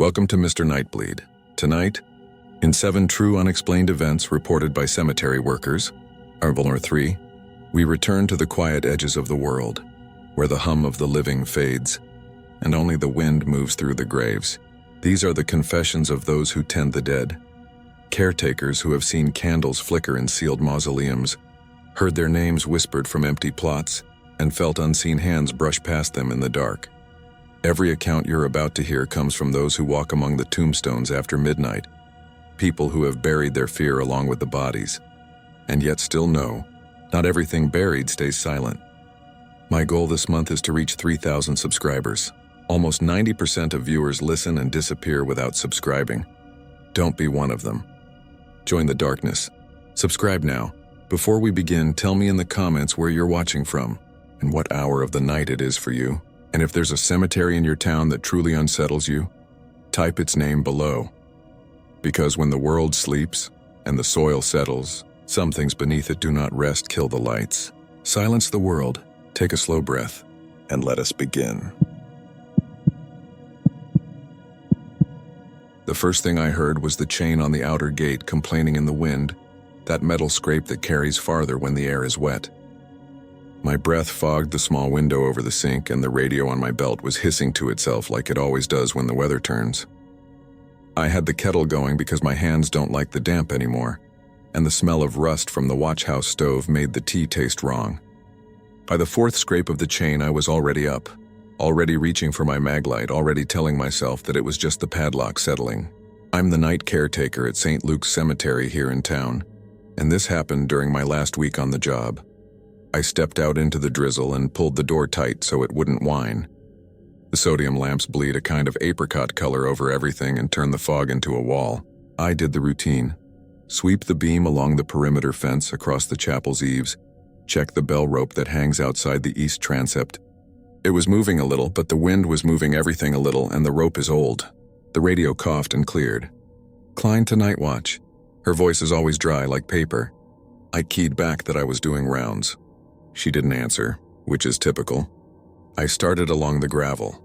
Welcome to Mr. Nightbleed. Tonight, in 7 true unexplained events reported by cemetery workers, Arvalor 3, we return to the quiet edges of the world, where the hum of the living fades, and only the wind moves through the graves. These are the confessions of those who tend the dead, caretakers who have seen candles flicker in sealed mausoleums, heard their names whispered from empty plots, and felt unseen hands brush past them in the dark. Every account you're about to hear comes from those who walk among the tombstones after midnight, people who have buried their fear along with the bodies, and yet still know, not everything buried stays silent. My goal this month is to reach 3,000 subscribers. Almost 90% of viewers listen and disappear without subscribing. Don't be one of them. Join the darkness. Subscribe now. Before we begin, tell me in the comments where you're watching from, and what hour of the night it is for you. And if there's a cemetery in your town that truly unsettles you, type its name below. Because when the world sleeps and the soil settles, some things beneath it do not rest. Kill the lights. Silence the world, take a slow breath, and let us begin. The first thing I heard was the chain on the outer gate complaining in the wind, that metal scrape that carries farther when the air is wet. My breath fogged the small window over the sink, and the radio on my belt was hissing to itself like it always does when the weather turns. I had the kettle going because my hands don't like the damp anymore, and the smell of rust from the watch house stove made the tea taste wrong. By the 4th scrape of the chain, I was already up, already reaching for my maglite, already telling myself that it was just the padlock settling. I'm the night caretaker at St. Luke's Cemetery here in town, and this happened during my last week on the job. I stepped out into the drizzle and pulled the door tight so it wouldn't whine. The sodium lamps bleed a kind of apricot color over everything and turn the fog into a wall. I did the routine. Sweep the beam along the perimeter fence across the chapel's eaves, check the bell rope that hangs outside the east transept. It was moving a little, but the wind was moving everything a little, and the rope is old. The radio coughed and cleared. "Klein to night watch." Her voice is always dry like paper. I keyed back that I was doing rounds. She didn't answer, which is typical. I started along the gravel,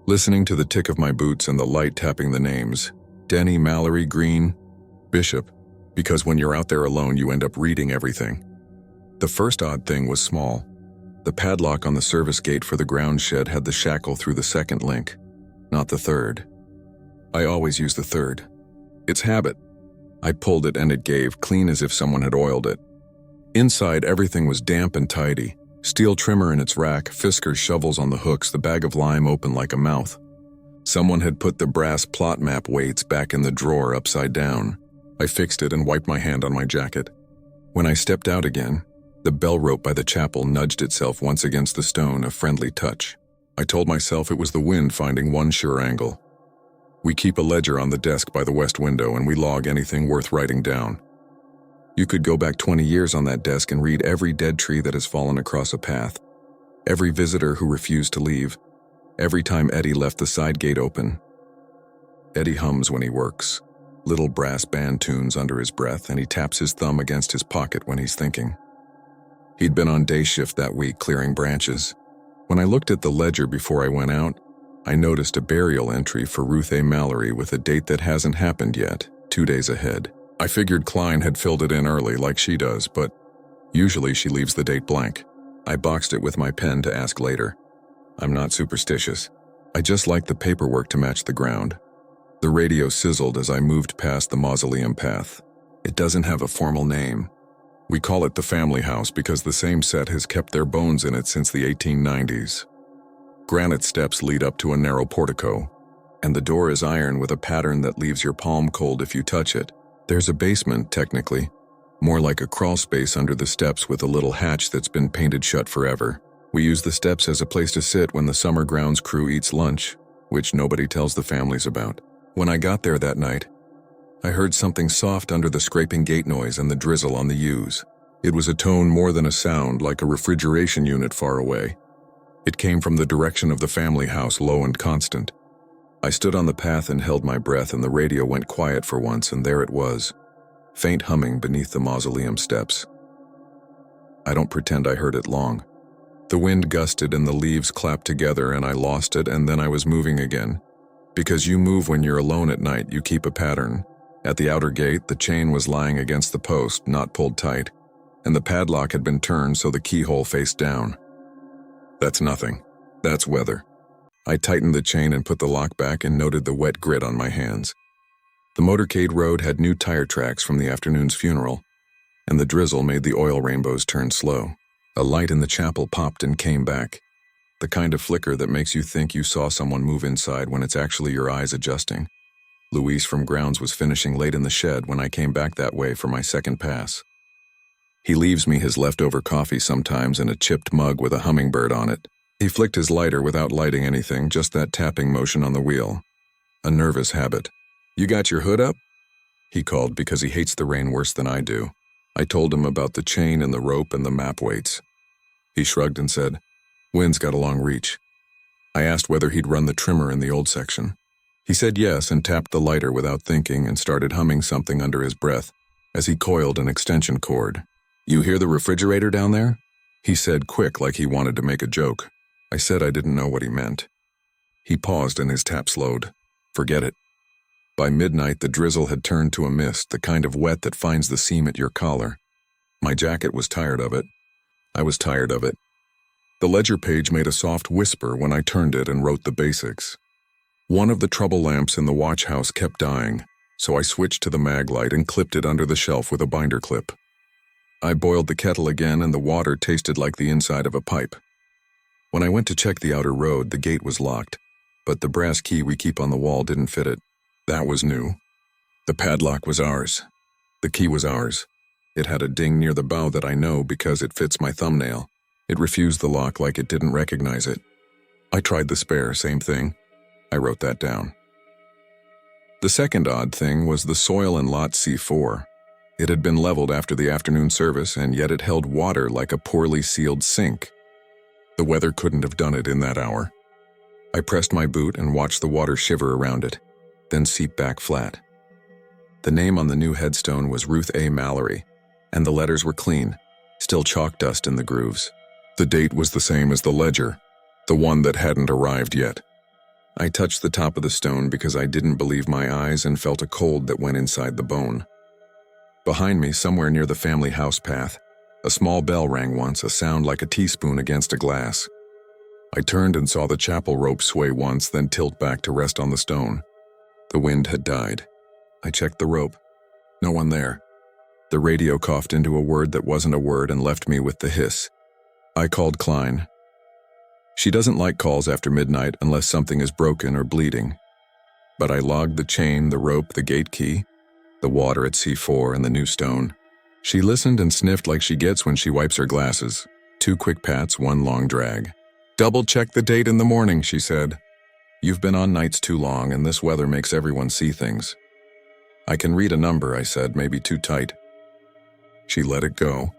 listening to the tick of my boots and the light tapping the names. Denny, Mallory, Green, Bishop, because when you're out there alone you end up reading everything. The first odd thing was small. The padlock on the service gate for the ground shed had the shackle through the 2nd link, not the 3rd. I always use the 3rd. It's habit. I pulled it and it gave, clean as if someone had oiled it. Inside, everything was damp and tidy. Steel trimmer in its rack, Fisker's shovels on the hooks, the bag of lime open like a mouth. Someone had put the brass plot map weights back in the drawer upside down. I fixed it and wiped my hand on my jacket. When I stepped out again, the bell rope by the chapel nudged itself once against the stone, a friendly touch. I told myself it was the wind finding one sure angle. We keep a ledger on the desk by the west window, and we log anything worth writing down. You could go back 20 years on that desk and read every dead tree that has fallen across a path, every visitor who refused to leave, every time Eddie left the side gate open. Eddie hums when he works, little brass band tunes under his breath, and he taps his thumb against his pocket when he's thinking. He'd been on day shift that week clearing branches. When I looked at the ledger before I went out, I noticed a burial entry for Ruth A. Mallory with a date that hasn't happened yet, 2 days ahead. I figured Klein had filled it in early like she does, but usually she leaves the date blank. I boxed it with my pen to ask later. I'm not superstitious. I just like the paperwork to match the ground. The radio sizzled as I moved past the mausoleum path. It doesn't have a formal name. We call it the family house because the same set has kept their bones in it since the 1890s. Granite steps lead up to a narrow portico, and the door is iron with a pattern that leaves your palm cold if you touch it. There's a basement, technically, more like a crawl space under the steps with a little hatch that's been painted shut forever. We use the steps as a place to sit when the summer grounds crew eats lunch, which nobody tells the families about. When I got there that night, I heard something soft under the scraping gate noise and the drizzle on the U's. It was a tone more than a sound, like a refrigeration unit far away. It came from the direction of the family house, low and constant. I stood on the path and held my breath, and the radio went quiet for once, and there it was, faint humming beneath the mausoleum steps. I don't pretend I heard it long. The wind gusted and the leaves clapped together, and I lost it, and then I was moving again, Because you move when you're alone at night, you keep a pattern. At the outer gate, the chain was lying against the post, not pulled tight, and the padlock had been turned so the keyhole faced down. That's nothing. That's weather. I tightened the chain and put the lock back and noted the wet grit on my hands. The motorcade road had new tire tracks from the afternoon's funeral, and the drizzle made the oil rainbows turn slow. A light in the chapel popped and came back. The kind of flicker that makes you think you saw someone move inside when it's actually your eyes adjusting. Luis from grounds was finishing late in the shed when I came back that way for my second pass. He leaves me his leftover coffee sometimes in a chipped mug with a hummingbird on it. He flicked his lighter without lighting anything, just that tapping motion on the wheel. A nervous habit. "You got your hood up?" He called because he hates the rain worse than I do. I told him about the chain and the rope and the map weights. He shrugged and said, "Wind's got a long reach." I asked whether he'd run the trimmer in the old section. He said yes and tapped the lighter without thinking and started humming something under his breath as he coiled an extension cord. "You hear the refrigerator down there?" He said quick like he wanted to make a joke. I said I didn't know what he meant. He paused and his tap slowed. "Forget it." By midnight, the drizzle had turned to a mist, the kind of wet that finds the seam at your collar. My jacket was tired of it. I was tired of it. The ledger page made a soft whisper when I turned it and wrote the basics. One of the trouble lamps in the watch house kept dying, so I switched to the mag light and clipped it under the shelf with a binder clip. I boiled the kettle again and the water tasted like the inside of a pipe. When I went to check the outer road, the gate was locked, but the brass key we keep on the wall didn't fit it. That was new. The padlock was ours. The key was ours. It had a ding near the bow that I know because it fits my thumbnail. It refused the lock like it didn't recognize it. I tried the spare, same thing. I wrote that down. The second odd thing was the soil in lot C4. It had been leveled after the afternoon service, and yet it held water like a poorly sealed sink. The weather couldn't have done it in that hour. I pressed my boot and watched the water shiver around it, then seep back flat. The name on the new headstone was Ruth A. Mallory, and the letters were clean, still chalk dust in the grooves. The date was the same as the ledger, the one that hadn't arrived yet. I touched the top of the stone because I didn't believe my eyes and felt a cold that went inside the bone. Behind me, somewhere near the family house path, a small bell rang once, a sound like a teaspoon against a glass. I turned and saw the chapel rope sway once, then tilt back to rest on the stone. The wind had died. I checked the rope. No one there. The radio coughed into a word that wasn't a word and left me with the hiss. I called Klein. She doesn't like calls after midnight unless something is broken or bleeding. But I logged the chain, the rope, the gate key, the water at C4, and the new stone. She listened and sniffed like she gets when she wipes her glasses. 2 quick pats, 1 long drag. "Double-check the date in the morning," she said. "You've been on nights too long, and this weather makes everyone see things." "I can read a number," I said, "maybe too tight." She let it go.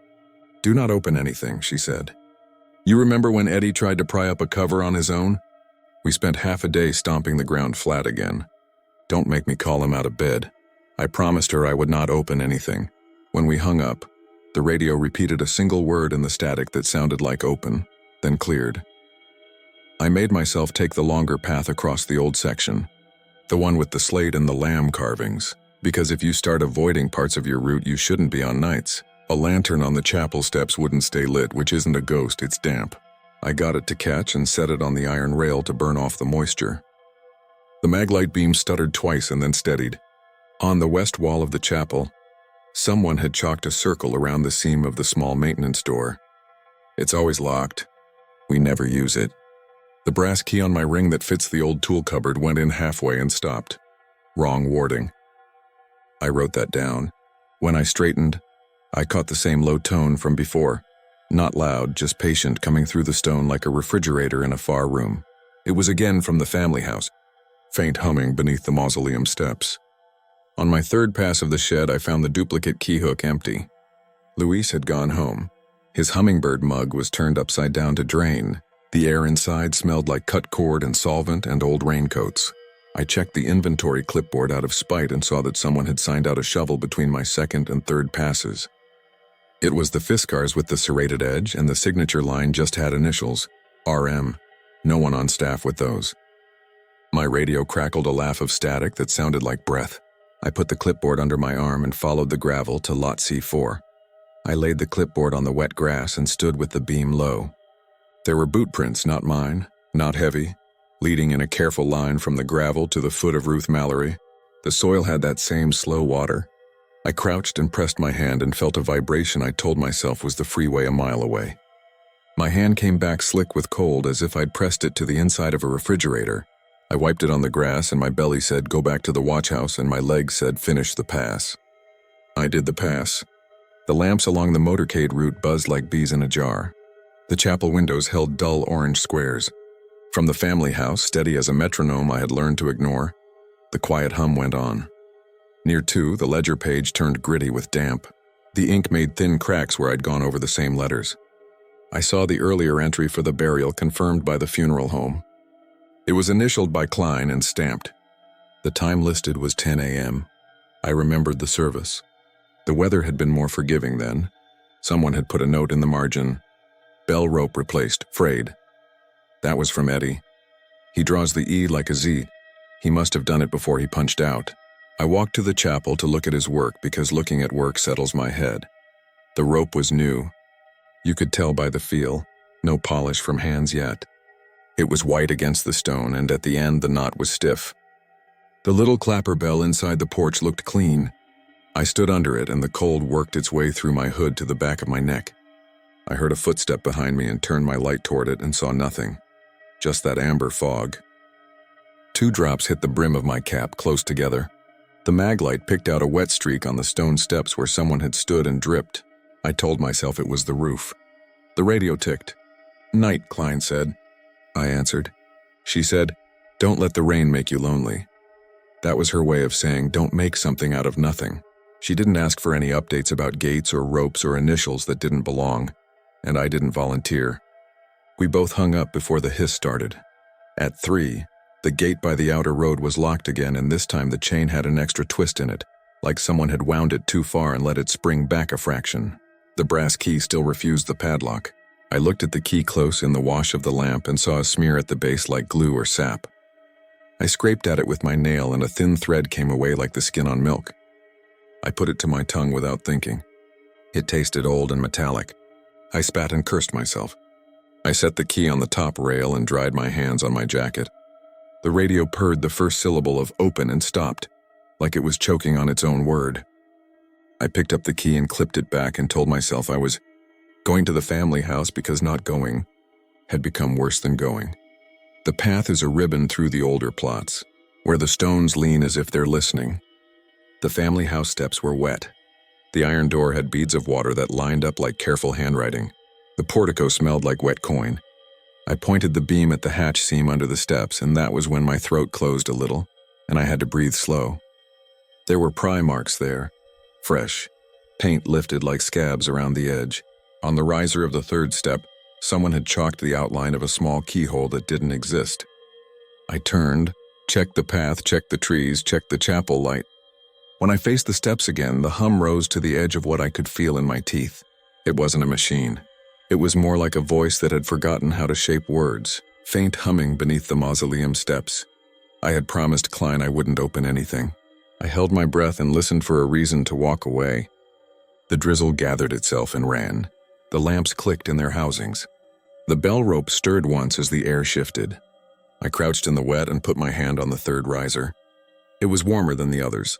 "Do not open anything," she said. "You remember when Eddie tried to pry up a cover on his own? We spent half a day stomping the ground flat again. Don't make me call him out of bed." I promised her I would not open anything. When we hung up, the radio repeated a single word in the static that sounded like open, then cleared. I made myself take the longer path across the old section, the one with the slate and the lamb carvings, because if you start avoiding parts of your route, you shouldn't be on nights. A lantern on the chapel steps wouldn't stay lit, which isn't a ghost, it's damp. I got it to catch and set it on the iron rail to burn off the moisture. The maglite beam stuttered twice and then steadied. On the west wall of the chapel, someone had chalked a circle around the seam of the small maintenance door. It's always locked. We never use it. The brass key on my ring that fits the old tool cupboard went in halfway and stopped. Wrong warding. I wrote that down. When I straightened, I caught the same low tone from before. Not loud, just patient, coming through the stone like a refrigerator in a far room. It was again from the family house, faint humming beneath the mausoleum steps. On my third pass of the shed, I found the duplicate key hook empty. Luis had gone home. His hummingbird mug was turned upside down to drain. The air inside smelled like cut cord and solvent and old raincoats. I checked the inventory clipboard out of spite and saw that someone had signed out a shovel between my second and third passes. It was the Fiskars with the serrated edge, and the signature line just had initials, RM. No one on staff with those. My radio crackled a laugh of static that sounded like breath. I put the clipboard under my arm and followed the gravel to Lot C4. I laid the clipboard on the wet grass and stood with the beam low. There were boot prints, not mine, not heavy, leading in a careful line from the gravel to the foot of Ruth Mallory. The soil had that same slow water. I crouched and pressed my hand and felt a vibration I told myself was the freeway a mile away. My hand came back slick with cold as if I'd pressed it to the inside of a refrigerator. I wiped it on the grass and my belly said, "Go back to the watch house," and my legs said, "Finish the pass." I did the pass. The lamps along the motorcade route buzzed like bees in a jar. The chapel windows held dull orange squares. From the family house, steady as a metronome I had learned to ignore, the quiet hum went on. Near to, the ledger page turned gritty with damp. The ink made thin cracks where I'd gone over the same letters. I saw the earlier entry for the burial confirmed by the funeral home. It was initialed by Klein and stamped. The time listed was 10 a.m. I remembered the service. The weather had been more forgiving then. Someone had put a note in the margin, "Bell rope replaced, frayed." That was from Eddie. He draws the E like a Z. He must have done it before he punched out. I walked to the chapel to look at his work because looking at work settles my head. The rope was new. You could tell by the feel. No polish from hands yet. It was white against the stone, and at the end the knot was stiff. The little clapper bell inside the porch looked clean. I stood under it, and the cold worked its way through my hood to the back of my neck. I heard a footstep behind me and turned my light toward it and saw nothing. Just that amber fog. 2 drops hit the brim of my cap close together. The mag light picked out a wet streak on the stone steps where someone had stood and dripped. I told myself it was the roof. The radio ticked. "Night," Klein said. I answered. She said, "Don't let the rain make you lonely." That was her way of saying, don't make something out of nothing. She didn't ask for any updates about gates or ropes or initials that didn't belong, and I didn't volunteer. We both hung up before the hiss started. At 3, the gate by the outer road was locked again, and this time the chain had an extra twist in it, like someone had wound it too far and let it spring back a fraction. The brass key still refused the padlock. I looked at the key close in the wash of the lamp and saw a smear at the base like glue or sap. I scraped at it with my nail and a thin thread came away like the skin on milk. I put it to my tongue without thinking. It tasted old and metallic. I spat and cursed myself. I set the key on the top rail and dried my hands on my jacket. The radio purred the first syllable of open and stopped, like it was choking on its own word. I picked up the key and clipped it back and told myself I was going to the family house because not going had become worse than going. The path is a ribbon through the older plots, where the stones lean as if they're listening. The family house steps were wet. The iron door had beads of water that lined up like careful handwriting. The portico smelled like wet coin. I pointed the beam at the hatch seam under the steps, and that was when my throat closed a little, and I had to breathe slow. There were pry marks there, fresh, paint lifted like scabs around the edge. On the riser of the 3rd step, someone had chalked the outline of a small keyhole that didn't exist. I turned, checked the path, checked the trees, checked the chapel light. When I faced the steps again, the hum rose to the edge of what I could feel in my teeth. It wasn't a machine. It was more like a voice that had forgotten how to shape words, faint humming beneath the mausoleum steps. I had promised Klein I wouldn't open anything. I held my breath and listened for a reason to walk away. The drizzle gathered itself and ran. The lamps clicked in their housings. The bell rope stirred once as the air shifted. I crouched in the wet and put my hand on the 3rd riser. It was warmer than the others.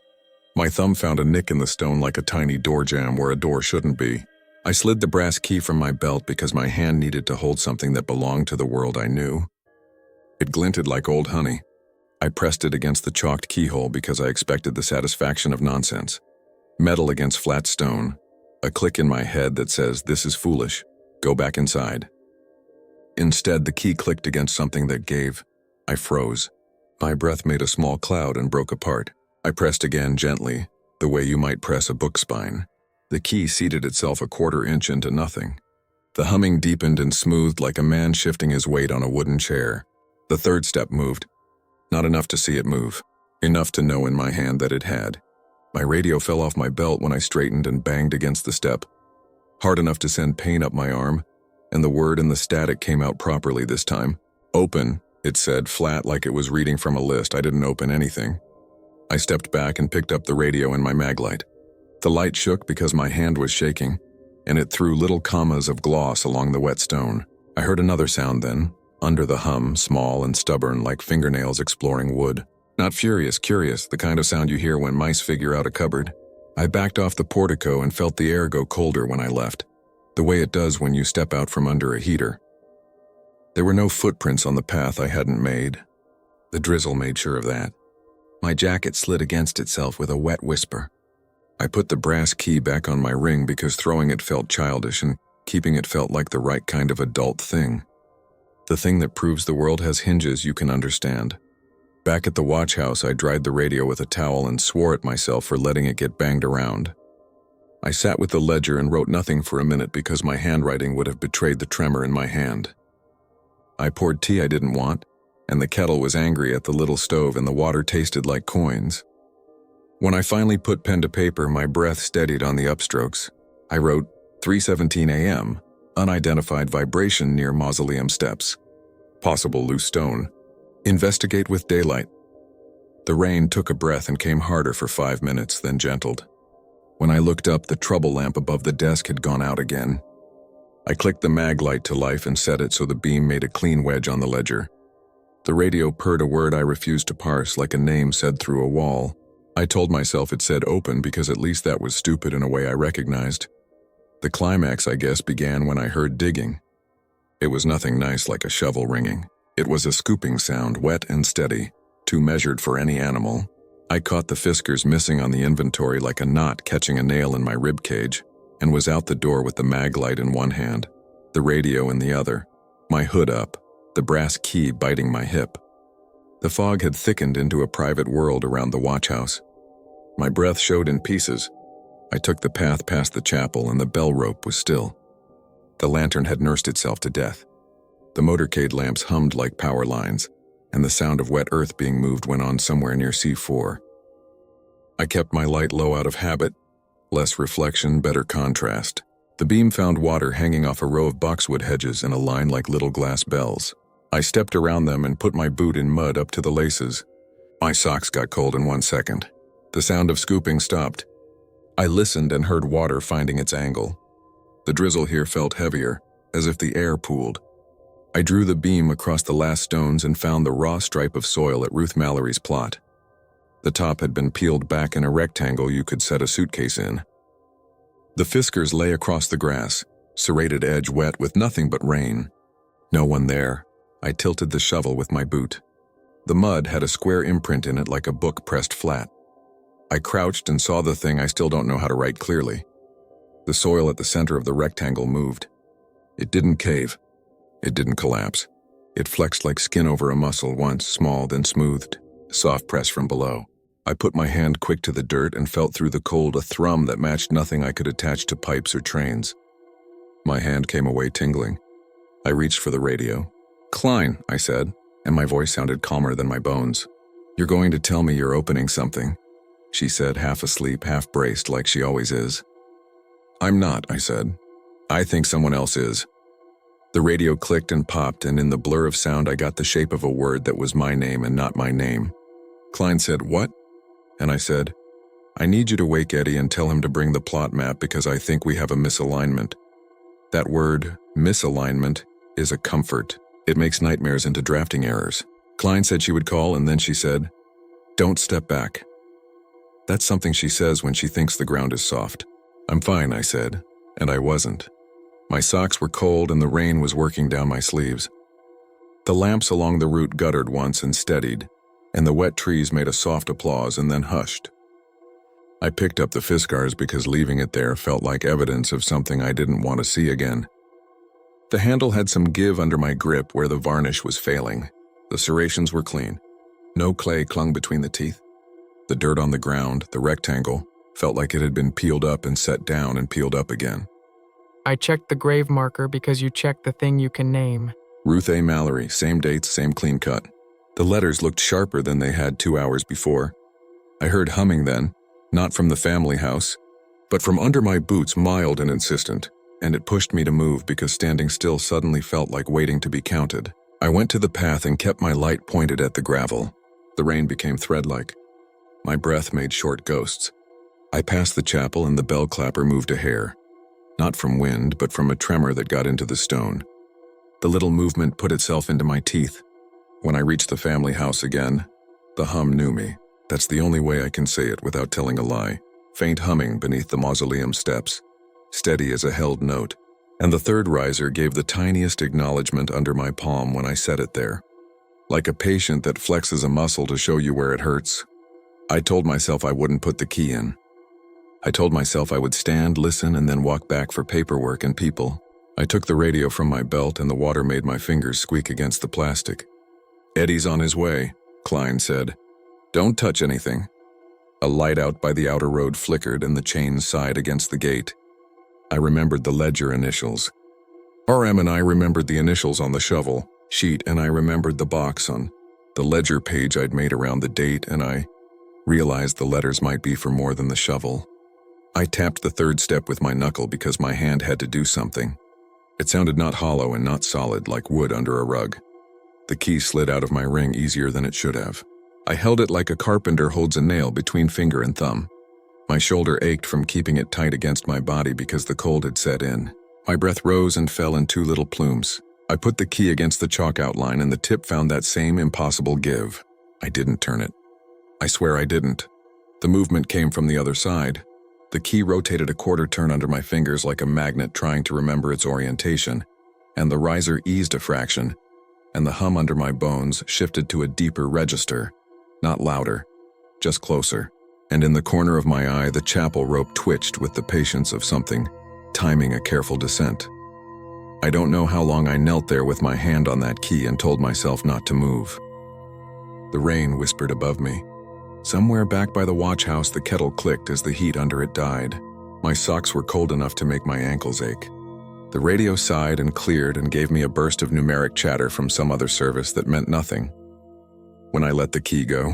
My thumb found a nick in the stone like a tiny door jamb where a door shouldn't be. I slid the brass key from my belt because my hand needed to hold something that belonged to the world I knew. It glinted like old honey. I pressed it against the chalked keyhole because I expected the satisfaction of nonsense. Metal against flat stone. A click in my head that says, "This is foolish. Go back inside." Instead, the key clicked against something that gave. I froze. My breath made a small cloud and broke apart. I pressed again gently, the way you might press a book spine. The key seated itself a 1/4 inch into nothing. The humming deepened and smoothed like a man shifting his weight on a wooden chair. The 3rd step moved. Not enough to see it move. Enough to know in my hand that it had. My radio fell off my belt when I straightened and banged against the step. Hard enough to send pain up my arm, and the word and the static came out properly this time. Open, it said, flat like it was reading from a list. I didn't open anything. I stepped back and picked up the radio and my maglite. The light shook because my hand was shaking, and it threw little commas of gloss along the wet stone. I heard another sound then, under the hum, small and stubborn like fingernails exploring wood. Not furious, curious, the kind of sound you hear when mice figure out a cupboard. I backed off the portico and felt the air go colder when I left, the way it does when you step out from under a heater. There were no footprints on the path I hadn't made. The drizzle made sure of that. My jacket slid against itself with a wet whisper. I put the brass key back on my ring because throwing it felt childish and keeping it felt like the right kind of adult thing. The thing that proves the world has hinges you can understand. Back at the watch house, I dried the radio with a towel and swore at myself for letting it get banged around. I sat with the ledger and wrote nothing for a minute because my handwriting would have betrayed the tremor in my hand. I poured tea I didn't want, and the kettle was angry at the little stove and the water tasted like coins. When I finally put pen to paper, my breath steadied on the upstrokes. I wrote 3:17 a.m., unidentified vibration near mausoleum steps. Possible loose stone. Investigate with daylight. The rain took a breath and came harder for 5 minutes, then gentled. When I looked up, the trouble lamp above the desk had gone out again. I clicked the mag light to life and set it so the beam made a clean wedge on the ledger. The radio purred a word I refused to parse, like a name said through a wall. I told myself it said open because at least that was stupid in a way I recognized. The climax, I guess, began when I heard digging. It was nothing nice like a shovel ringing. It was a scooping sound, wet and steady, too measured for any animal. I caught the Fiskars missing on the inventory like a knot catching a nail in my rib cage, and was out the door with the mag light in one hand, the radio in the other, my hood up, the brass key biting my hip. The fog had thickened into a private world around the watch house. My breath showed in pieces. I took the path past the chapel and the bell rope was still. The lantern had nursed itself to death. The motorcade lamps hummed like power lines, and the sound of wet earth being moved went on somewhere near C4. I kept my light low out of habit. Less reflection, better contrast. The beam found water hanging off a row of boxwood hedges in a line like little glass bells. I stepped around them and put my boot in mud up to the laces. My socks got cold in 1 second. The sound of scooping stopped. I listened and heard water finding its angle. The drizzle here felt heavier, as if the air pooled. I drew the beam across the last stones and found the raw stripe of soil at Ruth Mallory's plot. The top had been peeled back in a rectangle you could set a suitcase in. The Fiskars lay across the grass, serrated edge wet with nothing but rain. No one there. I tilted the shovel with my boot. The mud had a square imprint in it like a book pressed flat. I crouched and saw the thing I still don't know how to write clearly. The soil at the center of the rectangle moved. It didn't cave. It didn't collapse. It flexed like skin over a muscle, once small, then smoothed, soft press from below. I put my hand quick to the dirt and felt through the cold a thrum that matched nothing I could attach to pipes or trains. My hand came away tingling. I reached for the radio. "Klein," I said, and my voice sounded calmer than my bones. "You're going to tell me you're opening something," she said, half asleep, half braced like she always is. "I'm not," I said. "I think someone else is." The radio clicked and popped, and in the blur of sound I got the shape of a word that was my name and not my name. Klein said, "What?" And I said, "I need you to wake Eddie and tell him to bring the plot map because I think we have a misalignment." That word, misalignment, is a comfort. It makes nightmares into drafting errors. Klein said she would call, and then she said, "Don't step back." That's something she says when she thinks the ground is soft. "I'm fine," I said, and I wasn't. My socks were cold and the rain was working down my sleeves. The lamps along the route guttered once and steadied, and the wet trees made a soft applause and then hushed. I picked up the Fiskars because leaving it there felt like evidence of something I didn't want to see again. The handle had some give under my grip where the varnish was failing. The serrations were clean. No clay clung between the teeth. The dirt on the ground, the rectangle, felt like it had been peeled up and set down and peeled up again. "I checked the grave marker because you checked the thing you can name." Ruth A. Mallory, same dates, same clean cut. The letters looked sharper than they had 2 hours before. I heard humming then, not from the family house, but from under my boots, mild and insistent, and it pushed me to move because standing still suddenly felt like waiting to be counted. I went to the path and kept my light pointed at the gravel. The rain became thread-like. My breath made short ghosts. I passed the chapel and the bell clapper moved a hair. Not from wind, but from a tremor that got into the stone. The little movement put itself into my teeth. When I reached the family house again, the hum knew me. That's the only way I can say it without telling a lie. Faint humming beneath the mausoleum steps, steady as a held note. And the third riser gave the tiniest acknowledgement under my palm when I set it there. Like a patient that flexes a muscle to show you where it hurts. I told myself I wouldn't put the key in. I told myself I would stand, listen, and then walk back for paperwork and people. I took the radio from my belt and the water made my fingers squeak against the plastic. "Eddie's on his way," Klein said. "Don't touch anything." A light out by the outer road flickered and the chains sighed against the gate. I remembered the ledger initials. RM and I remembered the initials on the shovel sheet, and I remembered the box on the ledger page I'd made around the date, and I realized the letters might be for more than the shovel. I tapped the third step with my knuckle because my hand had to do something. It sounded not hollow and not solid like wood under a rug. The key slid out of my ring easier than it should have. I held it like a carpenter holds a nail between finger and thumb. My shoulder ached from keeping it tight against my body because the cold had set in. My breath rose and fell in two little plumes. I put the key against the chalk outline and the tip found that same impossible give. I didn't turn it. I swear I didn't. The movement came from the other side. The key rotated a quarter turn under my fingers like a magnet trying to remember its orientation, and the riser eased a fraction, and the hum under my bones shifted to a deeper register. Not louder, just closer. And in the corner of my eye, the chapel rope twitched with the patience of something, timing a careful descent. I don't know how long I knelt there with my hand on that key and told myself not to move. The rain whispered above me. Somewhere back by the watch house, the kettle clicked as the heat under it died. My socks were cold enough to make my ankles ache. The radio sighed and cleared and gave me a burst of numeric chatter from some other service that meant nothing. When I let the key go,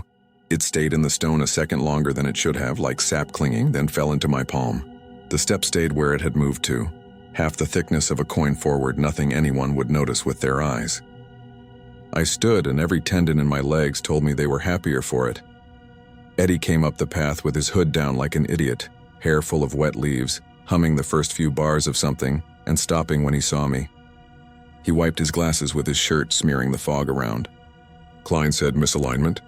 it stayed in the stone a second longer than it should have, like sap clinging, then fell into my palm. The step stayed where it had moved to, half the thickness of a coin forward, nothing anyone would notice with their eyes. I stood and every tendon in my legs told me they were happier for it. Eddie came up the path with his hood down like an idiot, hair full of wet leaves, humming the first few bars of something and stopping when he saw me. He wiped his glasses with his shirt, smearing the fog around. "Klein said misalignment?"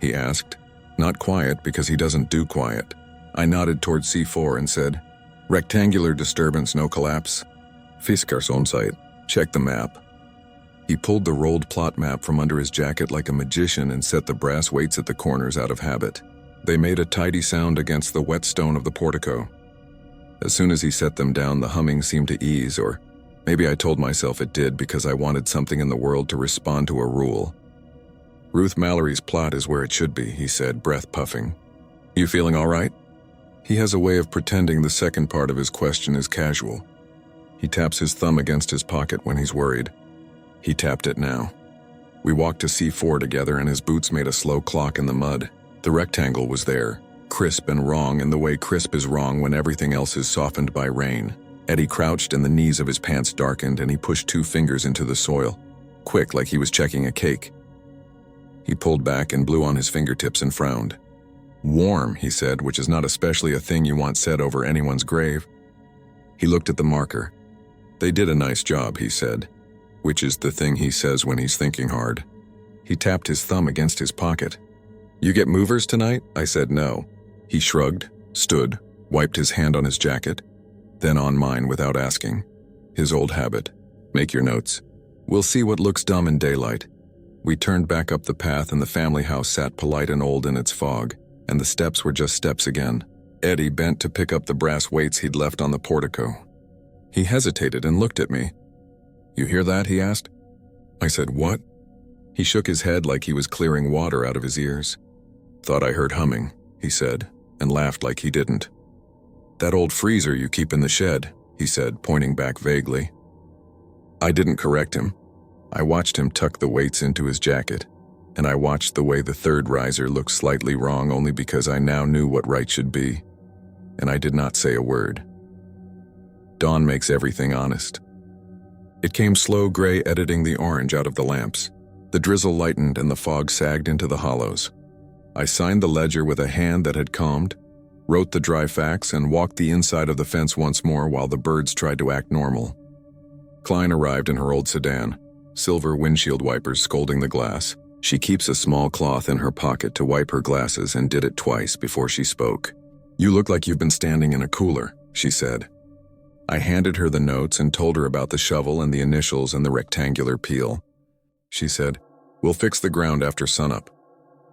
he asked. Not quiet, because he doesn't do quiet. I nodded toward C4 and said, "Rectangular disturbance, no collapse. Fiskars on site. Check the map." He pulled the rolled plot map from under his jacket like a magician and set the brass weights at the corners out of habit. They made a tidy sound against the wet stone of the portico. As soon as he set them down, the humming seemed to ease, or maybe I told myself it did because I wanted something in the world to respond to a rule. "Ruth Mallory's plot is where it should be," he said, breath puffing. "You feeling all right?" He has a way of pretending the second part of his question is casual. He taps his thumb against his pocket when he's worried. He tapped it now. We walked to C4 together and his boots made a slow clock in the mud. The rectangle was there, crisp and wrong in the way crisp is wrong when everything else is softened by rain. Eddie crouched and the knees of his pants darkened and he pushed 2 fingers into the soil, quick like he was checking a cake. He pulled back and blew on his fingertips and frowned. "Warm," he said, which is not especially a thing you want said over anyone's grave. He looked at the marker. "They did a nice job," he said, which is the thing he says when he's thinking hard. He tapped his thumb against his pocket. "You get movers tonight?" I said no. He shrugged, stood, wiped his hand on his jacket, then on mine without asking. His old habit. "Make your notes. We'll see what looks dumb in daylight." We turned back up the path and the family house sat polite and old in its fog, and the steps were just steps again. Eddie bent to pick up the brass weights he'd left on the portico. He hesitated and looked at me. "You hear that?" he asked. I said, "What?" He shook his head like he was clearing water out of his ears. "Thought I heard humming," he said, and laughed like he didn't. "That old freezer you keep in the shed," he said, pointing back vaguely. I didn't correct him. I watched him tuck the weights into his jacket, and I watched the way the third riser looked slightly wrong only because I now knew what right should be, and I did not say a word. Dawn makes everything honest. It came slow gray, editing the orange out of the lamps. The drizzle lightened and the fog sagged into the hollows. I signed the ledger with a hand that had calmed, wrote the dry facts, and walked the inside of the fence once more while the birds tried to act normal. Klein arrived in her old sedan, silver windshield wipers scolding the glass. She keeps a small cloth in her pocket to wipe her glasses and did it twice before she spoke. "You look like you've been standing in a cooler," she said. I handed her the notes and told her about the shovel and the initials and the rectangular peel. She said, "We'll fix the ground after sunup."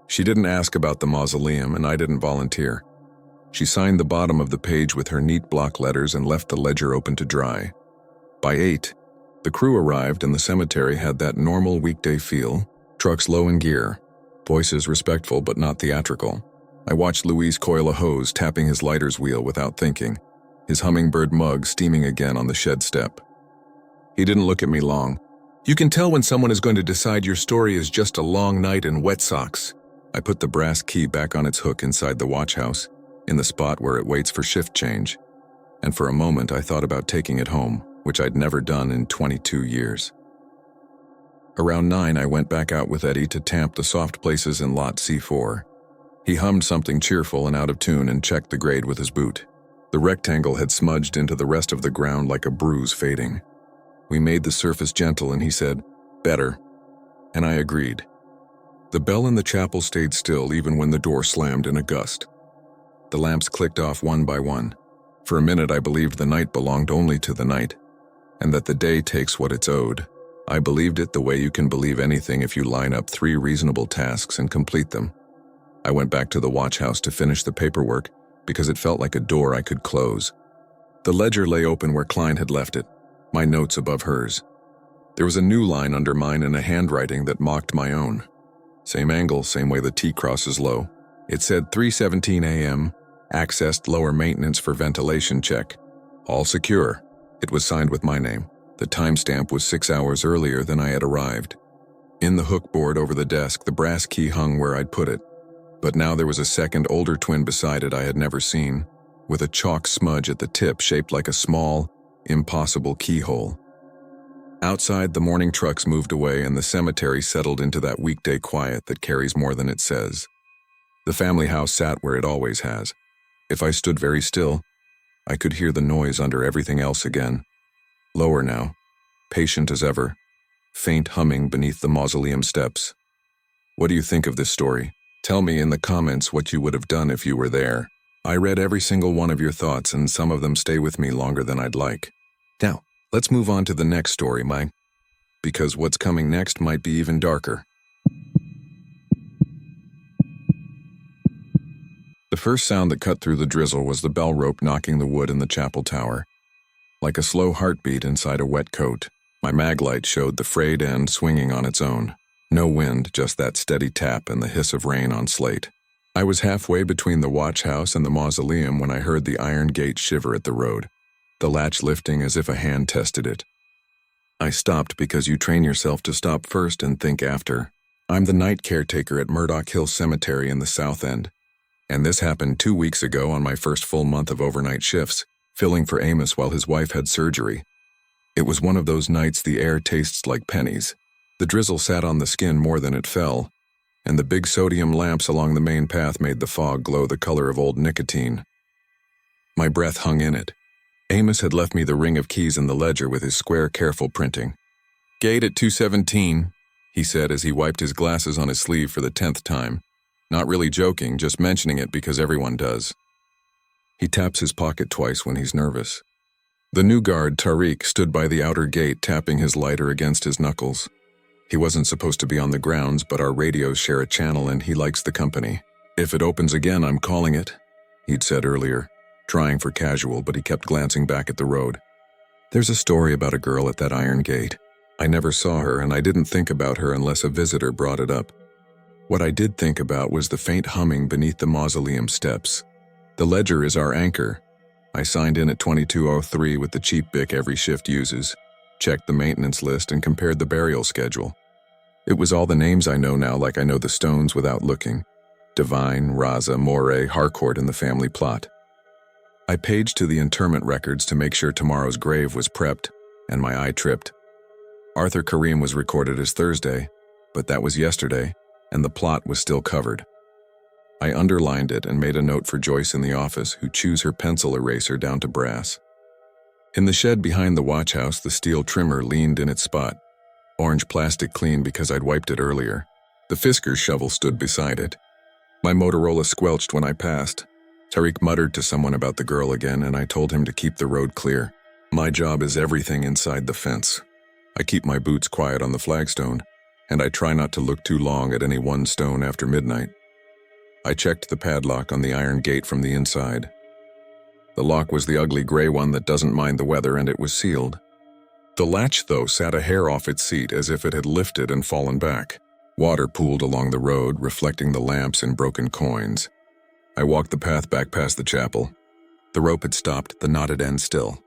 She didn't ask about the mausoleum, and I didn't volunteer. She signed the bottom of the page with her neat block letters and left the ledger open to dry. By 8, the crew arrived and the cemetery had that normal weekday feel, trucks low in gear, voices respectful but not theatrical. I watched Luis coil a hose, tapping his lighter's wheel without thinking, his hummingbird mug steaming again on the shed step. He didn't look at me long. "You can tell when someone is going to decide your story is just a long night in wet socks." I put the brass key back on its hook inside the watch house, in the spot where it waits for shift change, and for a moment I thought about taking it home, which I'd never done in 22 years. Around 9, I went back out with Eddie to tamp the soft places in lot C4. He hummed something cheerful and out of tune and checked the grade with his boot. The rectangle had smudged into the rest of the ground like a bruise fading. We made the surface gentle and he said, "Better," and I agreed. The bell in the chapel stayed still even when the door slammed in a gust. The lamps clicked off one by one. For a minute I believed the night belonged only to the night, and that the day takes what it's owed. I believed it the way you can believe anything if you line up 3 reasonable tasks and complete them. I went back to the watch house to finish the paperwork because it felt like a door I could close. The ledger lay open where Klein had left it, my notes above hers. There was a new line under mine in a handwriting that mocked my own. Same angle, same way the T crosses low. It said 3:17 a.m., accessed lower maintenance for ventilation check. All secure. It was signed with my name. The timestamp was 6 hours earlier than I had arrived. In the hook board over the desk, the brass key hung where I'd put it. But now there was a second older twin beside it I had never seen, with a chalk smudge at the tip shaped like a small, impossible keyhole. Outside, the morning trucks moved away and the cemetery settled into that weekday quiet that carries more than it says. The family house sat where it always has. If I stood very still, I could hear the noise under everything else again. Lower now, patient as ever, faint humming beneath the mausoleum steps. What do you think of this story? Tell me in the comments what you would have done if you were there. I read every single one of your thoughts, and some of them stay with me longer than I'd like. Now, let's move on to the next story, because what's coming next might be even darker. The first sound that cut through the drizzle was the bell rope knocking the wood in the chapel tower. Like a slow heartbeat inside a wet coat, my mag light showed the frayed end swinging on its own. No wind, just that steady tap and the hiss of rain on slate. I was halfway between the watch house and the mausoleum when I heard the iron gate shiver at the road, the latch lifting as if a hand tested it. I stopped because you train yourself to stop first and think after. I'm the night caretaker at Murdoch Hill Cemetery in the South End, and this happened 2 weeks ago on my first full month of overnight shifts, filling for Amos while his wife had surgery. It was one of those nights the air tastes like pennies. The drizzle sat on the skin more than it fell, and the big sodium lamps along the main path made the fog glow the color of old nicotine. My breath hung in it. Amos had left me the ring of keys in the ledger with his square, careful printing. "Gate at 2:17, he said as he wiped his glasses on his sleeve for the 10th time. Not really joking, just mentioning it because everyone does. He taps his pocket twice when he's nervous. The new guard, Tariq, stood by the outer gate tapping his lighter against his knuckles. He wasn't supposed to be on the grounds, but our radios share a channel and he likes the company. "If it opens again, I'm calling it," he'd said earlier, trying for casual, but he kept glancing back at the road. There's a story about a girl at that iron gate. I never saw her, and I didn't think about her unless a visitor brought it up. What I did think about was the faint humming beneath the mausoleum steps. The ledger is our anchor. I signed in at 22:03 with the cheap BIC every shift uses, checked the maintenance list, and compared the burial schedule. It was all the names I know now, like I know the stones without looking. Devine, Raza, Moray, Harcourt in the family plot. I paged to the interment records to make sure tomorrow's grave was prepped, and my eye tripped. Arthur Kareem was recorded as Thursday, but that was yesterday, and the plot was still covered. I underlined it and made a note for Joyce in the office, who chews her pencil eraser down to brass. In the shed behind the watch house, the steel trimmer leaned in its spot, orange plastic clean because I'd wiped it earlier. The Fisker's shovel stood beside it. My Motorola squelched when I passed. Tariq muttered to someone about the girl again, and I told him to keep the road clear. My job is everything inside the fence. I keep my boots quiet on the flagstone, and I try not to look too long at any one stone after midnight. I checked the padlock on the iron gate from the inside. The lock was the ugly gray one that doesn't mind the weather, and it was sealed. The latch, though, sat a hair off its seat as if it had lifted and fallen back. Water pooled along the road, reflecting the lamps in broken coins. I walked the path back past the chapel. The rope had stopped, the knotted end still.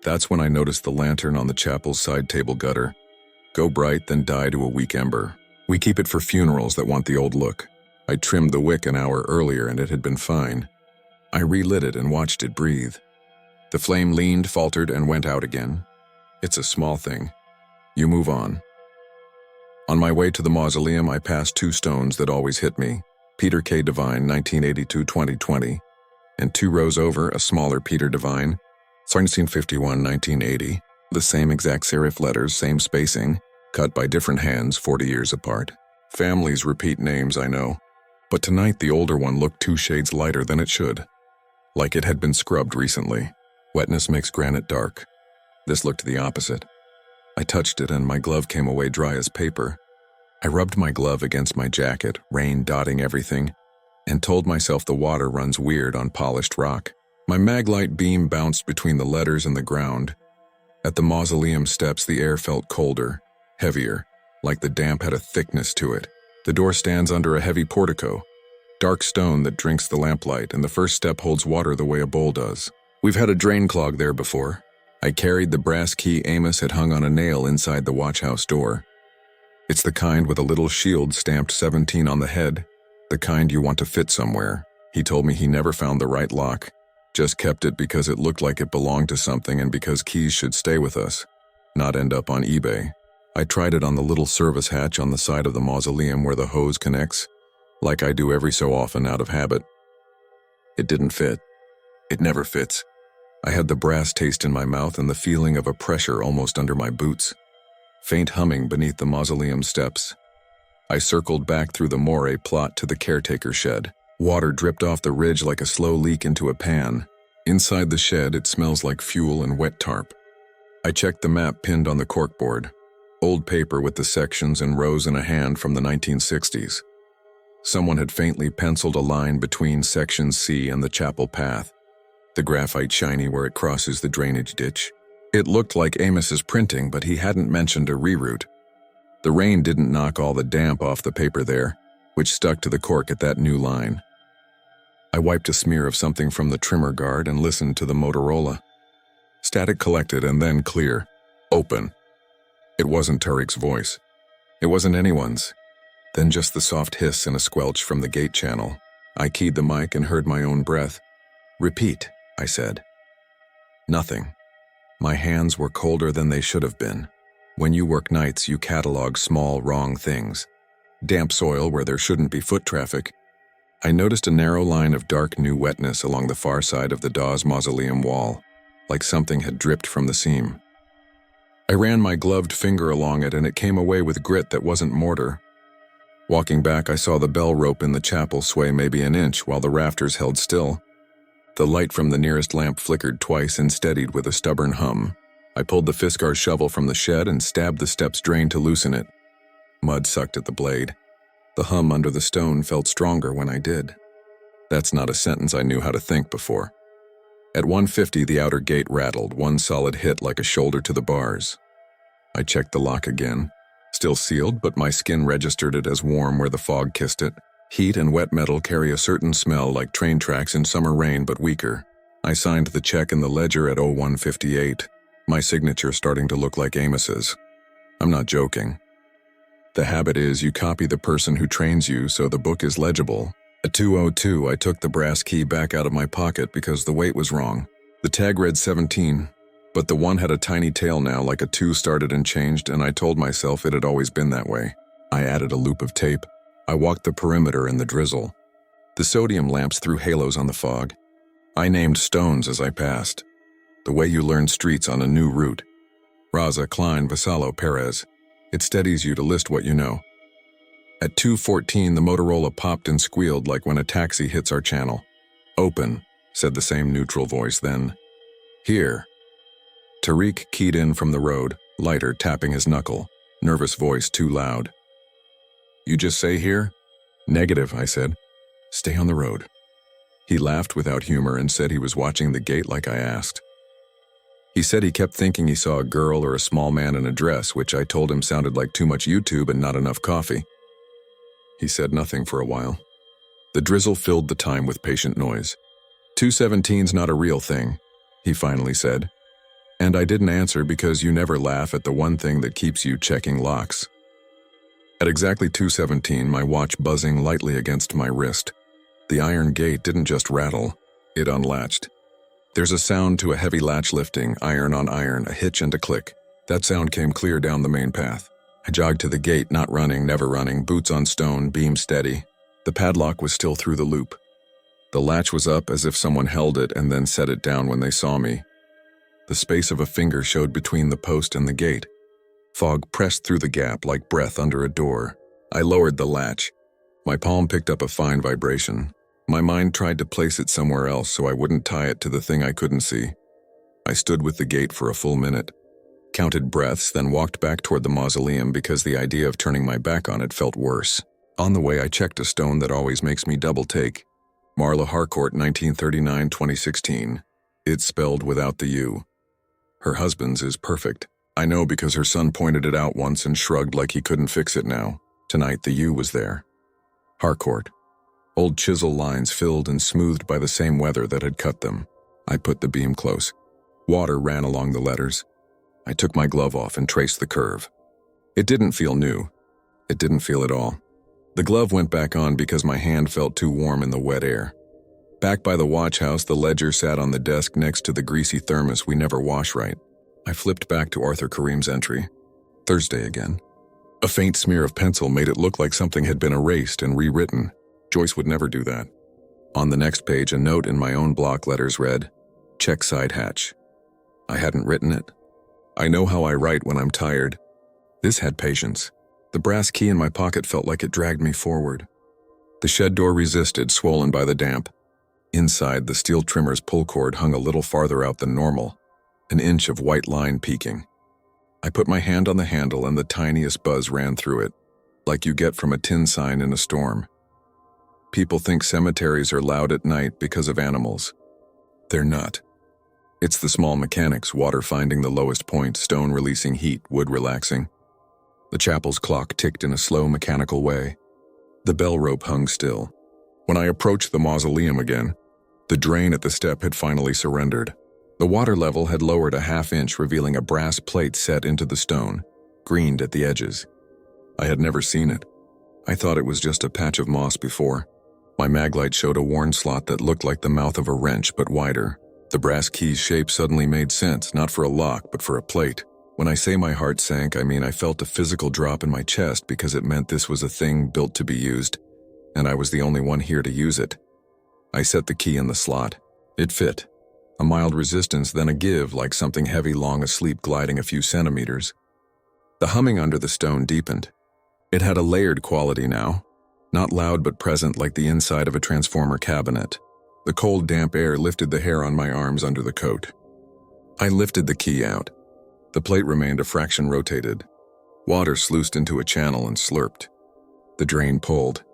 That's when I noticed the lantern on the chapel's side table gutter. Go bright, then die to a weak ember. We keep it for funerals that want the old look. I trimmed the wick an hour earlier and it had been fine. I relit it and watched it breathe. The flame leaned, faltered, and went out again. It's a small thing. You move on. On my way to the mausoleum, I passed two stones that always hit me. Peter K. Devine, 1982-2020, and 2 rows over, a smaller Peter Devine, 1951-1980, the same exact serif letters, same spacing, cut by different hands 40 years apart. Families repeat names, I know, but tonight the older one looked 2 shades lighter than it should, like it had been scrubbed recently. Wetness makes granite dark. This looked the opposite. I touched it and my glove came away dry as paper. I rubbed my glove against my jacket, rain dotting everything, and told myself the water runs weird on polished rock. My maglite beam bounced between the letters and the ground. At the mausoleum steps, the air felt colder, heavier, like the damp had a thickness to it. The door stands under a heavy portico, dark stone that drinks the lamplight, and the first step holds water the way a bowl does. We've had a drain clog there before. I carried the brass key Amos had hung on a nail inside the watchhouse door. It's the kind with a little shield stamped 17 on the head, the kind you want to fit somewhere. He told me he never found the right lock, just kept it because it looked like it belonged to something and because keys should stay with us, not end up on eBay. I tried it on the little service hatch on the side of the mausoleum where the hose connects, like I do every so often out of habit. It didn't fit. It never fits. I had the brass taste in my mouth and the feeling of a pressure almost under my boots. Faint humming beneath the mausoleum steps. I circled back through the moire plot to the caretaker shed. Water dripped off the ridge like a slow leak into a pan. Inside the shed, it smells like fuel and wet tarp. I checked the map pinned on the corkboard. Old paper with the sections and rows in a hand from the 1960s. Someone had faintly penciled a line between section C and the chapel path, the graphite shiny where it crosses the drainage ditch. It looked like Amos's printing, but he hadn't mentioned a reroute. The rain didn't knock all the damp off the paper there, which stuck to the cork at that new line. I wiped a smear of something from the trimmer guard and listened to the Motorola. Static collected and then clear. Open. It wasn't Tariq's voice. It wasn't anyone's. Then just the soft hiss and a squelch from the gate channel. I keyed the mic and heard my own breath. Repeat, I said. Nothing. My hands were colder than they should have been. When you work nights, you catalog small, wrong things. Damp soil where there shouldn't be foot traffic. I noticed a narrow line of dark new wetness along the far side of the Dawes mausoleum wall, like something had dripped from the seam. I ran my gloved finger along it and it came away with grit that wasn't mortar. Walking back, I saw the bell rope in the chapel sway maybe an inch while the rafters held still. The light from the nearest lamp flickered twice and steadied with a stubborn hum. I pulled the Fiskar shovel from the shed and stabbed the steps drain to loosen it. Mud sucked at the blade. The hum under the stone felt stronger when I did. That's not a sentence I knew how to think before. At 150, the outer gate rattled, one solid hit like a shoulder to the bars. I checked the lock again. Still sealed, but my skin registered it as warm where the fog kissed it. Heat and wet metal carry a certain smell like train tracks in summer rain, but weaker. I signed the check in the ledger at 0158, my signature starting to look like Amos's. I'm not joking. The habit is you copy the person who trains you so the book is legible. At 2:02, I took the brass key back out of my pocket because the weight was wrong. The tag read 17. But the one had a tiny tail now, like a 2 started and changed, and I told myself it had always been that way. I added a loop of tape. I walked the perimeter in the drizzle. The sodium lamps threw halos on the fog. I named stones as I passed. The way you learn streets on a new route. Raza, Klein, Vassallo, Perez. It steadies you to list what you know. At 2:14, the Motorola popped and squealed like when a taxi hits our channel. "Open," said the same neutral voice then. "Here." Tariq keyed in from the road, lighter tapping his knuckle, nervous voice too loud. "You just say here?" "Negative," I said. "Stay on the road." He laughed without humor and said he was watching the gate like I asked. He said he kept thinking he saw a girl or a small man in a dress, which I told him sounded like too much YouTube and not enough coffee. He said nothing for a while. The drizzle filled the time with patient noise. 217's not a real thing, he finally said. And I didn't answer because you never laugh at the one thing that keeps you checking locks. At exactly 2:17, my watch buzzing lightly against my wrist. The iron gate didn't just rattle, it unlatched. There's a sound to a heavy latch lifting, iron on iron, a hitch and a click. That sound came clear down the main path. I jogged to the gate, not running, never running, boots on stone, beam steady. The padlock was still through the loop. The latch was up as if someone held it and then set it down when they saw me. The space of a finger showed between the post and the gate. Fog pressed through the gap like breath under a door. I lowered the latch. My palm picked up a fine vibration. My mind tried to place it somewhere else so I wouldn't tie it to the thing I couldn't see. I stood with the gate for a full minute, counted breaths, then walked back toward the mausoleum because the idea of turning my back on it felt worse. On the way, I checked a stone that always makes me double take. Marla Harcourt, 1939-2016. It's spelled without the U. Her husband's is perfect. I know because her son pointed it out once and shrugged like he couldn't fix it now. Tonight, the U was there. Harcourt. Old chisel lines filled and smoothed by the same weather that had cut them. I put the beam close. Water ran along the letters. I took my glove off and traced the curve. It didn't feel new. It didn't feel at all. The glove went back on because my hand felt too warm in the wet air. Back by the watch house, the ledger sat on the desk next to the greasy thermos we never wash right. I flipped back to Arthur Kareem's entry. Thursday again. A faint smear of pencil made it look like something had been erased and rewritten. Joyce would never do that. On the next page, a note in my own block letters read, "Check side hatch." I hadn't written it. I know how I write when I'm tired. This had patience. The brass key in my pocket felt like it dragged me forward. The shed door resisted, swollen by the damp. Inside, the steel trimmer's pull cord hung a little farther out than normal, an inch of white line peeking. I put my hand on the handle and the tiniest buzz ran through it, like you get from a tin sign in a storm. People think cemeteries are loud at night because of animals. They're not. It's the small mechanics, water finding the lowest point, stone releasing heat, wood relaxing. The chapel's clock ticked in a slow mechanical way. The bell rope hung still. When I approached the mausoleum again, the drain at the step had finally surrendered. The water level had lowered a half-inch, revealing a brass plate set into the stone, greened at the edges. I had never seen it. I thought it was just a patch of moss before. My maglite showed a worn slot that looked like the mouth of a wrench, but wider. The brass key's shape suddenly made sense, not for a lock, but for a plate. When I say my heart sank, I mean I felt a physical drop in my chest because it meant this was a thing built to be used, and I was the only one here to use it. I set the key in the slot. It fit. A mild resistance, then a give, like something heavy long asleep gliding a few centimeters. The humming under the stone deepened. It had a layered quality now, not loud but present like the inside of a transformer cabinet. The cold, damp air lifted the hair on my arms under the coat. I lifted the key out. The plate remained a fraction rotated. Water sluiced into a channel and slurped. The drain pulled.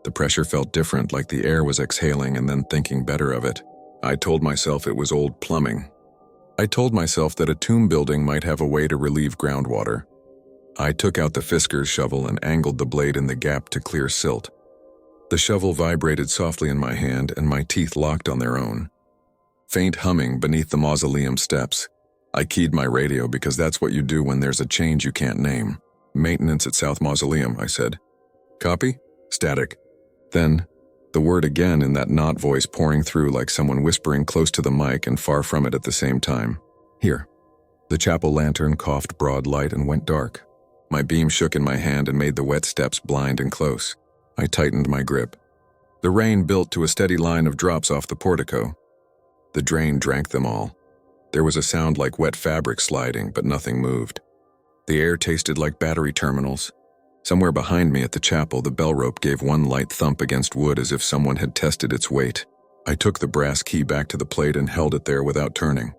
The pressure felt different, like the air was exhaling and then thinking better of it. I told myself it was old plumbing. I told myself that a tomb building might have a way to relieve groundwater. I took out the Fisker's shovel and angled the blade in the gap to clear silt. The shovel vibrated softly in my hand and my teeth locked on their own. Faint humming beneath the mausoleum steps. I keyed my radio because that's what you do when there's a change you can't name. "Maintenance at South Mausoleum," I said. "Copy?" Static. Then, the word again in that not voice pouring through like someone whispering close to the mic and far from it at the same time. "Here." The chapel lantern coughed broad light and went dark. My beam shook in my hand and made the wet steps blind and close. I tightened my grip. The rain built to a steady line of drops off the portico. The drain drank them all. There was a sound like wet fabric sliding, but nothing moved. The air tasted like battery terminals. Somewhere behind me at the chapel, the bell rope gave one light thump against wood as if someone had tested its weight. I took the brass key back to the plate and held it there without turning.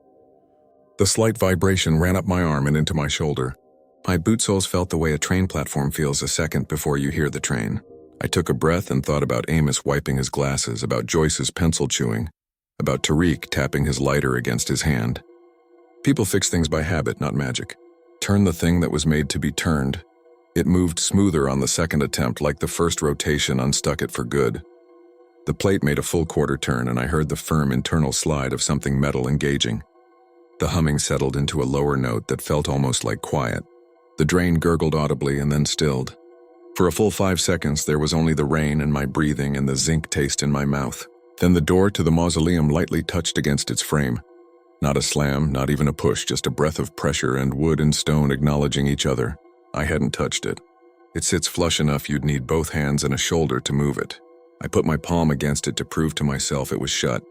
The slight vibration ran up my arm and into my shoulder. My boot soles felt the way a train platform feels a second before you hear the train. I took a breath and thought about Amos wiping his glasses, about Joyce's pencil chewing, about Tariq tapping his lighter against his hand. People fix things by habit, not magic. Turn the thing that was made to be turned. It moved smoother on the second attempt, like the first rotation unstuck it for good. The plate made a full quarter turn, and I heard the firm internal slide of something metal engaging. The humming settled into a lower note that felt almost like quiet. The drain gurgled audibly and then stilled. For a full 5 seconds, there was only the rain and my breathing and the zinc taste in my mouth. Then the door to the mausoleum lightly touched against its frame. Not a slam, not even a push, just a breath of pressure and wood and stone acknowledging each other. I hadn't touched it. It sits flush enough you'd need both hands and a shoulder to move it. I put my palm against it to prove to myself it was shut.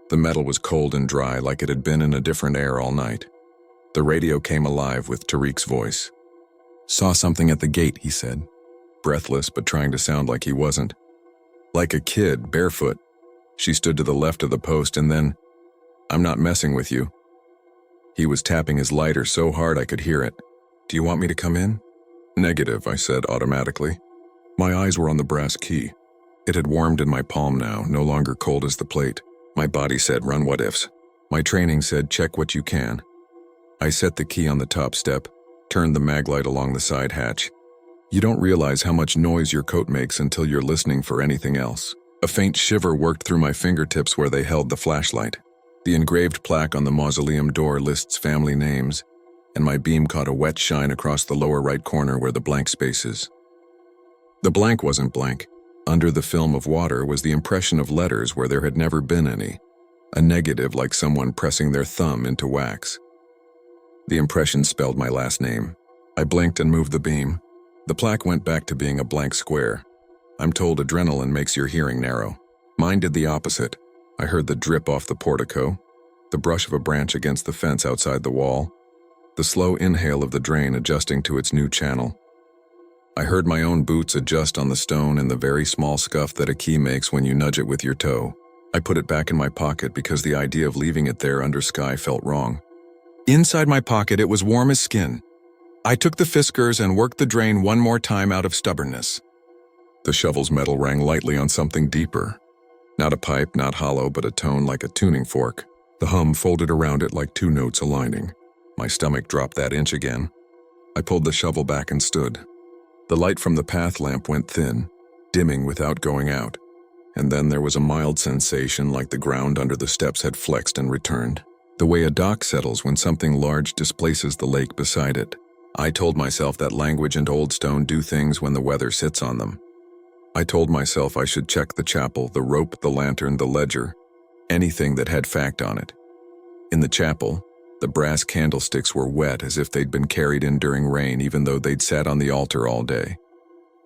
The metal was cold and dry, like it had been in a different air all night. The radio came alive with Tariq's voice. "Saw something at the gate," he said, breathless but trying to sound like he wasn't. Like a kid, barefoot. She stood to the left of the post and then, "I'm not messing with you." He was tapping his lighter so hard I could hear it. "Do you want me to come in?" "Negative," I said automatically. My eyes were on the brass key. It had warmed in my palm now, no longer cold as the plate. My body said, "Run what ifs." My training said, "Check what you can." I set the key on the top step, turned the maglite along the side hatch. You don't realize how much noise your coat makes until you're listening for anything else. A faint shiver worked through my fingertips where they held the flashlight. The engraved plaque on the mausoleum door lists family names, and my beam caught a wet shine across the lower right corner where the blank space is. The blank wasn't blank. Under the film of water was the impression of letters where there had never been any, a negative like someone pressing their thumb into wax. The impression spelled my last name. I blinked and moved the beam. The plaque went back to being a blank square. I'm told adrenaline makes your hearing narrow. Mine did the opposite. I heard the drip off the portico, the brush of a branch against the fence outside the wall, the slow inhale of the drain adjusting to its new channel. I heard my own boots adjust on the stone and the very small scuff that a key makes when you nudge it with your toe. I put it back in my pocket because the idea of leaving it there under sky felt wrong. Inside my pocket, it was warm as skin. I took the Fiskars and worked the drain one more time out of stubbornness. The shovel's metal rang lightly on something deeper. Not a pipe, not hollow, but a tone like a tuning fork. The hum folded around it like two notes aligning. My stomach dropped that inch again. I pulled the shovel back and stood. The light from the path lamp went thin, dimming without going out. And then there was a mild sensation like the ground under the steps had flexed and returned. The way a dock settles when something large displaces the lake beside it. I told myself that language and old stone do things when the weather sits on them. I told myself I should check the chapel, the rope, the lantern, the ledger, anything that had fact on it. In the chapel, the brass candlesticks were wet as if they'd been carried in during rain even though they'd sat on the altar all day.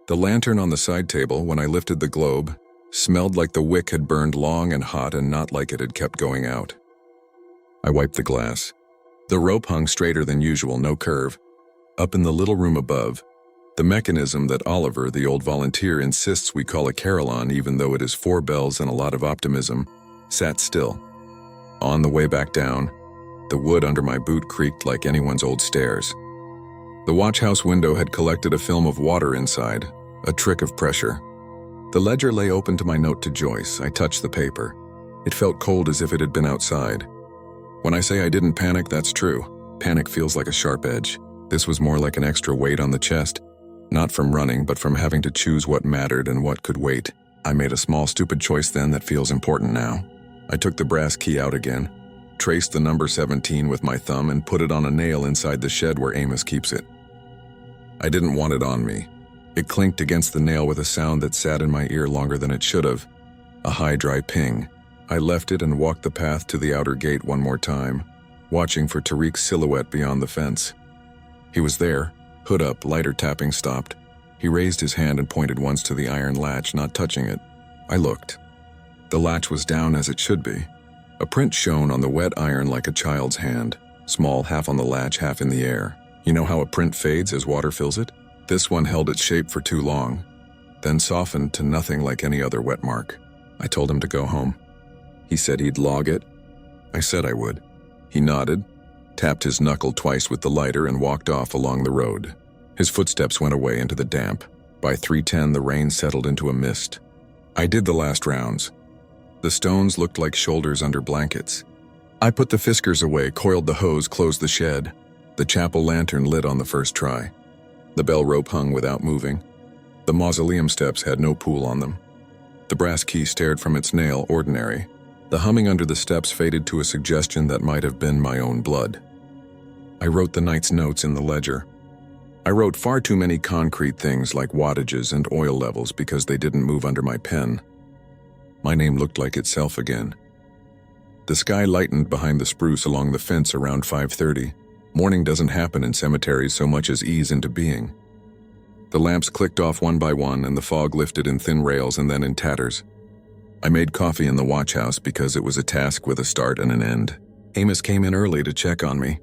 The lantern on the side table, when I lifted the globe, smelled like the wick had burned long and hot and not like it had kept going out. I wiped the glass. The rope hung straighter than usual, no curve. Up in the little room above, the mechanism that Oliver, the old volunteer, insists we call a carillon even though it is 4 bells and a lot of optimism, sat still. On the way back down, the wood under my boot creaked like anyone's old stairs. The watchhouse window had collected a film of water inside, a trick of pressure. The ledger lay open to my note to Joyce. I touched the paper. It felt cold as if it had been outside. When I say I didn't panic, that's true. Panic feels like a sharp edge. This was more like an extra weight on the chest, not from running, but from having to choose what mattered and what could wait. I made a small, stupid choice then that feels important now. I took the brass key out again, traced the number 17 with my thumb, and put it on a nail inside the shed where Amos keeps it. I didn't want it on me. It clinked against the nail with a sound that sat in my ear longer than it should have, a high, dry ping. I left it and walked the path to the outer gate one more time, watching for Tariq's silhouette beyond the fence. He was there, hood up, lighter tapping stopped. He raised his hand and pointed once to the iron latch, not touching it. I looked. The latch was down as it should be. A print shone on the wet iron like a child's hand, small, half on the latch, half in the air. You know how a print fades as water fills it? This one held its shape for too long, then softened to nothing like any other wet mark. I told him to go home. He said he'd log it. I said I would. He nodded, tapped his knuckle twice with the lighter, and walked off along the road. His footsteps went away into the damp. By 3:10, the rain settled into a mist. I did the last rounds. The stones looked like shoulders under blankets. I put the Fiskars away, coiled the hose, closed the shed. The chapel lantern lit on the first try. The bell rope hung without moving. The mausoleum steps had no pool on them. The brass key stared from its nail, ordinary. The humming under the steps faded to a suggestion that might have been my own blood. I wrote the night's notes in the ledger. I wrote far too many concrete things like wattages and oil levels because they didn't move under my pen. My name looked like itself again. The sky lightened behind the spruce along the fence around 5:30. Morning doesn't happen in cemeteries so much as ease into being. The lamps clicked off one by one and the fog lifted in thin rails and then in tatters. I made coffee in the watch house because it was a task with a start and an end. Amos came in early to check on me.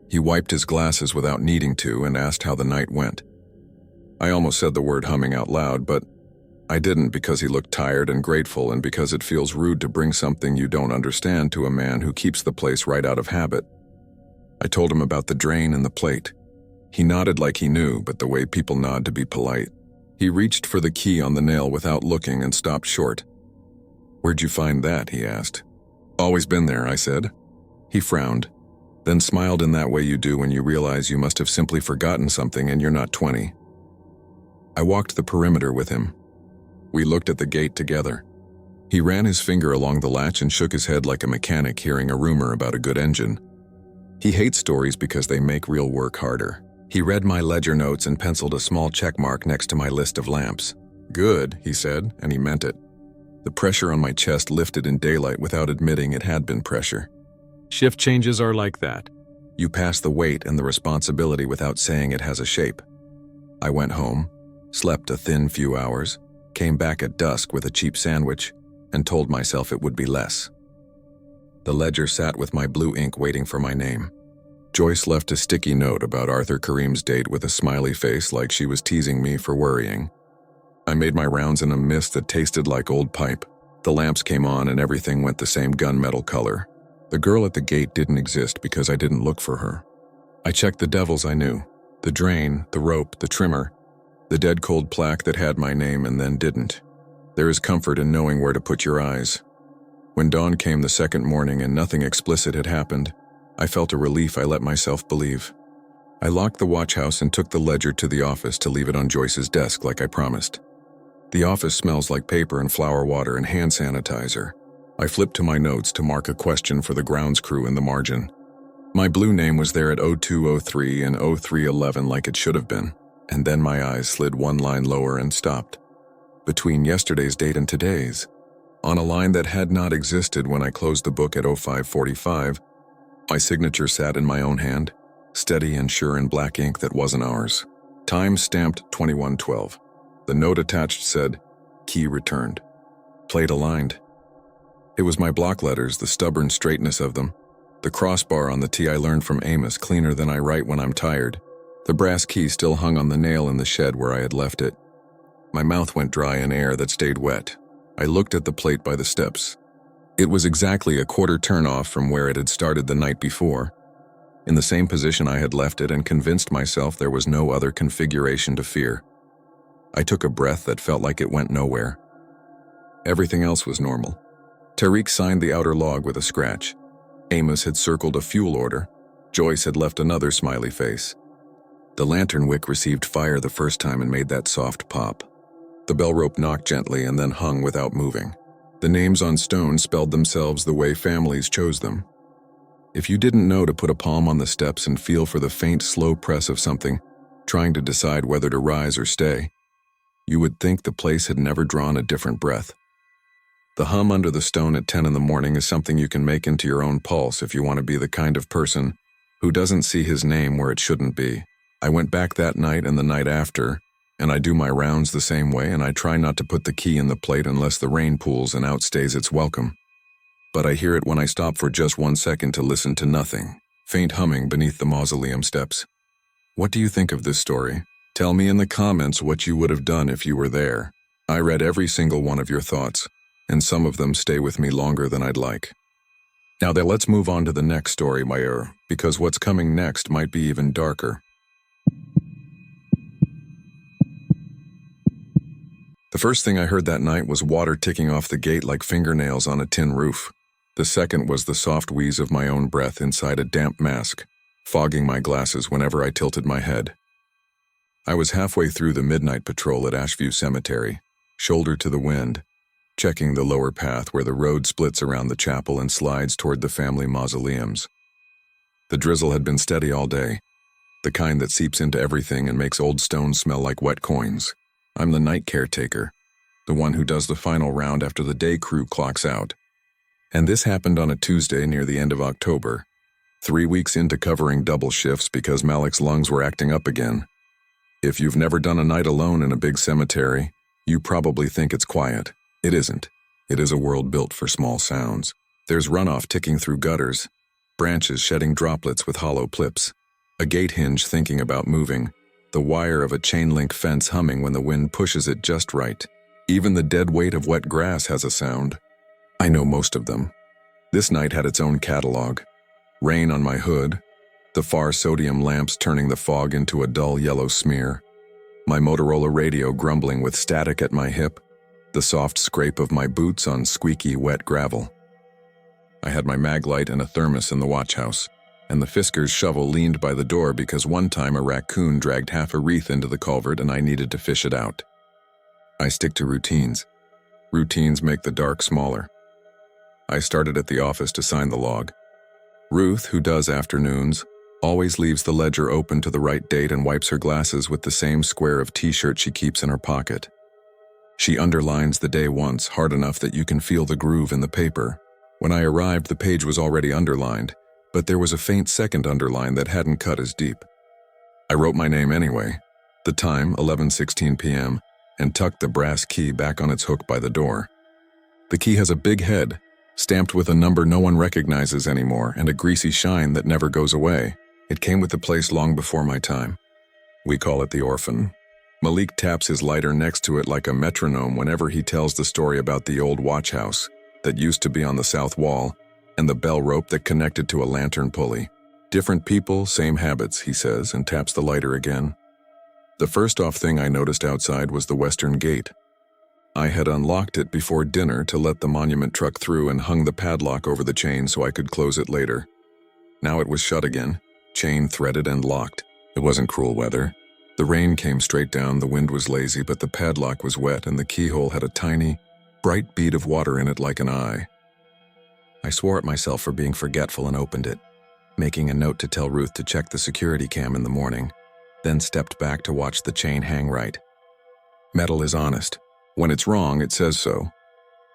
He wiped his glasses without needing to and asked how the night went. I almost said the word humming out loud, but I didn't because he looked tired and grateful and because it feels rude to bring something you don't understand to a man who keeps the place right out of habit. I told him about the drain and the plate. He nodded like he knew, but the way people nod to be polite. He reached for the key on the nail without looking and stopped short. "Where'd you find that?" he asked. "Always been there," I said. He frowned, then smiled in that way you do when you realize you must have simply forgotten something and you're not 20. I walked the perimeter with him. We looked at the gate together. He ran his finger along the latch and shook his head like a mechanic hearing a rumor about a good engine. He hates stories because they make real work harder. He read my ledger notes and penciled a small check mark next to my list of lamps. "Good," he said, and he meant it. The pressure on my chest lifted in daylight without admitting it had been pressure. Shift changes are like that. You pass the weight and the responsibility without saying it has a shape. I went home, slept a thin few hours, came back at dusk with a cheap sandwich, and told myself it would be less. The ledger sat with my blue ink waiting for my name. Joyce left a sticky note about Arthur Kareem's date with a smiley face like she was teasing me for worrying. I made my rounds in a mist that tasted like old pipe. The lamps came on and everything went the same gunmetal color. The girl at the gate didn't exist because I didn't look for her. I checked the devils I knew. The drain, the rope, the trimmer, the dead cold plaque that had my name and then didn't. There is comfort in knowing where to put your eyes. When dawn came the second morning and nothing explicit had happened, I felt a relief I let myself believe. I locked the watch house and took the ledger to the office to leave it on Joyce's desk like I promised. The office smells like paper and flower water and hand sanitizer. I flipped to my notes to mark a question for the grounds crew in the margin. My blue name was there at 0203 and 0311 like it should have been, and then my eyes slid one line lower and stopped. Between yesterday's date and today's, on a line that had not existed when I closed the book at 0545, my signature sat in my own hand, steady and sure in black ink that wasn't ours. Time stamped 2112. The note attached said, "Key returned." Plate aligned. It was my block letters, the stubborn straightness of them. The crossbar on the T I learned from Amos, cleaner than I write when I'm tired. The brass key still hung on the nail in the shed where I had left it. My mouth went dry in air that stayed wet. I looked at the plate by the steps. It was exactly a quarter turn off from where it had started the night before. In the same position I had left it and convinced myself there was no other configuration to fear. I took a breath that felt like it went nowhere. Everything else was normal. Tariq signed the outer log with a scratch. Amos had circled a fuel order. Joyce had left another smiley face. The lantern wick received fire the first time and made that soft pop. The bell rope knocked gently and then hung without moving. The names on stone spelled themselves the way families chose them. If you didn't know to put a palm on the steps and feel for the faint, slow press of something, trying to decide whether to rise or stay, you would think the place had never drawn a different breath. The hum under the stone at 10 in the morning is something you can make into your own pulse if you want to be the kind of person who doesn't see his name where it shouldn't be. I went back that night and the night after, and I do my rounds the same way, and I try not to put the key in the plate unless the rain pools and outstays its welcome. But I hear it when I stop for just 1 second to listen to nothing, faint humming beneath the mausoleum steps. What do you think of this story? Tell me in the comments what you would have done if you were there. I read every single one of your thoughts, and some of them stay with me longer than I'd like. Now then, let's move on to the next story, because what's coming next might be even darker. The first thing I heard that night was water ticking off the gate like fingernails on a tin roof. The second was the soft wheeze of my own breath inside a damp mask, fogging my glasses whenever I tilted my head. I was halfway through the midnight patrol at Ashview Cemetery, shoulder to the wind, checking the lower path where the road splits around the chapel and slides toward the family mausoleums. The drizzle had been steady all day, the kind that seeps into everything and makes old stones smell like wet coins. I'm the night caretaker, the one who does the final round after the day crew clocks out. And this happened on a Tuesday near the end of October, 3 weeks into covering double shifts because Malik's lungs were acting up again. If you've never done a night alone in a big cemetery, you probably think it's quiet. It isn't. It is a world built for small sounds. There's runoff ticking through gutters, branches shedding droplets with hollow plips, a gate hinge thinking about moving, the wire of a chain-link fence humming when the wind pushes it just right. Even the dead weight of wet grass has a sound. I know most of them. This night had its own catalog. Rain on my hood, the far sodium lamps turning the fog into a dull yellow smear, my Motorola radio grumbling with static at my hip, the soft scrape of my boots on squeaky wet gravel. I had my mag light and a thermos in the watch house, and the Fisker's shovel leaned by the door because one time a raccoon dragged half a wreath into the culvert and I needed to fish it out. I stick to routines. Routines make the dark smaller. I started at the office to sign the log. Ruth, who does afternoons, always leaves the ledger open to the right date and wipes her glasses with the same square of t-shirt she keeps in her pocket. She underlines the day once, hard enough that you can feel the groove in the paper. When I arrived, the page was already underlined, but there was a faint second underline that hadn't cut as deep. I wrote my name anyway, the time 11:16 p.m., and tucked the brass key back on its hook by the door. The key has a big head, stamped with a number no one recognizes anymore and a greasy shine that never goes away. It came with the place long before my time. We call it the orphan. Malik taps his lighter next to it like a metronome whenever he tells the story about the old watch house that used to be on the south wall and the bell rope that connected to a lantern pulley. Different people, same habits, he says, and taps the lighter again. The first off thing I noticed outside was the western gate. I had unlocked it before dinner to let the monument truck through and hung the padlock over the chain so I could close it later. Now it was shut again, chain threaded and locked. It wasn't cruel weather. The rain came straight down, the wind was lazy, but the padlock was wet and the keyhole had a tiny, bright bead of water in it like an eye. I swore at myself for being forgetful and opened it, making a note to tell Ruth to check the security cam in the morning, then stepped back to watch the chain hang right. Metal is honest. When it's wrong, it says so.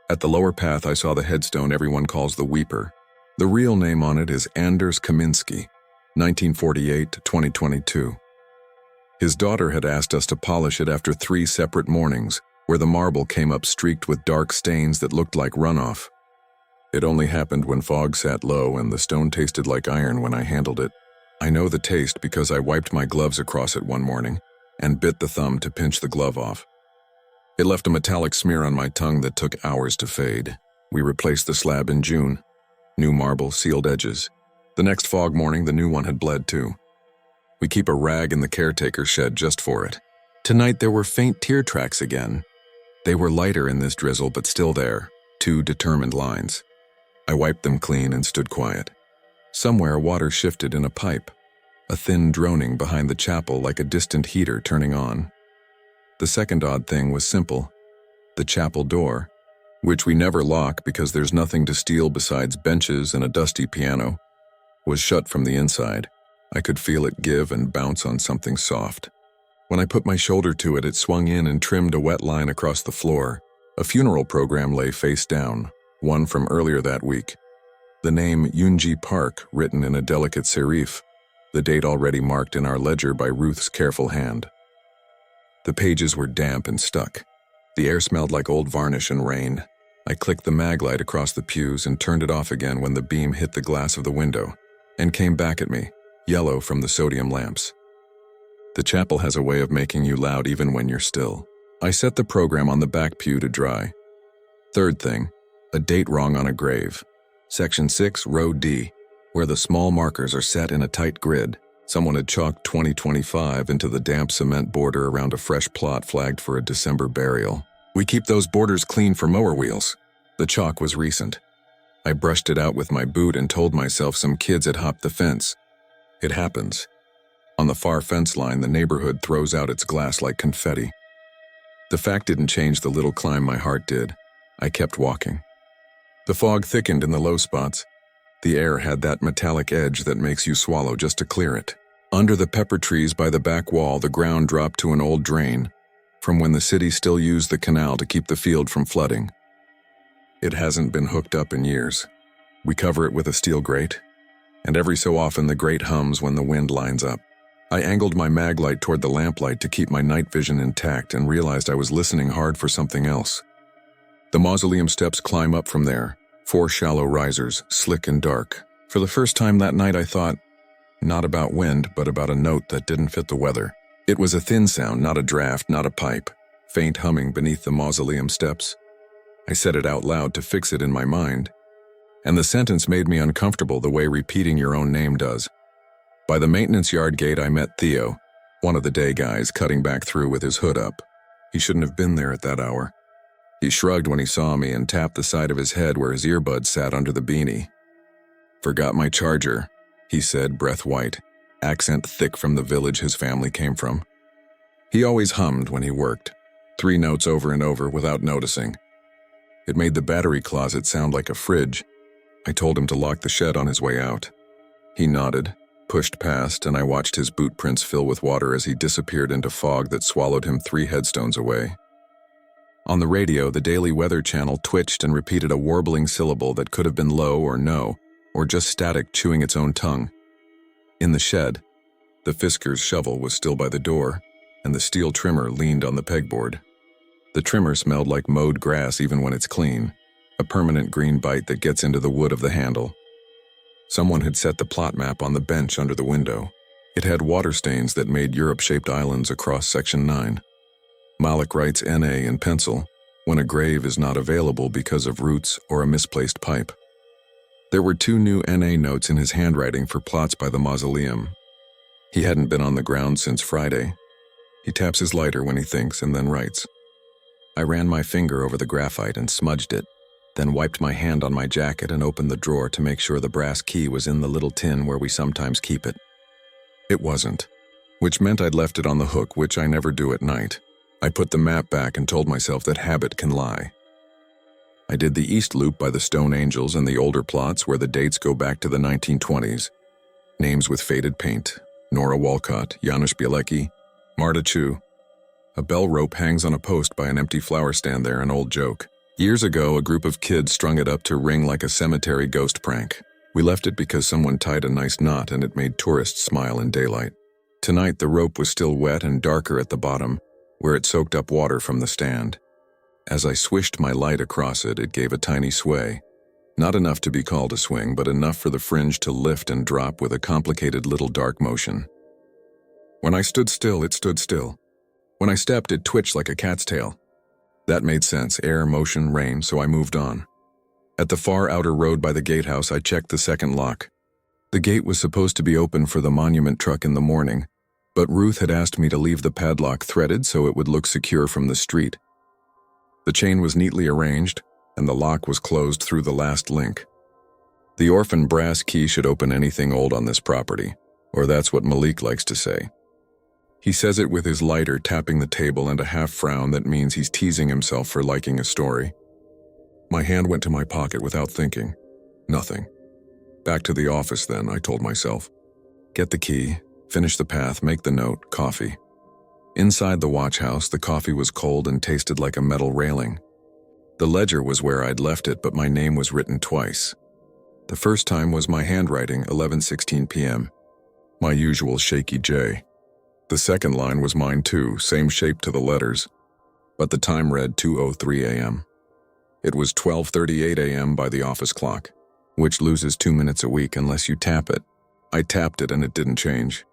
At the lower path, I saw the headstone everyone calls the Weeper. The real name on it is Anders Kaminsky, 1948 to 2022. His daughter had asked us to polish it after 3 separate mornings, where the marble came up streaked with dark stains that looked like runoff. It only happened when fog sat low and the stone tasted like iron when I handled it. I know the taste because I wiped my gloves across it one morning and bit the thumb to pinch the glove off. It left a metallic smear on my tongue that took hours to fade. We replaced the slab in June. New marble, sealed edges. The next fog morning, the new one had bled too. We keep a rag in the caretaker's shed just for it. Tonight there were faint tear tracks again. They were lighter in this drizzle, but still there, 2 determined lines. I wiped them clean and stood quiet. Somewhere water shifted in a pipe, a thin droning behind the chapel like a distant heater turning on. The second odd thing was simple. The chapel door, which we never lock because there's nothing to steal besides benches and a dusty piano, was shut from the inside. I could feel it give and bounce on something soft. When I put my shoulder to it, it swung in and trimmed a wet line across the floor, A funeral program lay face down, one from earlier that week. The name Yunji Park written in a delicate serif, the date already marked in our ledger by Ruth's careful hand. The pages were damp and stuck. The air smelled like old varnish and rain. I clicked the mag light across the pews and turned it off again when the beam hit the glass of the window and came back at me, yellow from the sodium lamps. The chapel has a way of making you loud even when you're still. I set the program on the back pew to dry. Third thing, a date wrong on a grave. Section 6, row D, where the small markers are set in a tight grid. Someone had chalked 2025 into the damp cement border around a fresh plot flagged for a December burial. We keep those borders clean for mower wheels. The chalk was recent. I brushed it out with my boot and told myself some kids had hopped the fence. It happens. On the far fence line, the neighborhood throws out its glass like confetti. The fact didn't change the little climb my heart did. I kept walking. The fog thickened in the low spots. The air had that metallic edge that makes you swallow just to clear it. Under the pepper trees by the back wall, the ground dropped to an old drain, from when the city still used the canal to keep the field from flooding. It hasn't been hooked up in years. We cover it with a steel grate, and every so often the grate hums when the wind lines up. I angled my mag light toward the lamplight to keep my night vision intact and realized I was listening hard for something else. The mausoleum steps climb up from there, 4 shallow risers, slick and dark. For the first time that night I thought, not about wind, but about a note that didn't fit the weather. It was a thin sound, not a draft, not a pipe, faint humming beneath the mausoleum steps. I said it out loud to fix it in my mind, and the sentence made me uncomfortable the way repeating your own name does. By the maintenance yard gate I met Theo, one of the day guys cutting back through with his hood up. He shouldn't have been there at that hour. He shrugged when he saw me and tapped the side of his head where his earbuds sat under the beanie. "Forgot my charger," he said, breath white, accent thick from the village his family came from. He always hummed when he worked, 3 notes over and over without noticing. It made the battery closet sound like a fridge. I told him to lock the shed on his way out. He nodded, pushed past, and I watched his boot prints fill with water as he disappeared into fog that swallowed him 3 headstones away. On the radio, the daily weather channel twitched and repeated a warbling syllable that could have been low or no, or just static chewing its own tongue. In the shed, the Fisker's shovel was still by the door, and the steel trimmer leaned on the pegboard. The trimmer smelled like mowed grass even when it's clean, a permanent green bite that gets into the wood of the handle. Someone had set the plot map on the bench under the window. It had water stains that made Europe-shaped islands across Section 9. Malik writes NA in pencil when a grave is not available because of roots or a misplaced pipe. There were 2 new NA notes in his handwriting for plots by the mausoleum. He hadn't been on the ground since Friday. He taps his lighter when he thinks and then writes. I ran my finger over the graphite and smudged it, then wiped my hand on my jacket and opened the drawer to make sure the brass key was in the little tin where we sometimes keep it. It wasn't, which meant I'd left it on the hook, which I never do at night. I put the map back and told myself that habit can lie. I did the east loop by the Stone Angels and the older plots where the dates go back to the 1920s. Names with faded paint: Nora Walcott, Janusz Bielecki, Marta Chu. A bell rope hangs on a post by an empty flower stand there, an old joke. Years ago, a group of kids strung it up to ring like a cemetery ghost prank. We left it because someone tied a nice knot and it made tourists smile in daylight. Tonight, the rope was still wet and darker at the bottom, where it soaked up water from the stand. As I swished my light across it, it gave a tiny sway. Not enough to be called a swing, but enough for the fringe to lift and drop with a complicated little dark motion. When I stood still, it stood still. When I stepped, it twitched like a cat's tail. That made sense: air, motion, rain, so I moved on. At the far outer road by the gatehouse, I checked the second lock. The gate was supposed to be open for the monument truck in the morning, but Ruth had asked me to leave the padlock threaded so it would look secure from the street. The chain was neatly arranged, and the lock was closed through the last link. The orphan brass key should open anything old on this property, or that's what Malik likes to say. He says it with his lighter tapping the table and a half frown that means he's teasing himself for liking a story. My hand went to my pocket without thinking. Nothing. Back to the office then, I told myself. Get the key, finish the path, make the note, coffee. Inside the watch house, the coffee was cold and tasted like a metal railing. The ledger was where I'd left it, but my name was written twice. The first time was my handwriting, 11:16 p.m., my usual shaky J. The second line was mine too, same shape to the letters, but the time read 2:03 a.m. It was 12:38 a.m. by the office clock, which loses 2 minutes a week unless you tap it. I tapped it and it didn't change.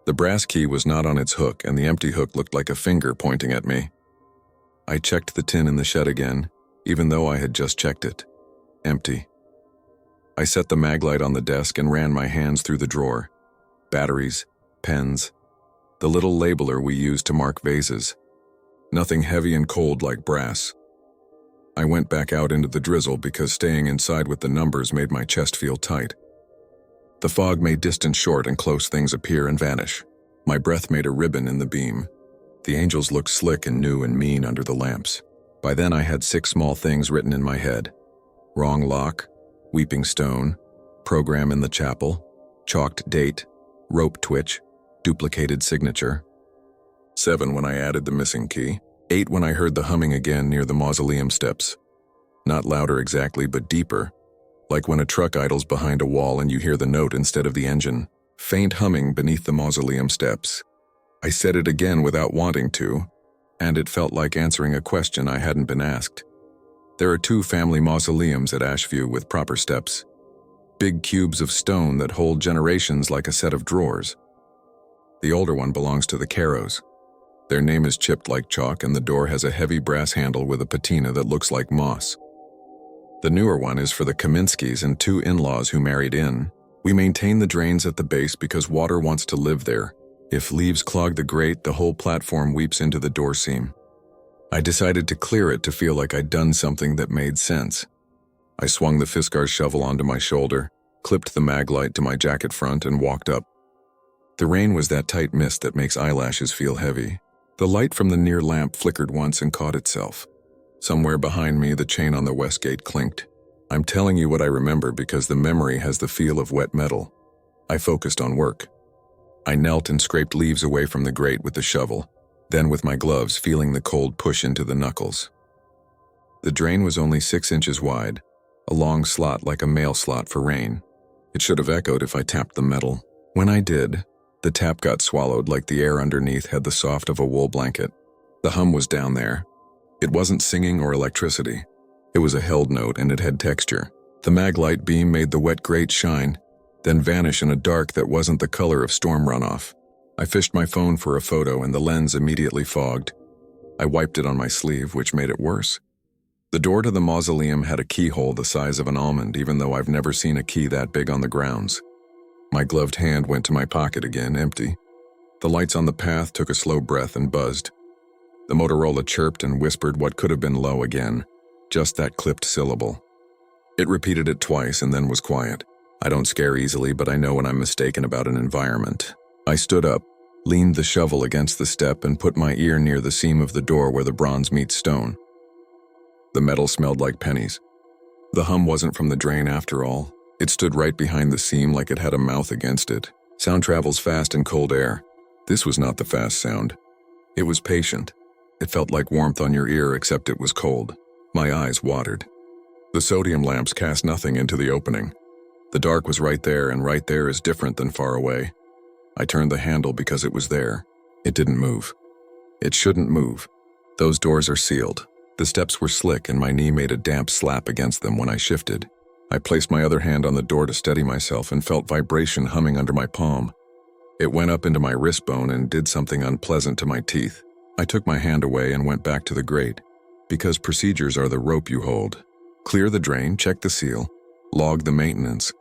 The brass key was not on its hook, and the empty hook looked like a finger pointing at me. I checked the tin in the shed again, even though I had just checked it. Empty. I set the mag light on the desk and ran my hands through the drawer. Batteries, pens, the little labeler we use to mark vases. Nothing heavy and cold like brass. I went back out into the drizzle because staying inside with the numbers made my chest feel tight. The fog made distant short and close things appear and vanish. My breath made a ribbon in the beam. The angels looked slick and new and mean under the lamps. By then I had 6 small things written in my head. Wrong lock, weeping stone, program in the chapel, chalked date, rope twitch, duplicated signature. 7 when I added the missing key. 8 when I heard the humming again near the mausoleum steps. Not louder exactly, but deeper, like when a truck idles behind a wall and you hear the note instead of the engine. Faint humming beneath the mausoleum steps. I said it again without wanting to, and it felt like answering a question I hadn't been asked. There are 2 family mausoleums at Ashview with proper steps. Big cubes of stone that hold generations like a set of drawers. The older one belongs to the Caros. Their name is chipped like chalk, and the door has a heavy brass handle with a patina that looks like moss. The newer one is for the Kaminskis and 2 in-laws who married in. We maintain the drains at the base because water wants to live there. If leaves clog the grate, the whole platform weeps into the door seam. I decided to clear it to feel like I'd done something that made sense. I swung the Fiskars shovel onto my shoulder, clipped the mag light to my jacket front, and walked up. The rain was that tight mist that makes eyelashes feel heavy. The light from the near lamp flickered once and caught itself. Somewhere behind me, the chain on the west gate clinked. I'm telling you what I remember because the memory has the feel of wet metal. I focused on work. I knelt and scraped leaves away from the grate with the shovel, then with my gloves feeling the cold push into the knuckles. The drain was only 6 inches wide, a long slot like a mail slot for rain. It should have echoed if I tapped the metal. When I did, the tap got swallowed like the air underneath had the soft of a wool blanket. The hum was down there. It wasn't singing or electricity. It was a held note and it had texture. The mag light beam made the wet grate shine, then vanish in a dark that wasn't the color of storm runoff. I fished my phone for a photo and the lens immediately fogged. I wiped it on my sleeve, which made it worse. The door to the mausoleum had a keyhole the size of an almond, even though I've never seen a key that big on the grounds. My gloved hand went to my pocket again, empty. The lights on the path took a slow breath and buzzed. The Motorola chirped and whispered what could have been low again, just that clipped syllable. It repeated it twice and then was quiet. I don't scare easily, but I know when I'm mistaken about an environment. I stood up, leaned the shovel against the step, and put my ear near the seam of the door where the bronze meets stone. The metal smelled like pennies. The hum wasn't from the drain after all. It stood right behind the seam like it had a mouth against it. Sound travels fast in cold air. This was not the fast sound. It was patient. It felt like warmth on your ear, except it was cold. My eyes watered. The sodium lamps cast nothing into the opening. The dark was right there, and right there is different than far away. I turned the handle because it was there. It didn't move. It shouldn't move. Those doors are sealed. The steps were slick, and my knee made a damp slap against them when I shifted. I placed my other hand on the door to steady myself and felt vibration humming under my palm. It went up into my wrist bone and did something unpleasant to my teeth. I took my hand away and went back to the grate, because procedures are the rope you hold. Clear the drain, check the seal, log the maintenance.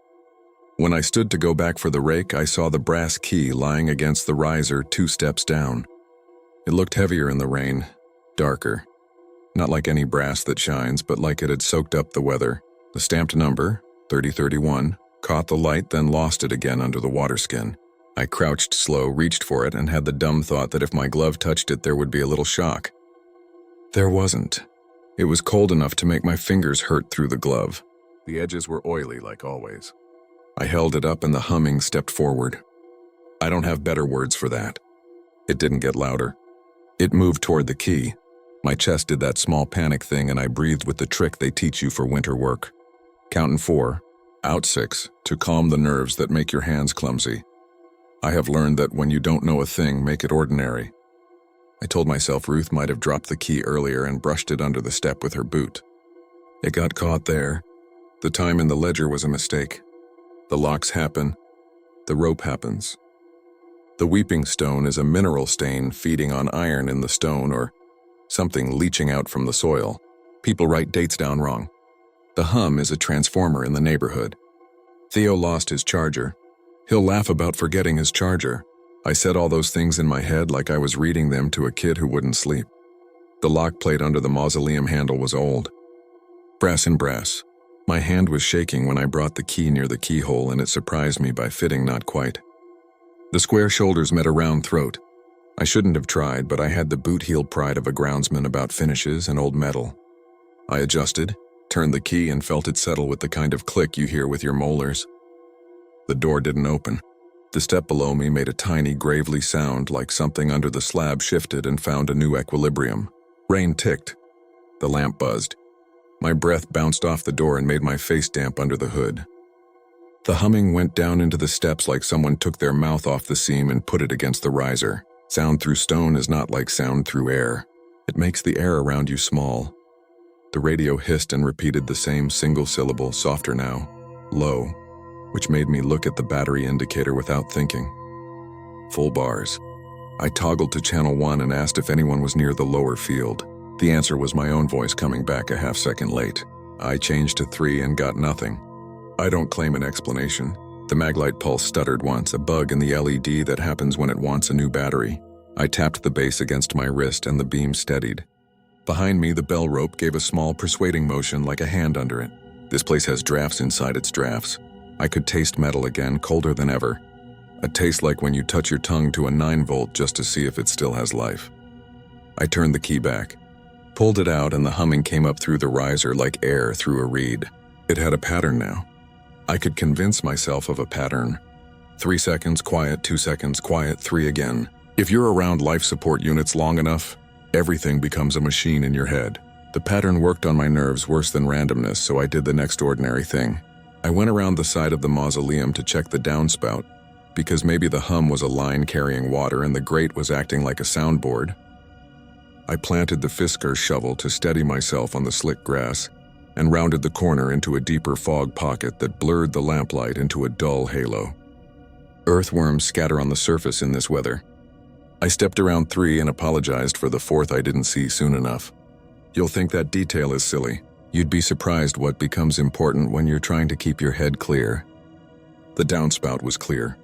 When I stood to go back for the rake, I saw the brass key lying against the riser 2 steps down. It looked heavier in the rain, darker. Not like any brass that shines, but like it had soaked up the weather. The stamped number, 3031, caught the light, then lost it again under the water skin. I crouched slow, reached for it, and had the dumb thought that if my glove touched it, there would be a little shock. There wasn't. It was cold enough to make my fingers hurt through the glove. The edges were oily, like always. I held it up and the humming stepped forward. I don't have better words for that. It didn't get louder. It moved toward the key. My chest did that small panic thing and I breathed with the trick they teach you for winter work. Count in 4, out 6, to calm the nerves that make your hands clumsy. I have learned that when you don't know a thing, make it ordinary. I told myself Ruth might have dropped the key earlier and brushed it under the step with her boot. It got caught there. The time in the ledger was a mistake. The locks happen. The rope happens. The weeping stone is a mineral stain feeding on iron in the stone or something leaching out from the soil. People write dates down wrong. The hum is a transformer in the neighborhood. Theo lost his charger. He'll laugh about forgetting his charger. I said all those things in my head like I was reading them to a kid who wouldn't sleep. The lock plate under the mausoleum handle was old. Brass and brass. My hand was shaking when I brought the key near the keyhole and it surprised me by fitting not quite. The square shoulders met a round throat. I shouldn't have tried, but I had the boot-heel pride of a groundsman about finishes and old metal. I adjusted, turned the key and felt it settle with the kind of click you hear with your molars. The door didn't open. The step below me made a tiny, gravely sound like something under the slab shifted and found a new equilibrium. Rain ticked. The lamp buzzed. My breath bounced off the door and made my face damp under the hood. The humming went down into the steps like someone took their mouth off the seam and put it against the riser. Sound through stone is not like sound through air. It makes the air around you small. The radio hissed and repeated the same single syllable, softer now, low, which made me look at the battery indicator without thinking. Full bars. I toggled to channel 1 and asked if anyone was near the lower field. The answer was my own voice coming back a half-second late. I changed to 3 and got nothing. I don't claim an explanation. The maglite pulse stuttered once, a bug in the LED that happens when it wants a new battery. I tapped the base against my wrist and the beam steadied. Behind me, the bell rope gave a small persuading motion like a hand under it. This place has drafts inside its drafts. I could taste metal again, colder than ever. A taste like when you touch your tongue to a 9-volt just to see if it still has life. I turned the key back, pulled it out, and the humming came up through the riser like air through a reed. It had a pattern now. I could convince myself of a pattern. 3 seconds, quiet, 2 seconds, quiet, 3 again. If you're around life support units long enough, everything becomes a machine in your head. The pattern worked on my nerves worse than randomness, so I did the next ordinary thing. I went around the side of the mausoleum to check the downspout, because maybe the hum was a line carrying water and the grate was acting like a soundboard. I planted the Fisker shovel to steady myself on the slick grass and rounded the corner into a deeper fog pocket that blurred the lamplight into a dull halo. Earthworms scatter on the surface in this weather. I stepped around 3 and apologized for the 4th I didn't see soon enough. You'll think that detail is silly. You'd be surprised what becomes important when you're trying to keep your head clear. The downspout was clear.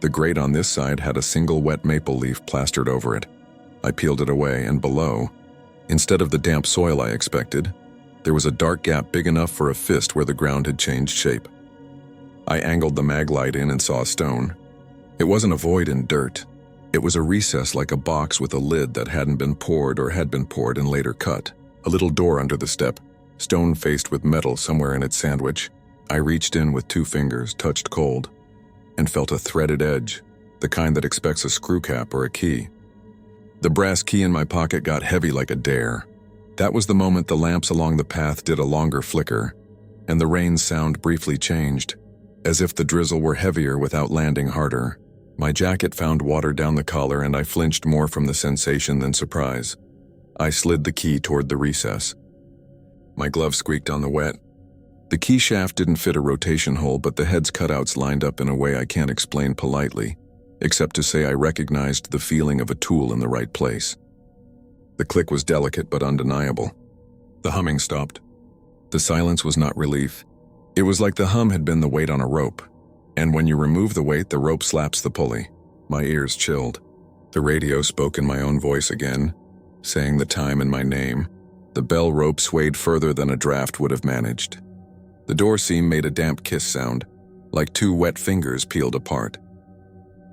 The grate on this side had a single wet maple leaf plastered over it. I peeled it away, and below, instead of the damp soil I expected, there was a dark gap big enough for a fist where the ground had changed shape. I angled the mag light in and saw stone. It wasn't a void in dirt. It was a recess like a box with a lid that hadn't been poured or had been poured and later cut. A little door under the step, stone faced with metal somewhere in its sandwich. I reached in with 2 fingers, touched cold, and felt a threaded edge, the kind that expects a screw cap or a key. The brass key in my pocket got heavy like a dare. That was the moment the lamps along the path did a longer flicker, and the rain's sound briefly changed, as if the drizzle were heavier without landing harder. My jacket found water down the collar and I flinched more from the sensation than surprise. I slid the key toward the recess. My glove squeaked on the wet. The key shaft didn't fit a rotation hole, but the head's cutouts lined up in a way I can't explain politely, except to say I recognized the feeling of a tool in the right place. The click was delicate but undeniable. The humming stopped. The silence was not relief. It was like the hum had been the weight on a rope, and when you remove the weight, the rope slaps the pulley. My ears chilled. The radio spoke in my own voice again, saying the time and my name. The bell rope swayed further than a draft would have managed. The door seam made a damp kiss sound, like 2 wet fingers peeled apart.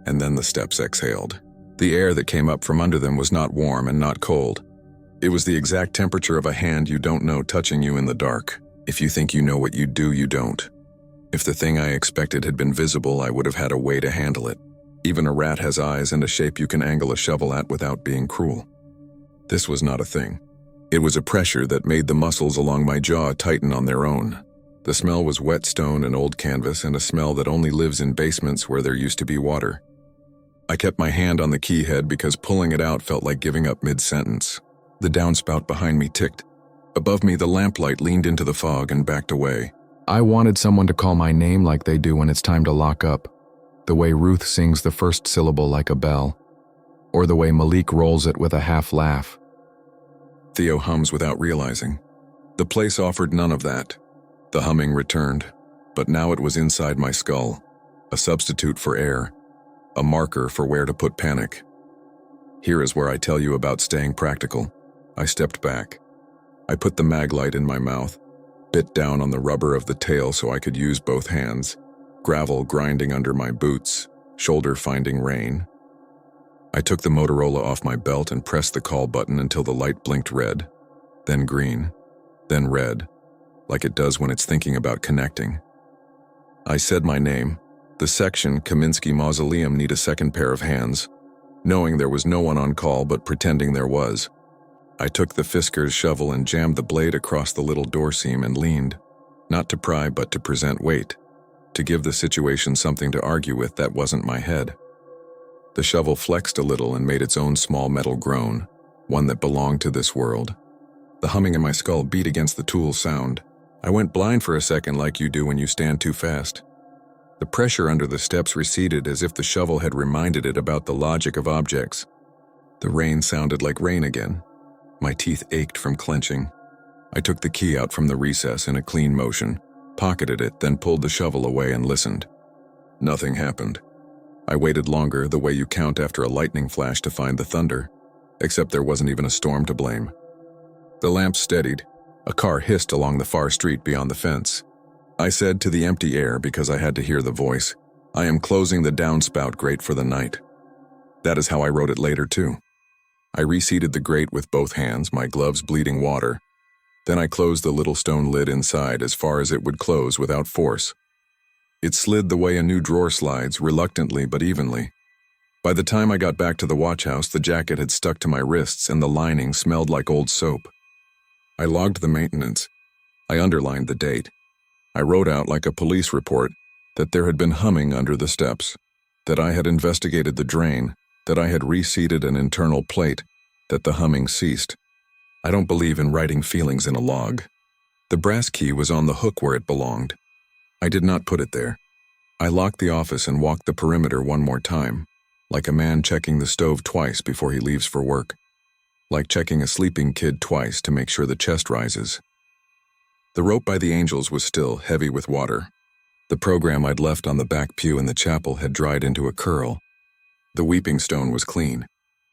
And then the steps exhaled. The air that came up from under them was not warm and not cold. It was the exact temperature of a hand you don't know touching you in the dark. If you think you know what you do, you don't. If the thing I expected had been visible, I would have had a way to handle it. Even a rat has eyes and a shape you can angle a shovel at without being cruel. This was not a thing. It was a pressure that made the muscles along my jaw tighten on their own. The smell was wet stone and old canvas, and a smell that only lives in basements where there used to be water. I kept my hand on the key head because pulling it out felt like giving up mid-sentence. The downspout behind me ticked. Above me, the lamplight leaned into the fog and backed away. I wanted someone to call my name like they do when it's time to lock up, the way Ruth sings the first syllable like a bell, or the way Malik rolls it with a half laugh. Theo hums without realizing. The place offered none of that. The humming returned, but now it was inside my skull, a substitute for air, a marker for where to put panic. Here is where I tell you about staying practical. I stepped back. I put the mag light in my mouth, bit down on the rubber of the tail so I could use both hands, gravel grinding under my boots, shoulder finding rain. I took the Motorola off my belt and pressed the call button until the light blinked red, then green, then red, like it does when it's thinking about connecting. I said my name. The section, Kaminsky Mausoleum, need a second pair of hands, knowing there was no one on call but pretending there was. I took the Fisker's shovel and jammed the blade across the little door seam and leaned, not to pry but to present weight, to give the situation something to argue with that wasn't my head. The shovel flexed a little and made its own small metal groan, one that belonged to this world. The humming in my skull beat against the tool's sound. I went blind for a second like you do when you stand too fast. The pressure under the steps receded as if the shovel had reminded it about the logic of objects. The rain sounded like rain again. My teeth ached from clenching. I took the key out from the recess in a clean motion, pocketed it, then pulled the shovel away and listened. Nothing happened. I waited longer, the way you count after a lightning flash to find the thunder, except there wasn't even a storm to blame. The lamp steadied. A car hissed along the far street beyond the fence. I said to the empty air, because I had to hear the voice, "I am closing the downspout grate for the night." That is how I wrote it later, too. I reseated the grate with both hands, my gloves bleeding water. Then I closed the little stone lid inside as far as it would close without force. It slid the way a new drawer slides, reluctantly but evenly. By the time I got back to the watch house, the jacket had stuck to my wrists and the lining smelled like old soap. I logged the maintenance. I underlined the date. I wrote out like a police report that there had been humming under the steps, that I had investigated the drain, that I had reseated an internal plate, that the humming ceased. I don't believe in writing feelings in a log. The brass key was on the hook where it belonged. I did not put it there. I locked the office and walked the perimeter one more time, like a man checking the stove twice before he leaves for work, like checking a sleeping kid twice to make sure the chest rises. The rope by the angels was still heavy with water. The program I'd left on the back pew in the chapel had dried into a curl. The weeping stone was clean.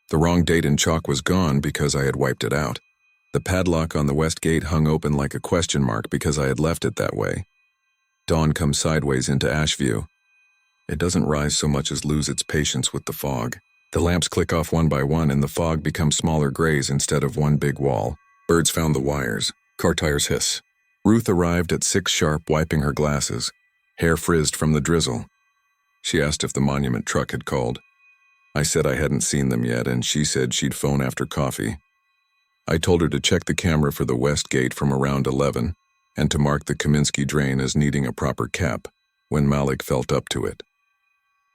The wrong date in chalk was gone because I had wiped it out. The padlock on the west gate hung open like a question mark because I had left it that way. Dawn comes sideways into Ashview. It doesn't rise so much as lose its patience with the fog. The lamps click off one by one and the fog becomes smaller grays instead of one big wall. Birds found the wires. Car tires hiss. Ruth arrived at 6 sharp, wiping her glasses, hair frizzed from the drizzle. She asked if the monument truck had called. I said I hadn't seen them yet, and she said she'd phone after coffee. I told her to check the camera for the west gate from around 11, and to mark the Kaminsky drain as needing a proper cap when Malik felt up to it.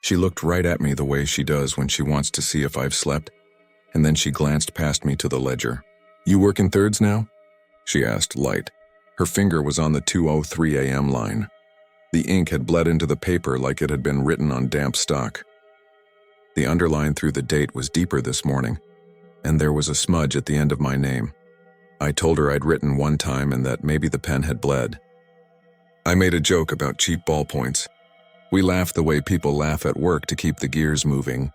She looked right at me the way she does when she wants to see if I've slept, and then she glanced past me to the ledger. "You work in thirds now?" she asked, light. Her finger was on the 2:03 a.m. line. The ink had bled into the paper like it had been written on damp stock. The underline through the date was deeper this morning, and there was a smudge at the end of my name. I told her I'd written one time and that maybe the pen had bled. I made a joke about cheap ballpoints. We laughed the way people laugh at work to keep the gears moving.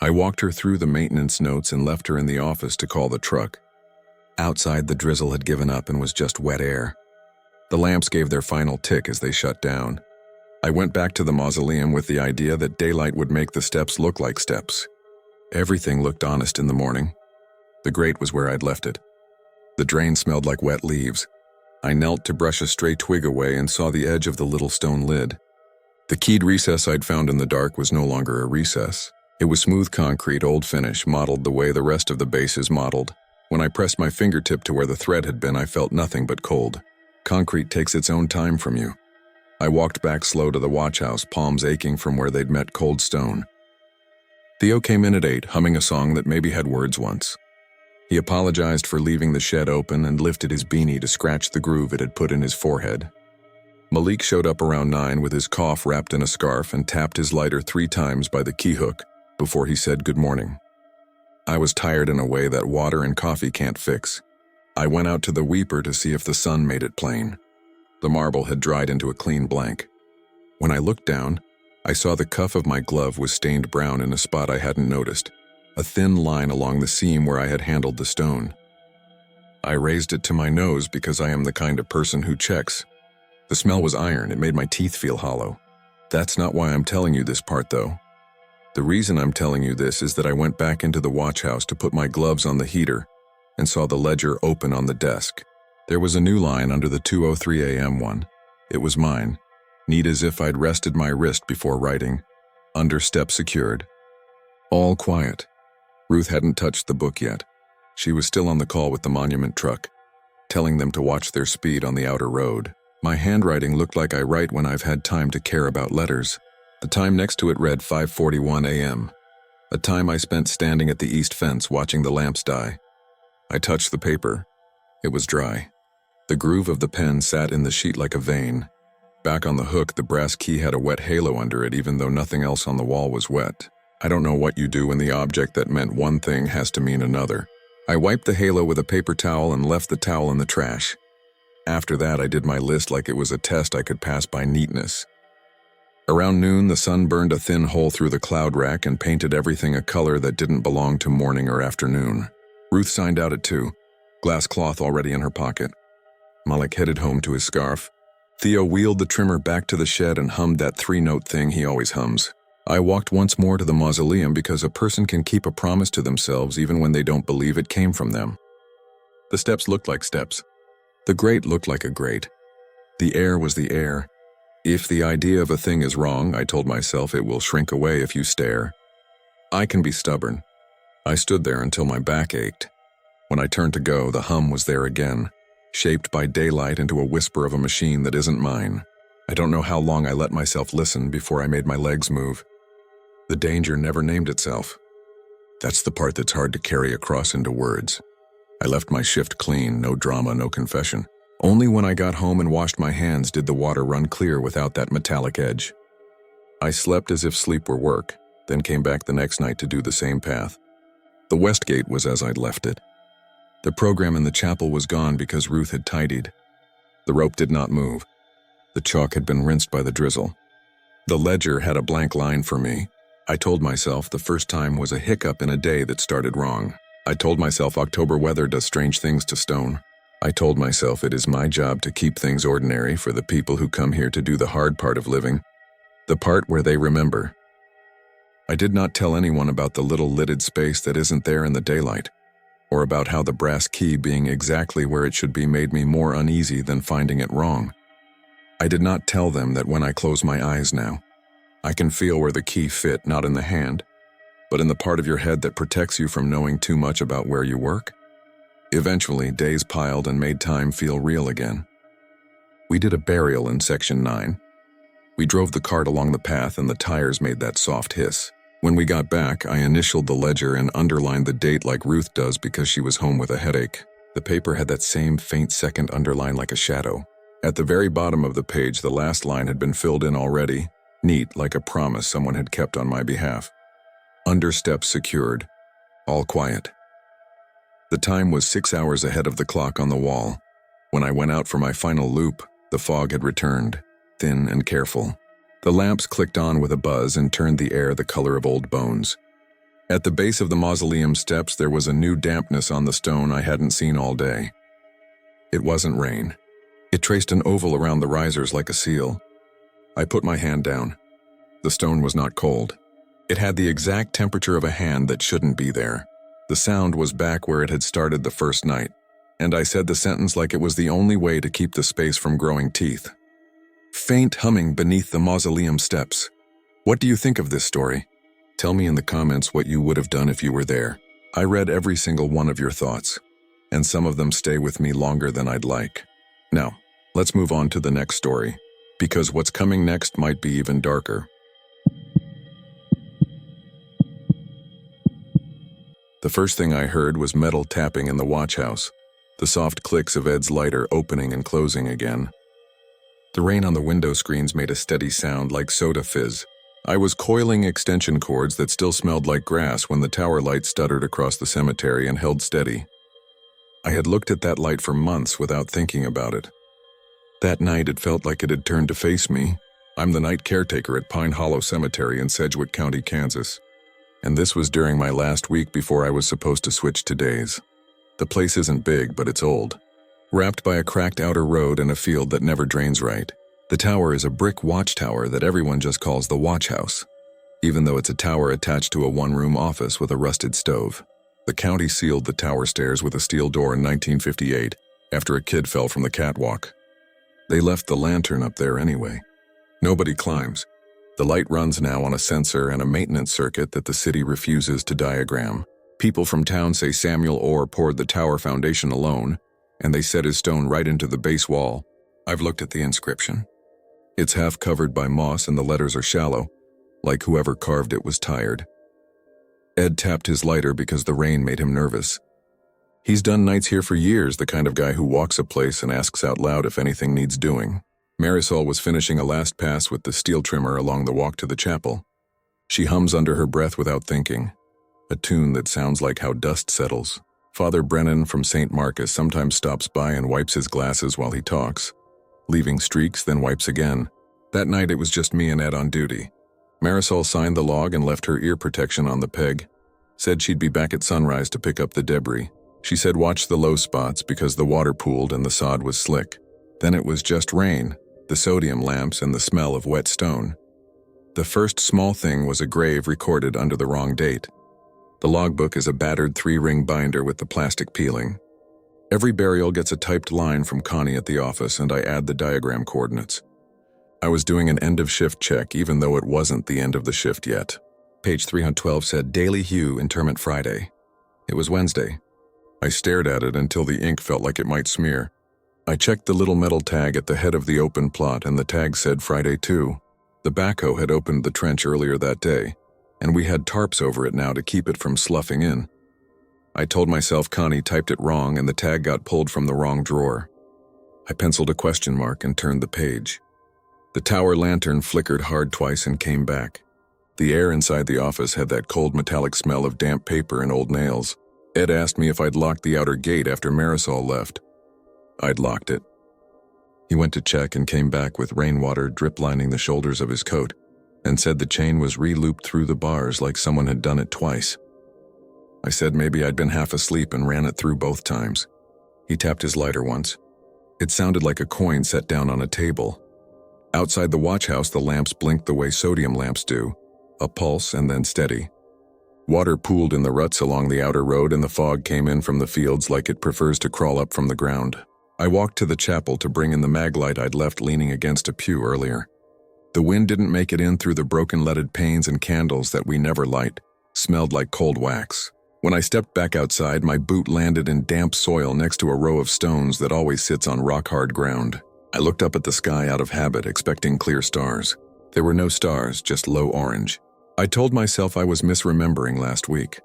I walked her through the maintenance notes and left her in the office to call the truck. Outside, the drizzle had given up and was just wet air. The lamps gave their final tick as they shut down. I went back to the mausoleum with the idea that daylight would make the steps look like steps. Everything looked honest in the morning. The grate was where I'd left it. The drain smelled like wet leaves. I knelt to brush a stray twig away and saw the edge of the little stone lid. The keyed recess I'd found in the dark was no longer a recess. It was smooth concrete, old finish, modeled the way the rest of the base is modeled, When I pressed my fingertip to where the thread had been, I felt nothing but cold. Concrete takes its own time from you. I walked back slow to the watch house, palms aching from where they'd met cold stone. Theo came in at 8, humming a song that maybe had words once. He apologized for leaving the shed open and lifted his beanie to scratch the groove it had put in his forehead. Malik showed up around 9 with his cough wrapped in a scarf and tapped his lighter 3 times by the key hook before he said good morning. I was tired in a way that water and coffee can't fix. I went out to the weeper to see if the sun made it plain. The marble had dried into a clean blank. When I looked down, I saw the cuff of my glove was stained brown in a spot I hadn't noticed, a thin line along the seam where I had handled the stone. I raised it to my nose because I am the kind of person who checks. The smell was iron. It made my teeth feel hollow. That's not why I'm telling you this part, though. The reason I'm telling you this is that I went back into the watch house to put my gloves on the heater and saw the ledger open on the desk. There was a new line under the 2:03 a.m. one. It was mine, neat as if I'd rested my wrist before writing. Under step secured. All quiet. Ruth hadn't touched the book yet. She was still on the call with the monument truck, telling them to watch their speed on the outer road. My handwriting looked like I write when I've had time to care about letters. The time next to it read 5:41 a.m., a time I spent standing at the east fence watching the lamps die. I touched the paper. It was dry. The groove of the pen sat in the sheet like a vein. Back on the hook, the brass key had a wet halo under it, even though nothing else on the wall was wet. I don't know what you do when the object that meant one thing has to mean another. I wiped the halo with a paper towel and left the towel in the trash. After that, I did my list like it was a test I could pass by neatness. Around noon, the sun burned a thin hole through the cloud rack and painted everything a color that didn't belong to morning or afternoon. Ruth signed out at 2, glass cloth already in her pocket. Malik headed home to his scarf. Theo wheeled the trimmer back to the shed and hummed that 3-note thing he always hums. I walked once more to the mausoleum because a person can keep a promise to themselves even when they don't believe it came from them. The steps looked like steps. The grate looked like a grate. The air was the air. If the idea of a thing is wrong, I told myself, it will shrink away if you stare. I can be stubborn. I stood there until my back ached. When I turned to go, the hum was there again, shaped by daylight into a whisper of a machine that isn't mine. I don't know how long I let myself listen before I made my legs move. The danger never named itself. That's the part that's hard to carry across into words. I left my shift clean, no drama, no confession. Only when I got home and washed my hands did the water run clear without that metallic edge. I slept as if sleep were work, then came back the next night to do the same path. The west gate was as I'd left it. The program in the chapel was gone because Ruth had tidied. The rope did not move. The chalk had been rinsed by the drizzle. The ledger had a blank line for me. I told myself the first time was a hiccup in a day that started wrong. I told myself October weather does strange things to stone. I told myself it is my job to keep things ordinary for the people who come here to do the hard part of living, the part where they remember. I did not tell anyone about the little lidded space that isn't there in the daylight, or about how the brass key being exactly where it should be made me more uneasy than finding it wrong. I did not tell them that when I close my eyes now, I can feel where the key fit, not in the hand, but in the part of your head that protects you from knowing too much about where you work. Eventually, days piled and made time feel real again. We did a burial in Section 9. We drove the cart along the path and the tires made that soft hiss. When we got back, I initialed the ledger and underlined the date like Ruth does because she was home with a headache. The paper had that same faint second underline like a shadow. At the very bottom of the page, the last line had been filled in already, neat like a promise someone had kept on my behalf. Under steps secured. All quiet. The time was 6 hours ahead of the clock on the wall. When I went out for my final loop, the fog had returned, thin and careful. The lamps clicked on with a buzz and turned the air the color of old bones. At the base of the mausoleum steps, there was a new dampness on the stone I hadn't seen all day. It wasn't rain. It traced an oval around the risers like a seal. I put my hand down. The stone was not cold. It had the exact temperature of a hand that shouldn't be there. The sound was back where it had started the first night, and I said the sentence like it was the only way to keep the space from growing teeth. Faint humming beneath the mausoleum steps. What do you think of this story? Tell me in the comments what you would have done if you were there. I read every single one of your thoughts. and some of them stay with me longer than I'd like. Now, let's move on to the next story, because what's coming next might be even darker. The first thing I heard was metal tapping in the watch house, the soft clicks of Ed's lighter opening and closing again. The rain on the window screens made a steady sound like soda fizz. I was coiling extension cords that still smelled like grass when the tower light stuttered across the cemetery and held steady. I had looked at that light for months without thinking about it. That night it felt like it had turned to face me. I'm the night caretaker at Pine Hollow Cemetery in Sedgwick County, Kansas. And this was during my last week before I was supposed to switch to days. The place isn't big, but it's old. Wrapped by a cracked outer road and a field that never drains right. The tower is a brick watchtower that everyone just calls the watch house, even though it's a tower attached to a one-room office with a rusted stove. The county sealed the tower stairs with a steel door in 1958 after a kid fell from the catwalk. They left the lantern up there anyway. Nobody climbs. The light runs now on a sensor and a maintenance circuit that the city refuses to diagram. People from town say Samuel Orr poured the tower foundation alone, and they set his stone right into the base wall. I've looked at the inscription. It's half covered by moss and the letters are shallow, like whoever carved it was tired. Ed tapped his lighter because the rain made him nervous. He's done nights here for years, the kind of guy who walks a place and asks out loud if anything needs doing. Marisol was finishing a last pass with the steel trimmer along the walk to the chapel. She hums under her breath without thinking, a tune that sounds like how dust settles. Father Brennan from St. Marcus sometimes stops by and wipes his glasses while he talks, leaving streaks, then wipes again. That night it was just me and Ed on duty. Marisol signed the log and left her ear protection on the peg. Said she'd be back at sunrise to pick up the debris. She said watch the low spots because the water pooled and the sod was slick. Then it was just rain, the sodium lamps, and the smell of wet stone. The first small thing was a grave recorded under the wrong date. The logbook is a battered 3-ring binder with the plastic peeling. Every burial gets a typed line from Connie at the office, and I add the diagram coordinates. I was doing an end-of-shift check even though it wasn't the end of the shift yet. Page 312 said Daily Hue, Interment Friday. It was Wednesday. I stared at it until the ink felt like it might smear. I checked the little metal tag at the head of the open plot, and the tag said Friday too. The backhoe had opened the trench earlier that day, and we had tarps over it now to keep it from sloughing in. I told myself Connie typed it wrong and the tag got pulled from the wrong drawer. I penciled a question mark and turned the page. The tower lantern flickered hard twice and came back. The air inside the office had that cold metallic smell of damp paper and old nails. Ed asked me if I'd locked the outer gate after Marisol left. I'd locked it. He went to check and came back with rainwater drip-lining the shoulders of his coat and said the chain was re-looped through the bars like someone had done it twice. I said maybe I'd been half asleep and ran it through both times. He tapped his lighter once. It sounded like a coin set down on a table. Outside the watch house, the lamps blinked the way sodium lamps do, a pulse and then steady. Water pooled in the ruts along the outer road and the fog came in from the fields like it prefers to crawl up from the ground. I walked to the chapel to bring in the mag light I'd left leaning against a pew earlier. The wind didn't make it in through the broken leaded panes, and candles that we never light smelled like cold wax. When I stepped back outside, my boot landed in damp soil next to a row of stones that always sits on rock-hard ground. I looked up at the sky out of habit, expecting clear stars. There were no stars, just low orange. I told myself I was misremembering last week.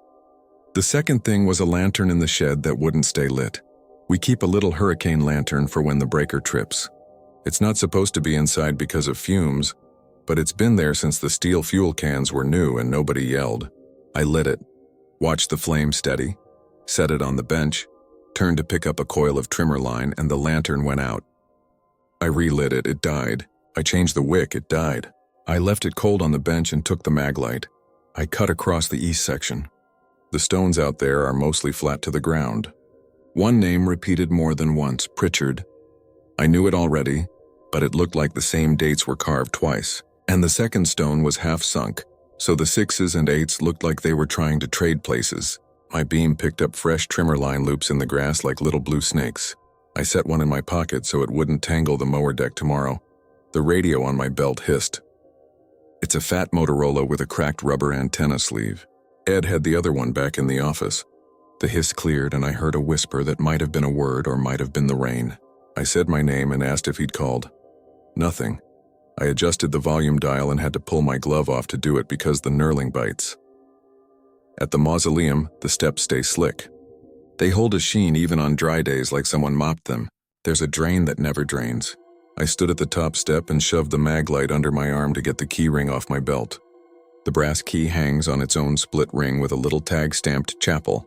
The second thing was a lantern in the shed that wouldn't stay lit. We keep a little hurricane lantern for when the breaker trips. It's not supposed to be inside because of fumes, but it's been there since the steel fuel cans were new and nobody yelled. I lit it, watched the flame steady, set it on the bench, turned to pick up a coil of trimmer line, and the lantern went out. I relit it, it died. I changed the wick, it died. I left it cold on the bench and took the mag light. I cut across the east section. The stones out there are mostly flat to the ground. One name repeated more than once, Pritchard. I knew it already, but it looked like the same dates were carved twice. And the second stone was half sunk, so the 6s and 8s looked like they were trying to trade places. My beam picked up fresh trimmer line loops in the grass like little blue snakes. I set one in my pocket so it wouldn't tangle the mower deck tomorrow. The radio on my belt hissed. It's a fat Motorola with a cracked rubber antenna sleeve. Ed had the other one back in the office. The hiss cleared and I heard a whisper that might have been a word or might have been the rain. I said my name and asked if he'd called. Nothing. I adjusted the volume dial and had to pull my glove off to do it because the knurling bites. At the mausoleum, the steps stay slick. They hold a sheen even on dry days like someone mopped them. There's a drain that never drains. I stood at the top step and shoved the mag light under my arm to get the key ring off my belt. The brass key hangs on its own split ring with a little tag stamped chapel.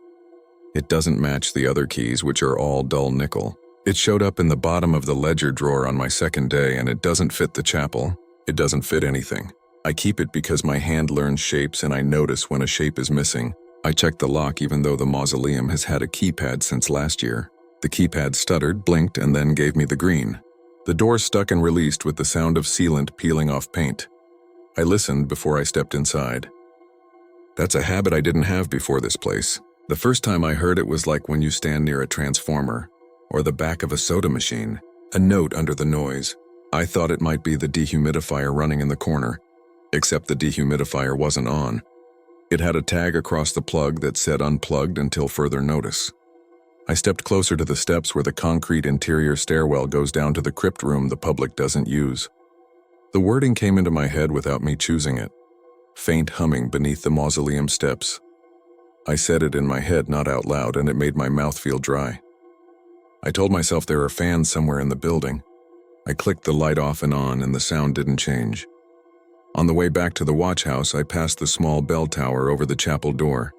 It doesn't match the other keys, which are all dull nickel. It showed up in the bottom of the ledger drawer on my second day, and it doesn't fit the chapel. It doesn't fit anything. I keep it because my hand learns shapes and I notice when a shape is missing. I checked the lock even though the mausoleum has had a keypad since last year. The keypad stuttered, blinked, and then gave me the green. The door stuck and released with the sound of sealant peeling off paint. I listened before I stepped inside. That's a habit I didn't have before this place. The first time I heard it was like when you stand near a transformer or the back of a soda machine, a note under the noise. I thought it might be the dehumidifier running in the corner, except the dehumidifier wasn't on. It had a tag across the plug that said unplugged until further notice. I stepped closer to the steps where the concrete interior stairwell goes down to the crypt room the public doesn't use. The wording came into my head without me choosing it. Faint humming beneath the mausoleum steps. I said it in my head, not out loud, and it made my mouth feel dry. I told myself there are fans somewhere in the building. I clicked the light off and on, and the sound didn't change. On the way back to the watch house, I passed the small bell tower over the chapel door.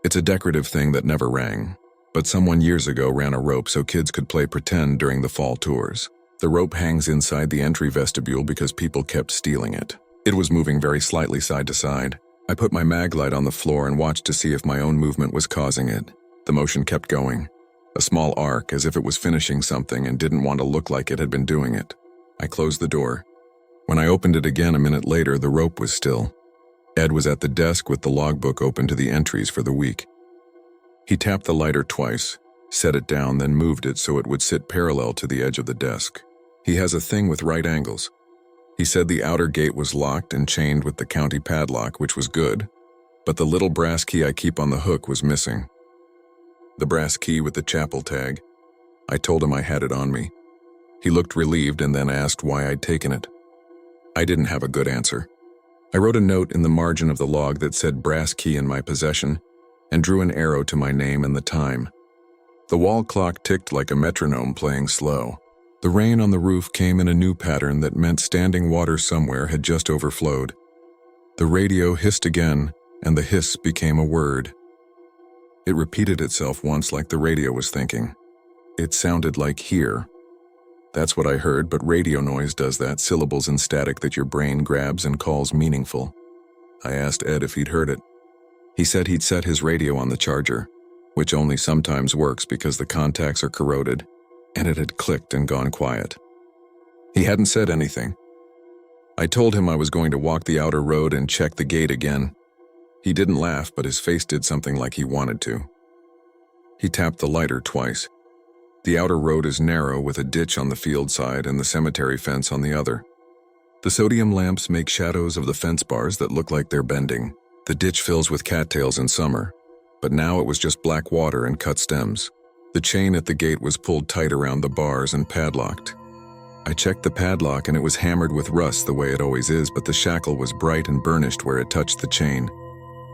It's a decorative thing that never rang, but someone years ago ran a rope so kids could play pretend during the fall tours. The rope hangs inside the entry vestibule because people kept stealing it. It was moving very slightly side to side. I put my mag light on the floor and watched to see if my own movement was causing it. The motion kept going. A small arc, as if it was finishing something and didn't want to look like it had been doing it. I closed the door. When I opened it again a minute later, the rope was still. Ed was at the desk with the logbook open to the entries for the week. He tapped the lighter twice, set it down, then moved it so it would sit parallel to the edge of the desk. He has a thing with right angles. He said the outer gate was locked and chained with the county padlock, which was good, but the little brass key I keep on the hook was missing. The brass key with the chapel tag. I told him I had it on me. He looked relieved and then asked why I'd taken it. I didn't have a good answer. I wrote a note in the margin of the log that said brass key in my possession and drew an arrow to my name and the time. The wall clock ticked like a metronome playing slow. The rain on the roof came in a new pattern that meant standing water somewhere had just overflowed. The radio hissed again, and the hiss became a word. It repeated itself once like the radio was thinking. It sounded like here. That's what I heard, but radio noise does that, syllables and static that your brain grabs and calls meaningful. I asked Ed if he'd heard it. He said he'd set his radio on the charger, which only sometimes works because the contacts are corroded, and it had clicked and gone quiet. He hadn't said anything. I told him I was going to walk the outer road and check the gate again. He didn't laugh, but his face did something like he wanted to. He tapped the lighter twice. The outer road is narrow with a ditch on the field side and the cemetery fence on the other. The sodium lamps make shadows of the fence bars that look like they're bending. The ditch fills with cattails in summer, but now it was just black water and cut stems. The chain at the gate was pulled tight around the bars and padlocked. I checked the padlock and it was hammered with rust the way it always is, but the shackle was bright and burnished where it touched the chain,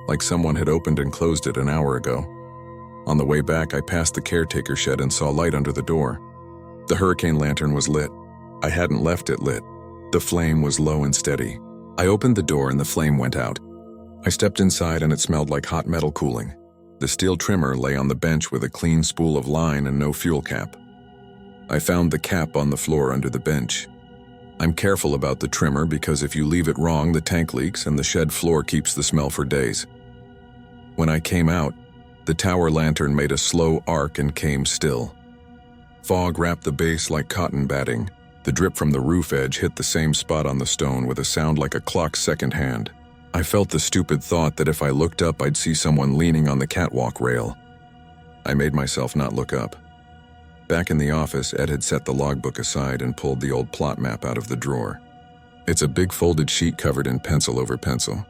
like someone had opened and closed it an hour ago. On the way back, I passed the caretaker shed and saw light under the door. The hurricane lantern was lit. I hadn't left it lit. The flame was low and steady. I opened the door and the flame went out. I stepped inside and it smelled like hot metal cooling. The steel trimmer lay on the bench with a clean spool of line and no fuel cap. I found the cap on the floor under the bench. I'm careful about the trimmer because if you leave it wrong, the tank leaks and the shed floor keeps the smell for days. When I came out, the tower lantern made a slow arc and came still. Fog wrapped the base like cotton batting. The drip from the roof edge hit the same spot on the stone with a sound like a clock's second hand. I felt the stupid thought that if I looked up, I'd see someone leaning on the catwalk rail. I made myself not look up. Back in the office, Ed had set the logbook aside and pulled the old plot map out of the drawer. It's a big folded sheet covered in pencil over pencil.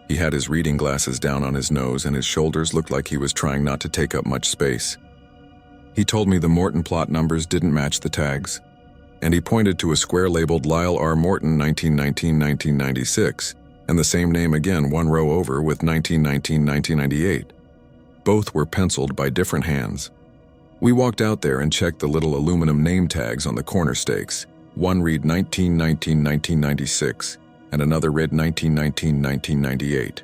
He had his reading glasses down on his nose and his shoulders looked like he was trying not to take up much space. He told me the Morton plot numbers didn't match the tags, and he pointed to a square labeled Lyle R. Morton 1919-1996, and the same name again one row over with 1919-1998. Both were penciled by different hands. We walked out there and checked the little aluminum name tags on the corner stakes. One read 1919-1996, and another read 1919-1998.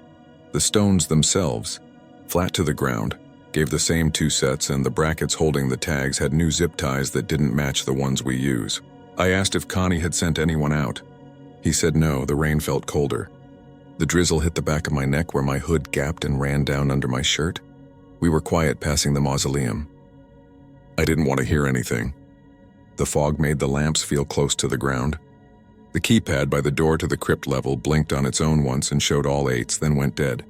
The stones themselves, flat to the ground, gave the same two sets, and the brackets holding the tags had new zip ties that didn't match the ones we use. I asked if Connie had sent anyone out. He said no, the rain felt colder. The drizzle hit the back of my neck where my hood gapped and ran down under my shirt. We were quiet passing the mausoleum. I didn't want to hear anything. The fog made the lamps feel close to the ground. The keypad by the door to the crypt level blinked on its own once and showed all 8s, then went dead.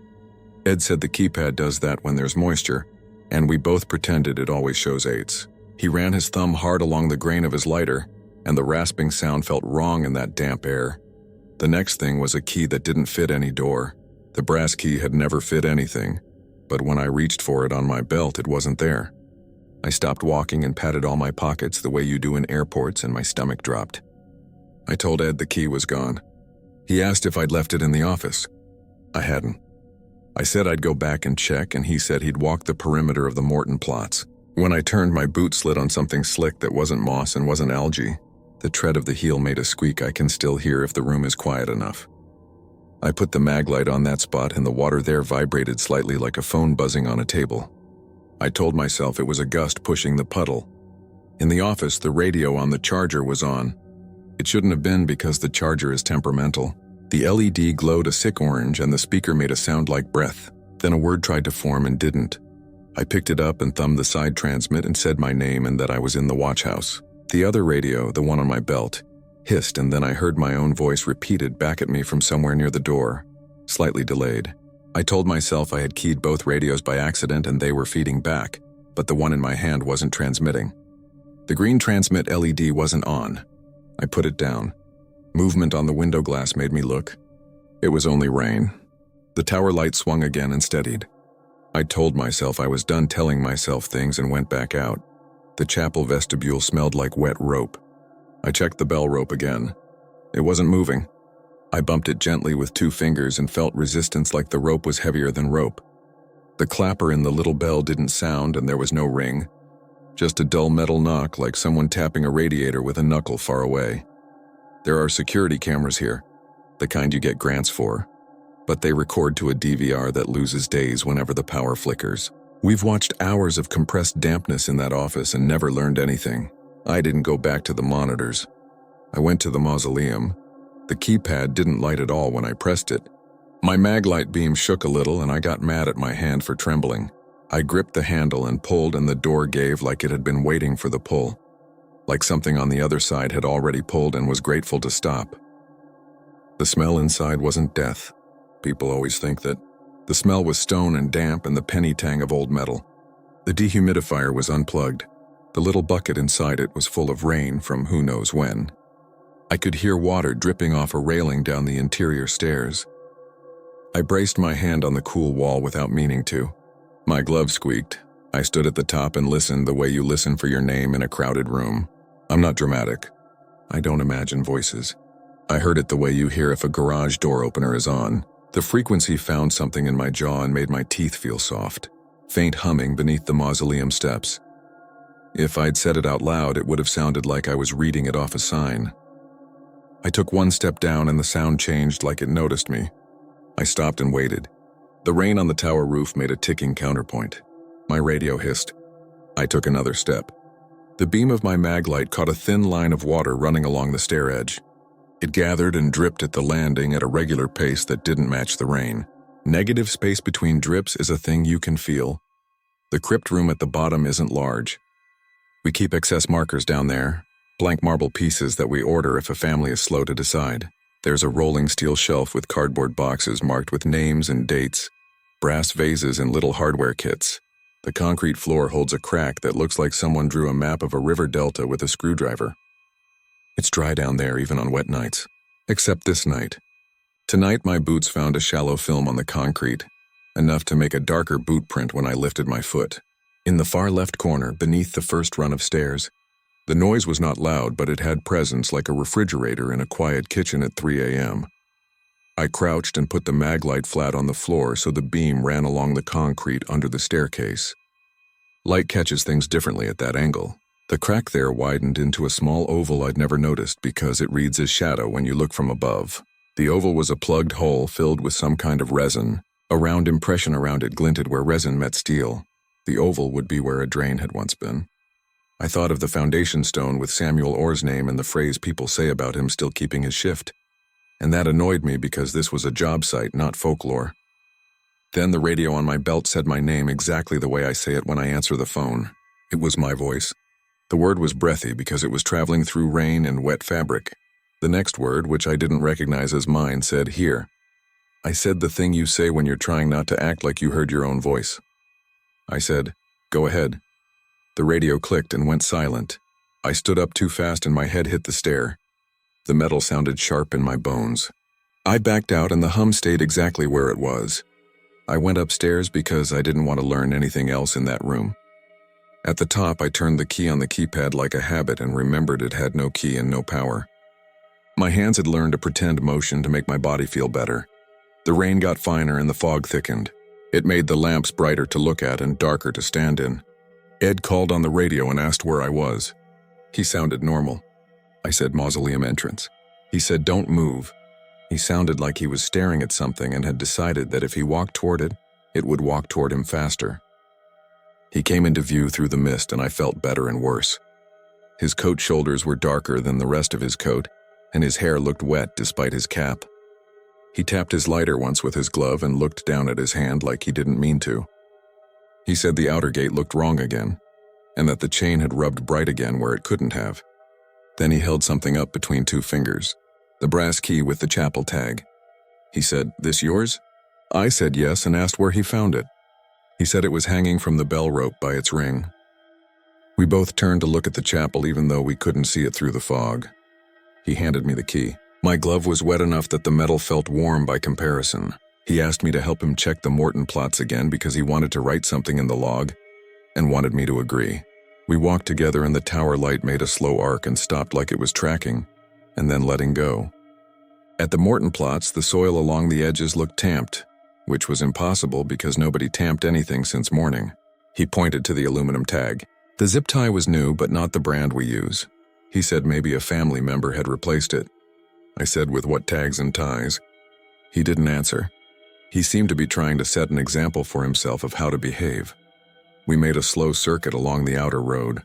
Ed said the keypad does that when there's moisture, and we both pretended it always shows 8s. He ran his thumb hard along the grain of his lighter, and the rasping sound felt wrong in that damp air. The next thing was a key that didn't fit any door. The brass key had never fit anything, but when I reached for it on my belt, it wasn't there. I stopped walking and patted all my pockets the way you do in airports, and my stomach dropped. I told Ed the key was gone. He asked if I'd left it in the office. I hadn't. I said I'd go back and check, and he said he'd walk the perimeter of the Morton plots. When I turned, my boot slid on something slick that wasn't moss and wasn't algae. The tread of the heel made a squeak I can still hear if the room is quiet enough. I put the mag light on that spot, and the water there vibrated slightly like a phone buzzing on a table. I told myself it was a gust pushing the puddle. In the office, the radio on the charger was on. It shouldn't have been because the charger is temperamental. The LED glowed a sick orange and the speaker made a sound like breath. Then a word tried to form and didn't. I picked it up and thumbed the side transmit and said my name and that I was in the watch house. The other radio, the one on my belt, hissed, and then I heard my own voice repeated back at me from somewhere near the door, slightly delayed. I told myself I had keyed both radios by accident and they were feeding back, but the one in my hand wasn't transmitting. The green transmit LED wasn't on. I put it down. Movement on the window glass made me look. It was only rain. The tower light swung again and steadied. I told myself I was done telling myself things and went back out. The chapel vestibule smelled like wet rope. I checked the bell rope again. It wasn't moving. I bumped it gently with 2 fingers and felt resistance like the rope was heavier than rope. The clapper in the little bell didn't sound and there was no ring. Just a dull metal knock like someone tapping a radiator with a knuckle far away. There are security cameras here, the kind you get grants for, but they record to a DVR that loses days whenever the power flickers. We've watched hours of compressed dampness in that office and never learned anything. I didn't go back to the monitors. I went to the mausoleum. The keypad didn't light at all when I pressed it. My mag light beam shook a little and I got mad at my hand for trembling. I gripped the handle and pulled, and the door gave like it had been waiting for the pull. Like something on the other side had already pulled and was grateful to stop. The smell inside wasn't death. People always think that. The smell was stone and damp and the penny tang of old metal. The dehumidifier was unplugged. The little bucket inside it was full of rain from who knows when. I could hear water dripping off a railing down the interior stairs. I braced my hand on the cool wall without meaning to. My glove squeaked. I stood at the top and listened the way you listen for your name in a crowded room. I'm not dramatic. I don't imagine voices. I heard it the way you hear if a garage door opener is on. The frequency found something in my jaw and made my teeth feel soft. Faint humming beneath the mausoleum steps. If I'd said it out loud, it would have sounded like I was reading it off a sign. I took 1 step down and the sound changed like it noticed me. I stopped and waited. The rain on the tower roof made a ticking counterpoint. My radio hissed. I took another step. The beam of my mag light caught a thin line of water running along the stair edge. It gathered and dripped at the landing at a regular pace that didn't match the rain. Negative space between drips is a thing you can feel. The crypt room at the bottom isn't large. We keep excess markers down there, blank marble pieces that we order if a family is slow to decide. There's a rolling steel shelf with cardboard boxes marked with names and dates, brass vases and little hardware kits. The concrete floor holds a crack that looks like someone drew a map of a river delta with a screwdriver. It's dry down there even on wet nights, except this night. Tonight, my boots found a shallow film on the concrete, enough to make a darker boot print when I lifted my foot. In the far left corner, beneath the first run of stairs, the noise was not loud, but it had presence like a refrigerator in a quiet kitchen at 3 a.m. I crouched and put the mag light flat on the floor so the beam ran along the concrete under the staircase. Light catches things differently at that angle. The crack there widened into a small oval I'd never noticed because it reads as shadow when you look from above. The oval was a plugged hole filled with some kind of resin. A round impression around it glinted where resin met steel. The oval would be where a drain had once been. I thought of the foundation stone with Samuel Orr's name and the phrase people say about him still keeping his shift. And that annoyed me because this was a job site, not folklore. Then the radio on my belt said my name exactly the way I say it when I answer the phone. It was my voice. The word was breathy because it was traveling through rain and wet fabric. The next word, which I didn't recognize as mine, said, "Here." I said the thing you say when you're trying not to act like you heard your own voice. I said, "Go ahead." The radio clicked and went silent. I stood up too fast and my head hit the stair. The metal sounded sharp in my bones. I backed out and the hum stayed exactly where it was. I went upstairs because I didn't want to learn anything else in that room. At the top, I turned the key on the keypad like a habit and remembered it had no key and no power. My hands had learned a pretend motion to make my body feel better. The rain got finer and the fog thickened. It made the lamps brighter to look at and darker to stand in. Ed called on the radio and asked where I was. He sounded normal. I said mausoleum entrance. He said don't move. He sounded like he was staring at something and had decided that if he walked toward it, it would walk toward him faster. He came into view through the mist and I felt better and worse. His coat shoulders were darker than the rest of his coat, and his hair looked wet despite his cap. He tapped his lighter once with his glove and looked down at his hand like he didn't mean to. He said the outer gate looked wrong again, and that the chain had rubbed bright again where it couldn't have. Then he held something up between two fingers, the brass key with the chapel tag. He said, "This yours?" I said yes and asked where he found it. He said it was hanging from the bell rope by its ring. We both turned to look at the chapel even though we couldn't see it through the fog. He handed me the key. My glove was wet enough that the metal felt warm by comparison. He asked me to help him check the Morton plots again because he wanted to write something in the log and wanted me to agree. We walked together and the tower light made a slow arc and stopped like it was tracking, and then letting go. At the Morton plots, the soil along the edges looked tamped, which was impossible because nobody tamped anything since morning. He pointed to the aluminum tag. The zip tie was new, but not the brand we use. He said maybe a family member had replaced it. I said, "With what tags and ties?" He didn't answer. He seemed to be trying to set an example for himself of how to behave. We made a slow circuit along the outer road.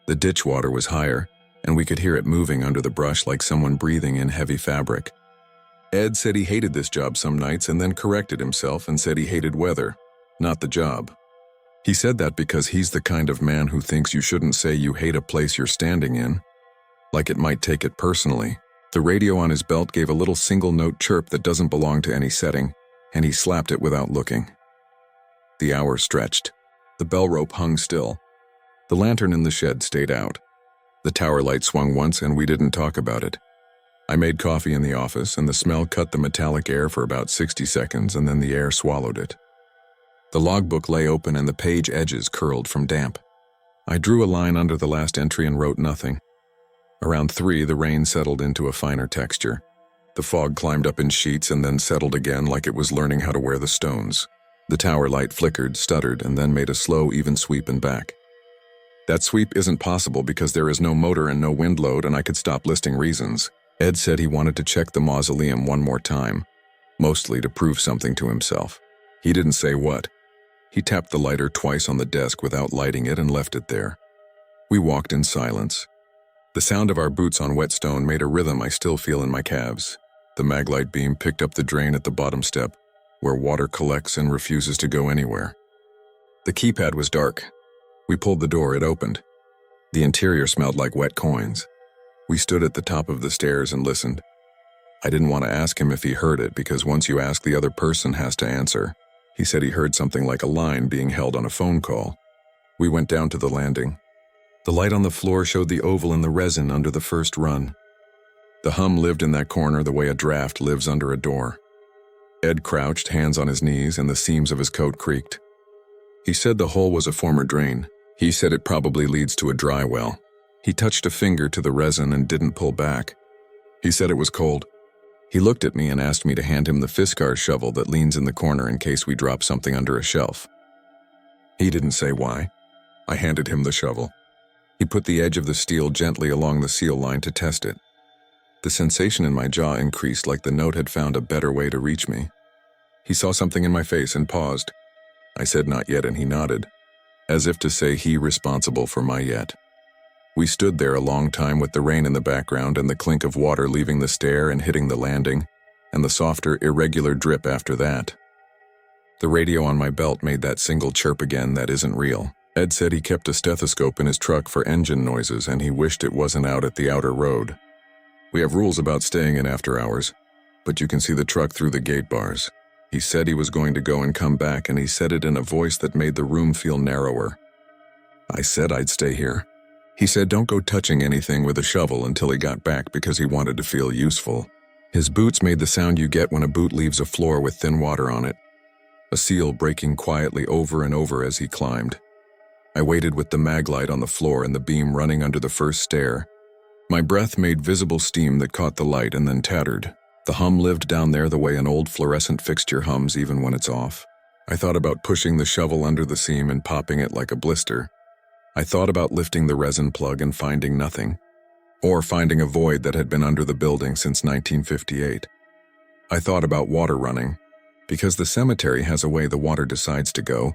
The ditch water was higher, and we could hear it moving under the brush like someone breathing in heavy fabric. Ed said he hated this job some nights and then corrected himself and said he hated weather, not the job. He said that because he's the kind of man who thinks you shouldn't say you hate a place you're standing in, like it might take it personally. The radio on his belt gave a little single-note chirp that doesn't belong to any setting, and he slapped it without looking. The hour stretched. The bell rope hung still. The lantern in the shed stayed out. The tower light swung once and we didn't talk about it. I made coffee in the office and the smell cut the metallic air for about 60 seconds and then the air swallowed it. The logbook lay open and the page edges curled from damp. I drew a line under the last entry and wrote nothing. Around 3, the rain settled into a finer texture. The fog climbed up in sheets and then settled again like it was learning how to wear the stones. The tower light flickered, stuttered, and then made a slow, even sweep and back. That sweep isn't possible because there is no motor and no wind load, and I could stop listing reasons. Ed said he wanted to check the mausoleum one more time, mostly to prove something to himself. He didn't say what. He tapped the lighter twice on the desk without lighting it and left it there. We walked in silence. The sound of our boots on wet stone made a rhythm I still feel in my calves. The maglite beam picked up the drain at the bottom step, where water collects and refuses to go anywhere. The keypad was dark. We pulled the door, it opened. The interior smelled like wet coins. We stood at the top of the stairs and listened. I didn't want to ask him if he heard it because once you ask, the other person has to answer. He said he heard something like a line being held on a phone call. We went down to the landing. The light on the floor showed the oval in the resin under the first run. The hum lived in that corner the way a draft lives under a door. Ed crouched, hands on his knees, and the seams of his coat creaked. He said the hole was a former drain. He said it probably leads to a dry well. He touched a finger to the resin and didn't pull back. He said it was cold. He looked at me and asked me to hand him the Fiskars shovel that leans in the corner in case we drop something under a shelf. He didn't say why. I handed him the shovel. He put the edge of the steel gently along the seal line to test it. The sensation in my jaw increased like the note had found a better way to reach me. He saw something in my face and paused. I said not yet, and he nodded, as if to say he responsible for my yet. We stood there a long time with the rain in the background and the clink of water leaving the stair and hitting the landing, and the softer, irregular drip after that. The radio on my belt made that single chirp again that isn't real. Ed said he kept a stethoscope in his truck for engine noises and he wished it wasn't out at the outer road. We have rules about staying in after hours, but you can see the truck through the gate bars. He said he was going to go and come back, and he said it in a voice that made the room feel narrower. I said I'd stay here. He said don't go touching anything with a shovel until he got back because he wanted to feel useful. His boots made the sound you get when a boot leaves a floor with thin water on it, a seal breaking quietly over and over as he climbed. I waited with the mag light on the floor and the beam running under the first stair. My breath made visible steam that caught the light and then tattered. The hum lived down there the way an old fluorescent fixture hums even when it's off. I thought about pushing the shovel under the seam and popping it like a blister. I thought about lifting the resin plug and finding nothing, or finding a void that had been under the building since 1958. I thought about water running, because the cemetery has a way the water decides to go,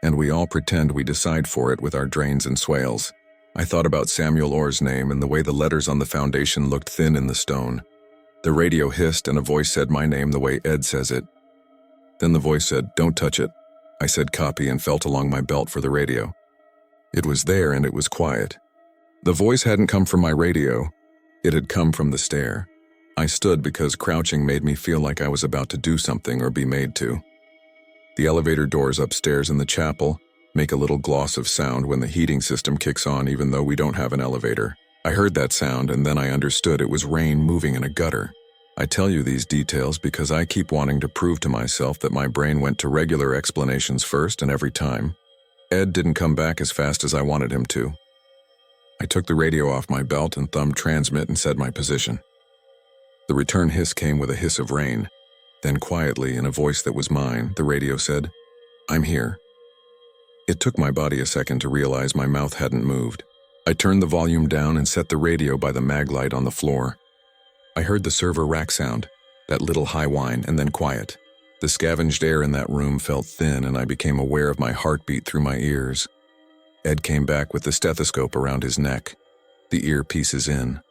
and we all pretend we decide for it with our drains and swales. I thought about Samuel Orr's name and the way the letters on the foundation looked thin in the stone. The radio hissed and a voice said my name the way Ed says it. Then the voice said, "Don't touch it." I said copy and felt along my belt for the radio. It was there and it was quiet. The voice hadn't come from my radio. It had come from the stair. I stood because crouching made me feel like I was about to do something or be made to. The elevator doors upstairs in the chapel make a little gloss of sound when the heating system kicks on even though we don't have an elevator. I heard that sound and then I understood it was rain moving in a gutter. I tell you these details because I keep wanting to prove to myself that my brain went to regular explanations first and every time. Ed didn't come back as fast as I wanted him to. I took the radio off my belt and thumbed transmit and set my position. The return hiss came with a hiss of rain. Then quietly, in a voice that was mine, the radio said, "I'm here." It took my body a second to realize my mouth hadn't moved. I turned the volume down and set the radio by the mag light on the floor. I heard the server rack sound, that little high whine, and then quiet. The scavenged air in that room felt thin and I became aware of my heartbeat through my ears. Ed came back with the stethoscope around his neck, the earpieces in.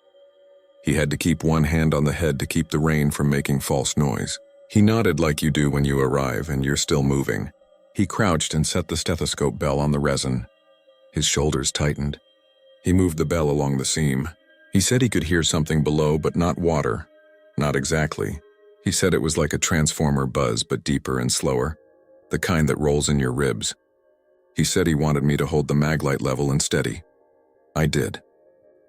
He had to keep one hand on the head to keep the rain from making false noise. He nodded like you do when you arrive and you're still moving. He crouched and set the stethoscope bell on the resin. His shoulders tightened. He moved the bell along the seam. He said he could hear something below, but not water. Not exactly. He said it was like a transformer buzz, but deeper and slower, the kind that rolls in your ribs. He said he wanted me to hold the maglite level and steady. I did.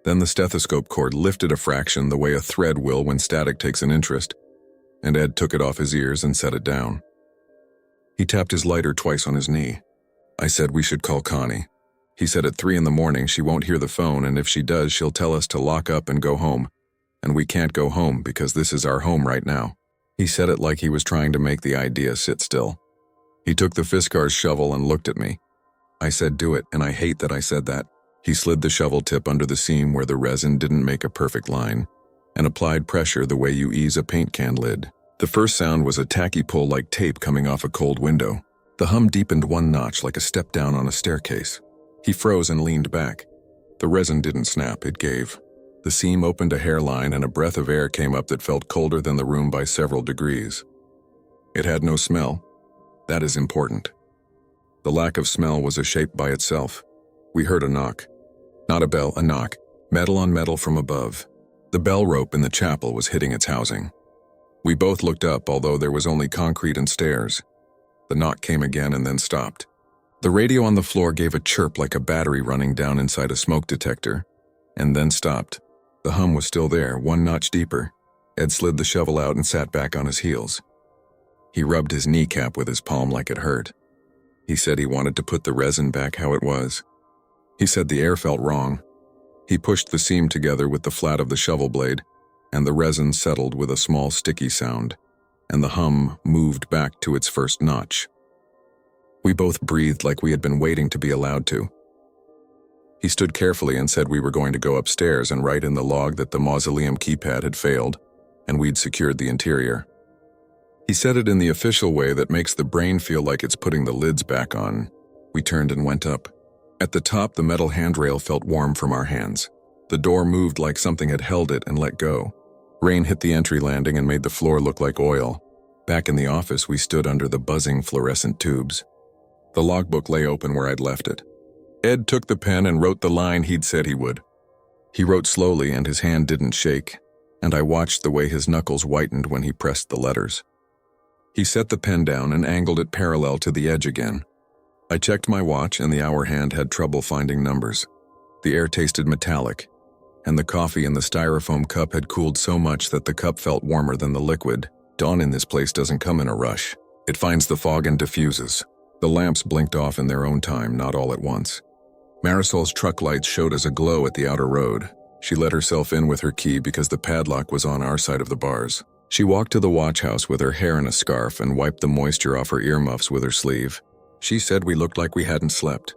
Then the stethoscope cord lifted a fraction the way a thread will when static takes an interest, and Ed took it off his ears and set it down. He tapped his lighter twice on his knee. I said we should call Connie. He said at 3 a.m. she won't hear the phone, and if she does, she'll tell us to lock up and go home. And we can't go home because this is our home right now. He said it like he was trying to make the idea sit still. He took the Fiskars shovel and looked at me. I said do it, and I hate that I said that. He slid the shovel tip under the seam where the resin didn't make a perfect line, and applied pressure the way you ease a paint can lid. The first sound was a tacky pull like tape coming off a cold window. The hum deepened one notch like a step down on a staircase. He froze and leaned back. The resin didn't snap, it gave. The seam opened a hairline and a breath of air came up that felt colder than the room by several degrees. It had no smell. That is important. The lack of smell was a shape by itself. We heard a knock. Not a bell, a knock. Metal on metal from above. The bell rope in the chapel was hitting its housing. We both looked up, although there was only concrete and stairs. The knock came again and then stopped. The radio on the floor gave a chirp like a battery running down inside a smoke detector, and then stopped. The hum was still there, one notch deeper. Ed slid the shovel out and sat back on his heels. He rubbed his kneecap with his palm like it hurt. He said he wanted to put the resin back how it was. He said the air felt wrong. He pushed the seam together with the flat of the shovel blade, and the resin settled with a small sticky sound, and the hum moved back to its first notch. We both breathed like we had been waiting to be allowed to. He stood carefully and said we were going to go upstairs and write in the log that the mausoleum keypad had failed, and we'd secured the interior. He said it in the official way that makes the brain feel like it's putting the lids back on. We turned and went up. At the top, the metal handrail felt warm from our hands. The door moved like something had held it and let go. Rain hit the entry landing and made the floor look like oil. Back in the office, we stood under the buzzing fluorescent tubes. The logbook lay open where I'd left it. Ed took the pen and wrote the line he'd said he would. He wrote slowly and his hand didn't shake, and I watched the way his knuckles whitened when he pressed the letters. He set the pen down and angled it parallel to the edge again. I checked my watch and the hour hand had trouble finding numbers. The air tasted metallic, and the coffee in the styrofoam cup had cooled so much that the cup felt warmer than the liquid. Dawn in this place doesn't come in a rush. It finds the fog and diffuses. The lamps blinked off in their own time, not all at once. Marisol's truck lights showed as a glow at the outer road. She let herself in with her key because the padlock was on our side of the bars. She walked to the watch house with her hair in a scarf and wiped the moisture off her earmuffs with her sleeve. She said we looked like we hadn't slept.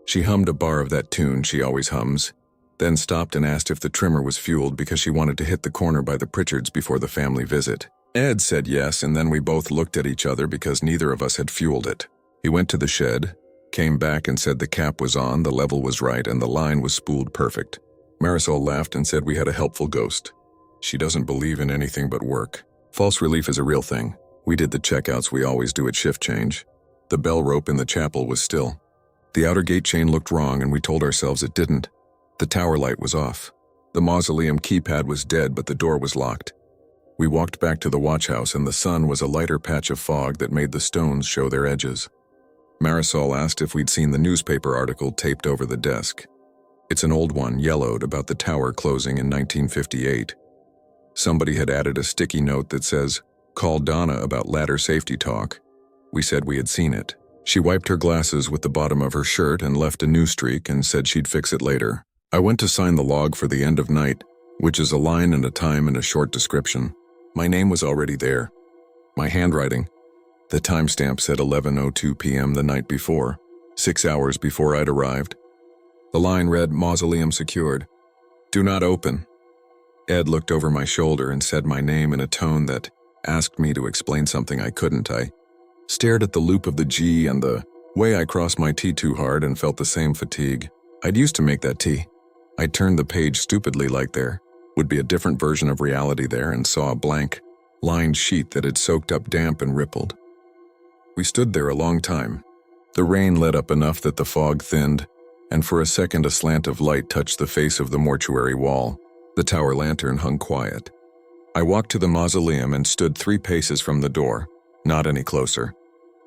She hummed a bar of that tune she always hums, then stopped and asked if the trimmer was fueled because she wanted to hit the corner by the Pritchards before the family visit. Ed said yes, and then we both looked at each other because neither of us had fueled it. He went to the shed, came back and said the cap was on, the level was right, and the line was spooled perfect. Marisol laughed and said we had a helpful ghost. She doesn't believe in anything but work. False relief is a real thing. We did the checkouts we always do at shift change. The bell rope in the chapel was still. The outer gate chain looked wrong and we told ourselves it didn't. The tower light was off. The mausoleum keypad was dead, but the door was locked. We walked back to the watch house and the sun was a lighter patch of fog that made the stones show their edges. Marisol asked if we'd seen the newspaper article taped over the desk. It's an old one, yellowed, about the tower closing in 1958. Somebody had added a sticky note that says, "Call Donna about ladder safety talk." We said we had seen it. She wiped her glasses with the bottom of her shirt and left a new streak and said she'd fix it later. I went to sign the log for the end of night, which is a line and a time and a short description. My name was already there. My handwriting. The timestamp said 11:02 p.m. the night before, 6 hours before I'd arrived. The line read, "Mausoleum secured. Do not open." Ed looked over my shoulder and said my name in a tone that asked me to explain something I couldn't. I stared at the loop of the G and the way I crossed my T too hard and felt the same fatigue. I'd used to make that T. I turned the page stupidly like there would be a different version of reality there and saw a blank, lined sheet that had soaked up damp and rippled. We stood there a long time. The rain let up enough that the fog thinned, and for a second a slant of light touched the face of the mortuary wall. The tower lantern hung quiet. I walked to the mausoleum and stood 3 paces from the door, not any closer.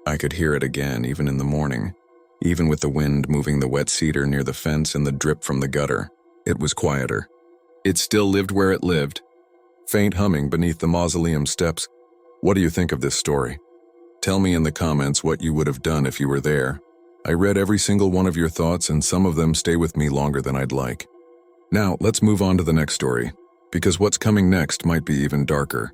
I could hear it again, even in the morning, even with the wind moving the wet cedar near the fence and the drip from the gutter. It was quieter. It still lived where it lived, faint humming beneath the mausoleum steps. What do you think of this story? Tell me in the comments what you would have done if you were there. I read every single one of your thoughts, and some of them stay with me longer than I'd like. Now, let's move on to the next story, because what's coming next might be even darker.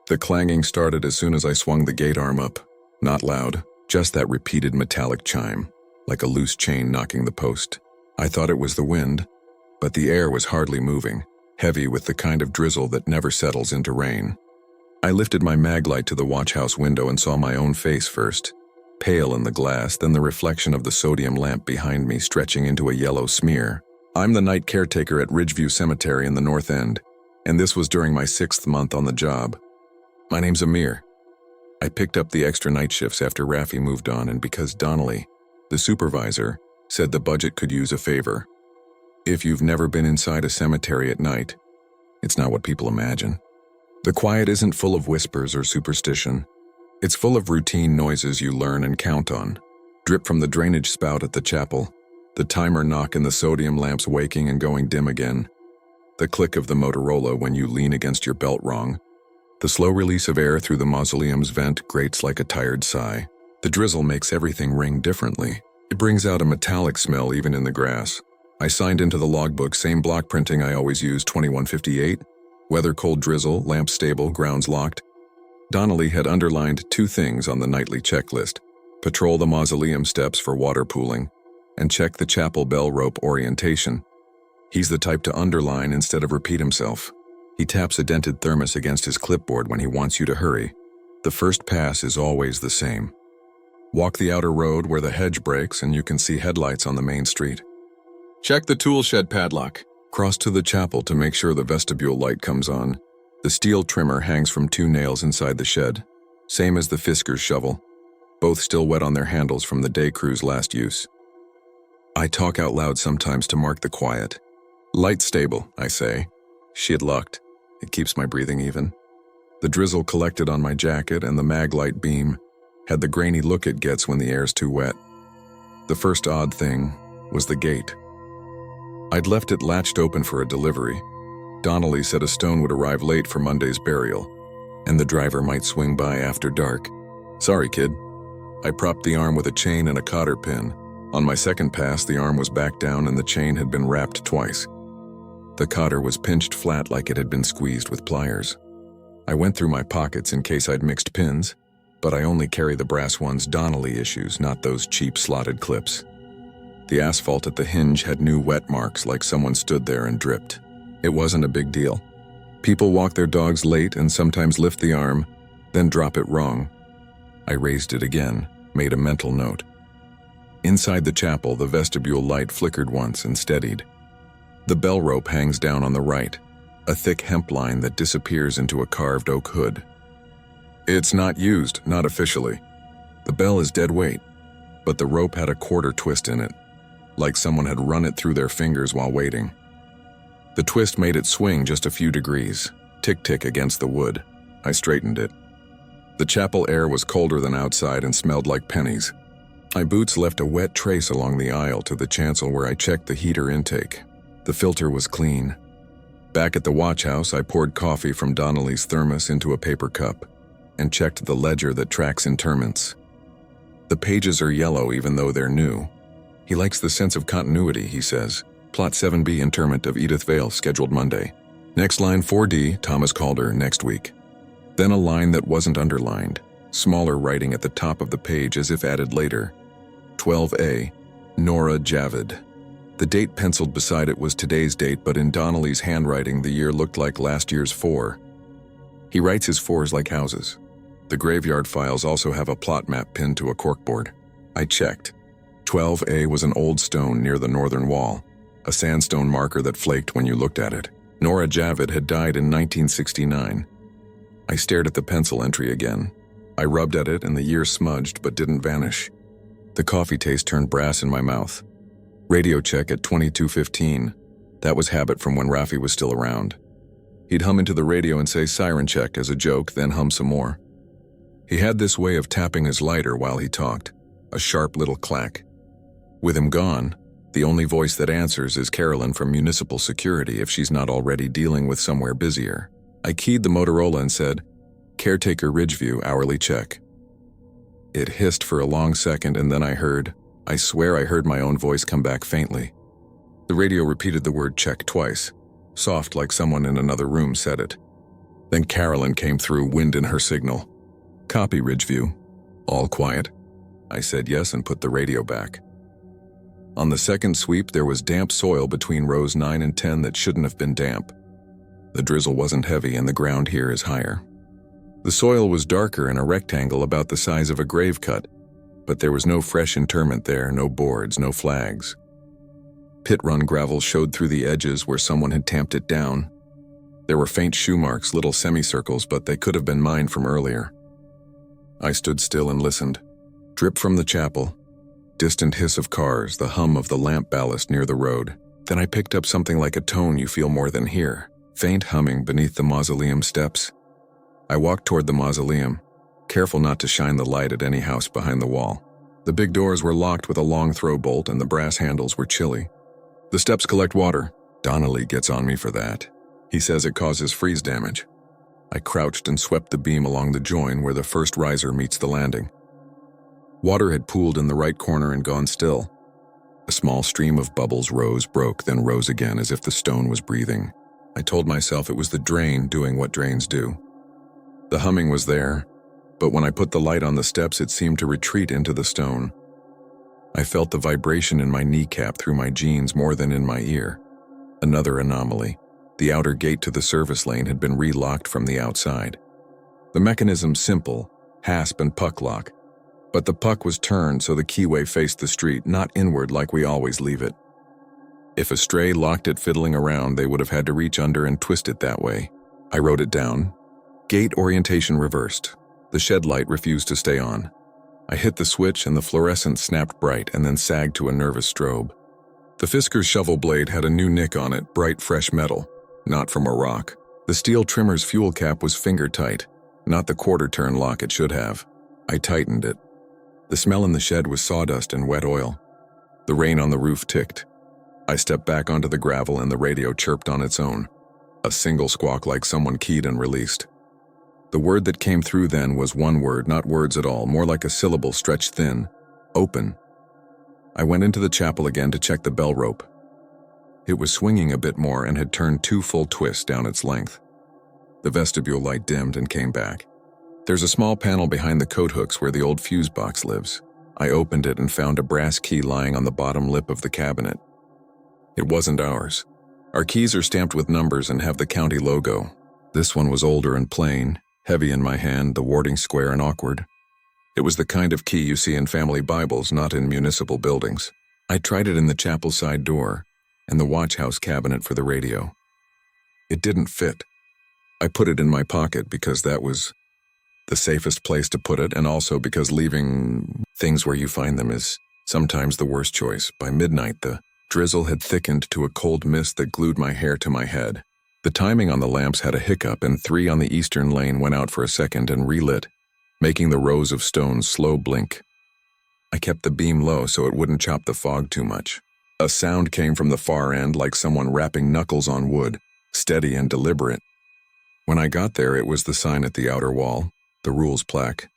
The clanging started as soon as I swung the gate arm up. Not loud, just that repeated metallic chime, like a loose chain knocking the post. I thought it was the wind, but the air was hardly moving, heavy with the kind of drizzle that never settles into rain. I lifted my mag light to the watch house window and saw my own face first, pale in the glass, then the reflection of the sodium lamp behind me stretching into a yellow smear. I'm the night caretaker at Ridgeview Cemetery in the North End, and this was during my 6th month on the job. My name's Amir. I picked up the extra night shifts after Raffi moved on, and because Donnelly, the supervisor, said the budget could use a favor. If you've never been inside a cemetery at night, it's not what people imagine. The quiet isn't full of whispers or superstition. It's full of routine noises you learn and count on. Drip from the drainage spout at the chapel, the timer knock in the sodium lamps waking and going dim again, the click of the Motorola when you lean against your belt wrong. The slow release of air through the mausoleum's vent grates like a tired sigh. The drizzle makes everything ring differently. It brings out a metallic smell even in the grass. I signed into the logbook, same block printing I always use, 2158. Weather cold drizzle, lamp stable, grounds locked. Donnelly had underlined 2 things on the nightly checklist: patrol the mausoleum steps for water pooling, and check the chapel bell rope orientation. He's the type to underline instead of repeat himself. He taps a dented thermos against his clipboard when he wants you to hurry. The first pass is always the same. Walk the outer road where the hedge breaks and you can see headlights on the main street. Check the tool shed padlock. Cross to the chapel to make sure the vestibule light comes on. The steel trimmer hangs from 2 nails inside the shed, same as the Fisker's shovel, both still wet on their handles from the day crew's last use. I talk out loud sometimes to mark the quiet. Light stable, I say. Shit lucked. It keeps my breathing even. The drizzle collected on my jacket and the mag light beam had the grainy look it gets when the air's too wet. The first odd thing was the gate. I'd left it latched open for a delivery. Donnelly said a stone would arrive late for Monday's burial, and the driver might swing by after dark. Sorry, kid. I propped the arm with a chain and a cotter pin. On my second pass, the arm was back down and the chain had been wrapped twice. The cotter was pinched flat like it had been squeezed with pliers. I went through my pockets in case I'd mixed pins, but I only carry the brass ones Donnelly issues, not those cheap slotted clips. The asphalt at the hinge had new wet marks like someone stood there and dripped. It wasn't a big deal. People walk their dogs late and sometimes lift the arm, then drop it wrong. I raised it again, made a mental note. Inside the chapel, the vestibule light flickered once and steadied. The bell rope hangs down on the right, a thick hemp line that disappears into a carved oak hood. It's not used, not officially. The bell is dead weight, but the rope had a quarter twist in it, like someone had run it through their fingers while waiting. The twist made it swing just a few degrees, tick-tick against the wood. I straightened it. The chapel air was colder than outside and smelled like pennies. My boots left a wet trace along the aisle to the chancel where I checked the heater intake. The filter was clean. Back at the watch house, I poured coffee from Donnelly's thermos into a paper cup and checked the ledger that tracks interments. The pages are yellow even though they're new. He likes the sense of continuity, he says. Plot 7B interment of Edith Vale scheduled Monday. Next line 4D, Thomas Calder, next week. Then a line that wasn't underlined, smaller writing at the top of the page as if added later. 12A, Nora Javid. The date penciled beside it was today's date, but in Donnelly's handwriting the year looked like last year's 4. He writes his 4s like houses. The graveyard files also have a plot map pinned to a corkboard. I checked. 12A was an old stone near the northern wall, a sandstone marker that flaked when you looked at it. Nora Javid had died in 1969. I stared at the pencil entry again. I rubbed at it and the year smudged but didn't vanish. The coffee taste turned brass in my mouth. Radio check at 22:15. That was habit from when Rafi was still around. He'd hum into the radio and say siren check as a joke, then hum some more. He had this way of tapping his lighter while he talked, a sharp little clack. With him gone, the only voice that answers is Carolyn from Municipal Security if she's not already dealing with somewhere busier. I keyed the Motorola and said, Caretaker Ridgeview, hourly check. It hissed for a long second and then I swear I heard my own voice come back faintly. The radio repeated the word check twice, soft like someone in another room said it. Then Carolyn came through, wind in her signal. Copy, Ridgeview. All quiet. I said yes and put the radio back. On the second sweep, there was damp soil between rows 9 and 10 that shouldn't have been damp. The drizzle wasn't heavy and the ground here is higher. The soil was darker in a rectangle about the size of a grave cut, but there was no fresh interment there, no boards, no flags. Pit-run gravel showed through the edges where someone had tamped it down. There were faint shoe marks, little semicircles, but they could have been mine from earlier. I stood still and listened. Drip from the chapel, distant hiss of cars, the hum of the lamp ballast near the road. Then I picked up something like a tone you feel more than hear, faint humming beneath the mausoleum steps. I walked toward the mausoleum, careful not to shine the light at any house behind the wall. The big doors were locked with a long throw bolt and the brass handles were chilly. The steps collect water, Donnelly gets on me for that. He says it causes freeze damage. I crouched and swept the beam along the join where the first riser meets the landing. Water had pooled in the right corner and gone still. A small stream of bubbles rose, broke, then rose again as if the stone was breathing. I told myself it was the drain doing what drains do. The humming was there, but when I put the light on the steps, it seemed to retreat into the stone. I felt the vibration in my kneecap through my jeans more than in my ear. Another anomaly. The outer gate to the service lane had been relocked from the outside. The mechanism simple, hasp and puck lock, but the puck was turned so the keyway faced the street, not inward like we always leave it. If a stray locked it fiddling around, they would have had to reach under and twist it that way. I wrote it down. Gate orientation reversed. The shed light refused to stay on. I hit the switch and the fluorescent snapped bright and then sagged to a nervous strobe. The Fisker's shovel blade had a new nick on it, bright fresh metal, not from a rock. The steel trimmer's fuel cap was finger-tight, not the quarter-turn lock it should have. I tightened it. The smell in the shed was sawdust and wet oil. The rain on the roof ticked. I stepped back onto the gravel and the radio chirped on its own. A single squawk like someone keyed and released. The word that came through then was one word, not words at all, more like a syllable stretched thin. Open. I went into the chapel again to check the bell rope. It was swinging a bit more and had turned 2 full twists down its length. The vestibule light dimmed and came back. There's a small panel behind the coat hooks where the old fuse box lives. I opened it and found a brass key lying on the bottom lip of the cabinet. It wasn't ours. Our keys are stamped with numbers and have the county logo. This one was older and plain, heavy in my hand, the warding square and awkward. It was the kind of key you see in family Bibles, not in municipal buildings. I tried it in the chapel side door and the watch house cabinet for the radio. It didn't fit. I put it in my pocket because that was the safest place to put it, and also because leaving things where you find them is sometimes the worst choice. By midnight, the drizzle had thickened to a cold mist that glued my hair to my head. The timing on the lamps had a hiccup, and 3 on the eastern lane went out for a second and relit, making the rows of stones slow blink. I kept the beam low so it wouldn't chop the fog too much. A sound came from the far end like someone rapping knuckles on wood, steady and deliberate. When I got there, it was the sign at the outer wall, the rules plaque,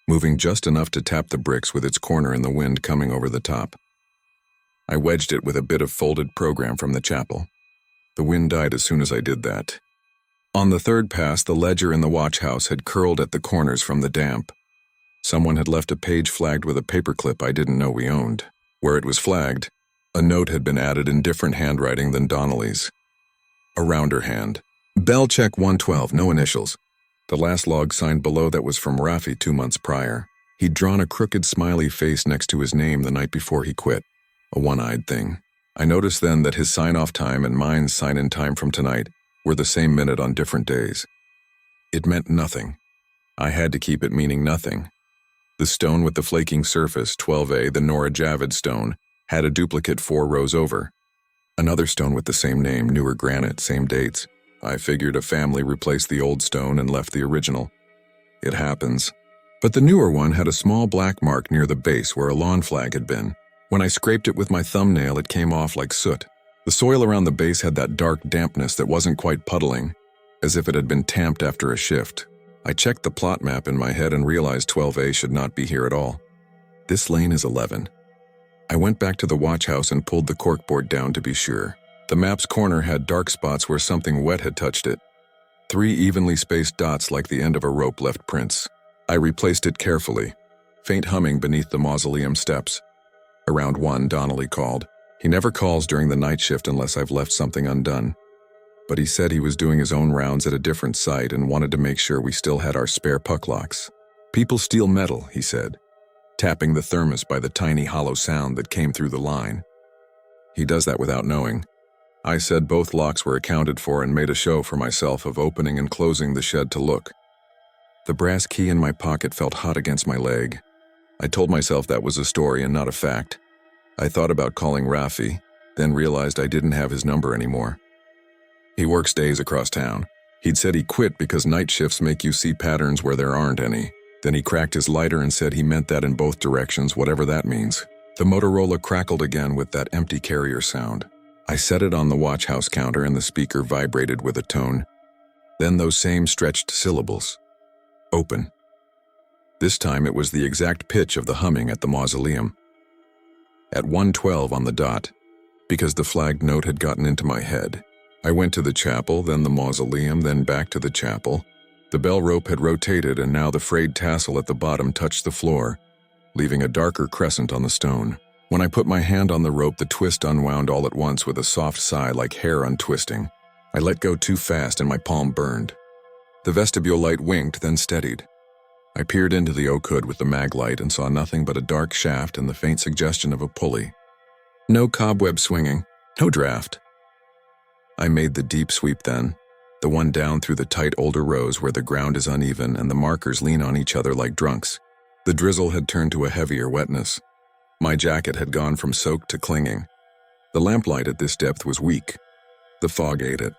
moving just enough to tap the bricks with its corner in the wind coming over the top. I wedged it with a bit of folded program from the chapel. The wind died as soon as I did that. On the third pass, the ledger in the watch house had curled at the corners from the damp. Someone had left a page flagged with a paperclip I didn't know we owned. Where it was flagged, a note had been added in different handwriting than Donnelly's. A rounder hand. Bell check 112, no initials. The last log signed below that was from Rafi 2 months prior. He'd drawn a crooked smiley face next to his name the night before he quit. A one-eyed thing. I noticed then that his sign-off time and mine's sign-in time from tonight were the same minute on different days. It meant nothing. I had to keep it meaning nothing. The stone with the flaking surface, 12A, the Nora Javid stone, had a duplicate 4 rows over. Another stone with the same name, newer granite, same dates. I figured a family replaced the old stone and left the original. It happens. But the newer one had a small black mark near the base where a lawn flag had been. When I scraped it with my thumbnail, it came off like soot. The soil around the base had that dark dampness that wasn't quite puddling, as if it had been tamped after a shift. I checked the plot map in my head and realized 12A should not be here at all. This lane is 11. I went back to the watch house and pulled the corkboard down to be sure. The map's corner had dark spots where something wet had touched it. 3 evenly spaced dots like the end of a rope left prints. I replaced it carefully, faint humming beneath the mausoleum steps. Around 1, Donnelly called. He never calls during the night shift unless I've left something undone. But he said he was doing his own rounds at a different site and wanted to make sure we still had our spare puck locks. People steal metal, he said, tapping the thermos by the tiny hollow sound that came through the line. He does that without knowing. I said both locks were accounted for and made a show for myself of opening and closing the shed to look. The brass key in my pocket felt hot against my leg. I told myself that was a story and not a fact. I thought about calling Rafi, then realized I didn't have his number anymore. He works days across town. He'd said he quit because night shifts make you see patterns where there aren't any. Then he cracked his lighter and said he meant that in both directions, whatever that means. The Motorola crackled again with that empty carrier sound. I set it on the watch house counter and the speaker vibrated with a tone. Then those same stretched syllables. Open. This time it was the exact pitch of the humming at the mausoleum. At 1:12 on the dot, because the flagged note had gotten into my head, I went to the chapel, then the mausoleum, then back to the chapel. The bell rope had rotated and now the frayed tassel at the bottom touched the floor, leaving a darker crescent on the stone. When I put my hand on the rope, the twist unwound all at once with a soft sigh like hair untwisting. I let go too fast and my palm burned. The vestibule light winked, then steadied. I peered into the oak hood with the mag light and saw nothing but a dark shaft and the faint suggestion of a pulley. No cobweb swinging, no draft. I made the deep sweep then, the one down through the tight older rows where the ground is uneven and the markers lean on each other like drunks. The drizzle had turned to a heavier wetness. My jacket had gone from soaked to clinging. The lamplight at this depth was weak. The fog ate it.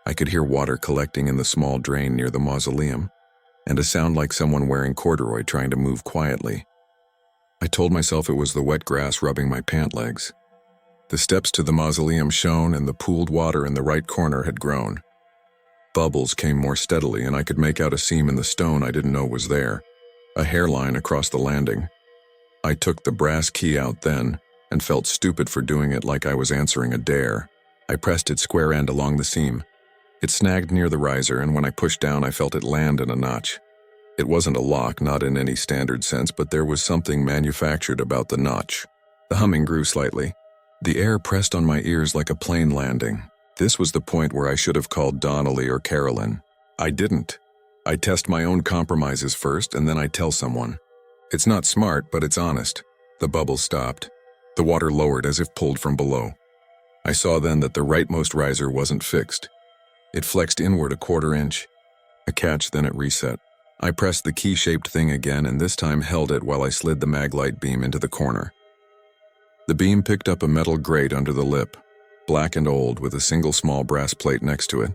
I could hear water collecting in the small drain near the mausoleum, and a sound like someone wearing corduroy trying to move quietly. I told myself it was the wet grass rubbing my pant legs. The steps to the mausoleum shone and the pooled water in the right corner had grown. Bubbles came more steadily and I could make out a seam in the stone I didn't know was there, a hairline across the landing. I took the brass key out then and felt stupid for doing it like I was answering a dare. I pressed its square end along the seam. It snagged near the riser, and when I pushed down I felt it land in a notch. It wasn't a lock, not in any standard sense, but there was something manufactured about the notch. The humming grew slightly. The air pressed on my ears like a plane landing. This was the point where I should have called Donnelly or Carolyn. I didn't. I test my own compromises first, and then I tell someone. It's not smart, but it's honest. The bubble stopped. The water lowered as if pulled from below. I saw then that the rightmost riser wasn't fixed. It flexed inward a quarter inch. A catch, then it reset. I pressed the key-shaped thing again and this time held it while I slid the maglite beam into the corner. The beam picked up a metal grate under the lip, black and old with a single small brass plate next to it.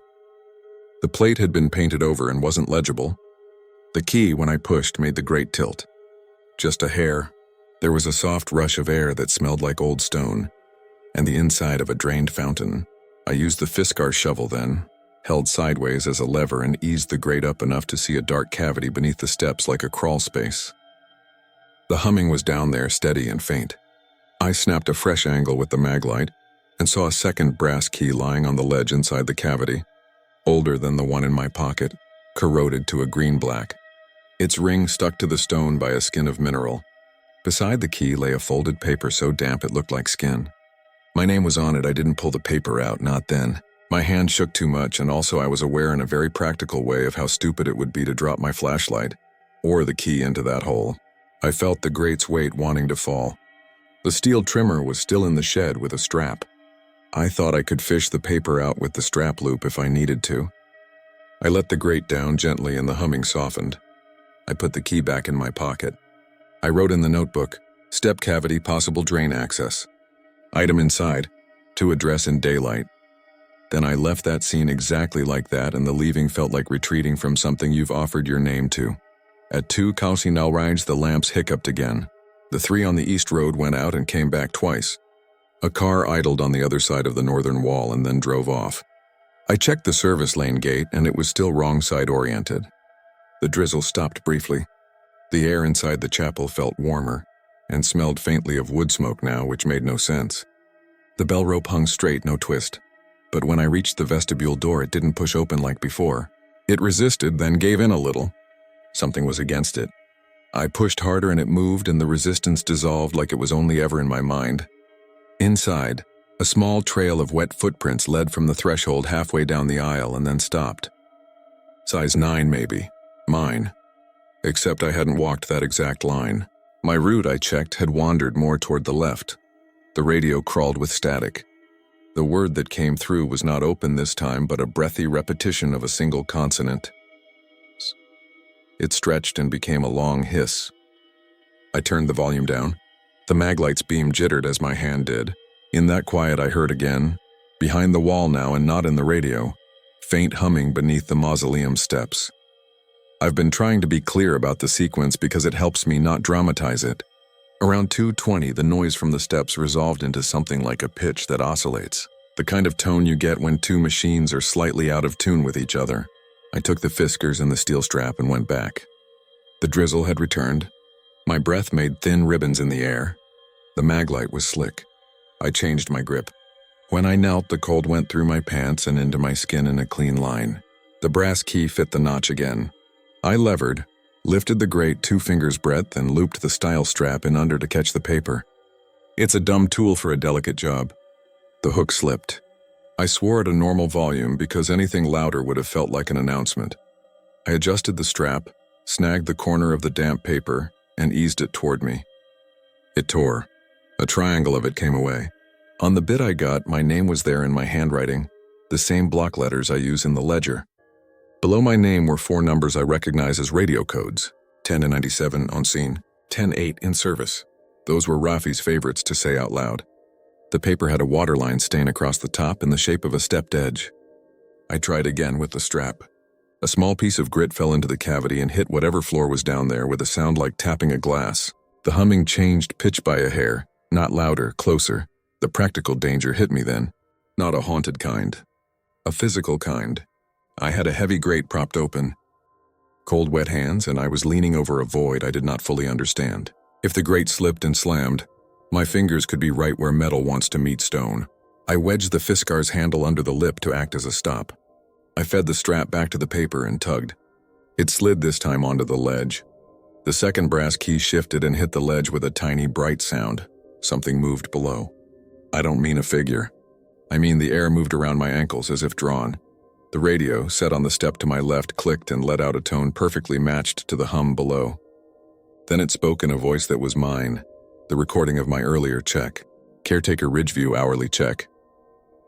The plate had been painted over and wasn't legible. The key, when I pushed, made the grate tilt. Just a hair. There was a soft rush of air that smelled like old stone, and the inside of a drained fountain. I used the Fiskar shovel then, held sideways as a lever and eased the grate up enough to see a dark cavity beneath the steps like a crawl space. The humming was down there, steady and faint. I snapped a fresh angle with the maglite and saw a second brass key lying on the ledge inside the cavity, older than the one in my pocket, corroded to a green-black. Its ring stuck to the stone by a skin of mineral. Beside the key lay a folded paper so damp it looked like skin. My name was on it. I didn't pull the paper out, not then. My hand shook too much, and also I was aware in a very practical way of how stupid it would be to drop my flashlight, or the key into that hole. I felt the grate's weight wanting to fall. The steel trimmer was still in the shed with a strap. I thought I could fish the paper out with the strap loop if I needed to. I let the grate down gently and the humming softened. I put the key back in my pocket. I wrote in the notebook, step cavity, possible drain access. Item inside, to address in daylight. Then I left that scene exactly like that, and the leaving felt like retreating from something you've offered your name to. At 2 Kausinalrides, the lamps hiccuped again. The 3 on the east road went out and came back twice. A car idled on the other side of the northern wall and then drove off. I checked the service lane gate, and it was still wrong side oriented. The drizzle stopped briefly. The air inside the chapel felt warmer and smelled faintly of wood smoke now, which made no sense. The bell rope hung straight, no twist. But when I reached the vestibule door, it didn't push open like before. It resisted, then gave in a little. Something was against it. I pushed harder and it moved, and the resistance dissolved like it was only ever in my mind. Inside, a small trail of wet footprints led from the threshold halfway down the aisle and then stopped. Size 9 maybe. Mine. Except I hadn't walked that exact line. My route, I checked, had wandered more toward the left. The radio crawled with static. The word that came through was not open this time, but a breathy repetition of a single consonant. It stretched and became a long hiss. I turned the volume down. The maglight's beam jittered as my hand did. In that quiet I heard again, behind the wall now and not in the radio, faint humming beneath the mausoleum steps. I've been trying to be clear about the sequence because it helps me not dramatize it. Around 2:20, the noise from the steps resolved into something like a pitch that oscillates. The kind of tone you get when two machines are slightly out of tune with each other. I took the Fiskars and the steel strap and went back. The drizzle had returned. My breath made thin ribbons in the air. The maglite was slick. I changed my grip. When I knelt, the cold went through my pants and into my skin in a clean line. The brass key fit the notch again. I levered, lifted the grate 2 fingers breadth and looped the style strap in under to catch the paper. It's a dumb tool for a delicate job. The hook slipped. I swore at a normal volume because anything louder would have felt like an announcement. I adjusted the strap, snagged the corner of the damp paper, and eased it toward me. It tore. A triangle of it came away. On the bit I got, my name was there in my handwriting, the same block letters I use in the ledger. Below my name were 4 numbers I recognize as radio codes, 10 and 97 on scene, 10-8 in service. Those were Rafi's favorites to say out loud. The paper had a waterline stain across the top in the shape of a stepped edge. I tried again with the strap. A small piece of grit fell into the cavity and hit whatever floor was down there with a sound like tapping a glass. The humming changed pitch by a hair, not louder, closer. The practical danger hit me then. Not a haunted kind. A physical kind. I had a heavy grate propped open. Cold, wet hands, and I was leaning over a void I did not fully understand. If the grate slipped and slammed, my fingers could be right where metal wants to meet stone. I wedged the Fiskar's handle under the lip to act as a stop. I fed the strap back to the paper and tugged. It slid this time onto the ledge. The second brass key shifted and hit the ledge with a tiny, bright sound. Something moved below. I don't mean a figure. I mean the air moved around my ankles as if drawn. The radio, set on the step to my left, clicked and let out a tone perfectly matched to the hum below. Then it spoke in a voice that was mine, the recording of my earlier check, Caretaker Ridgeview hourly check.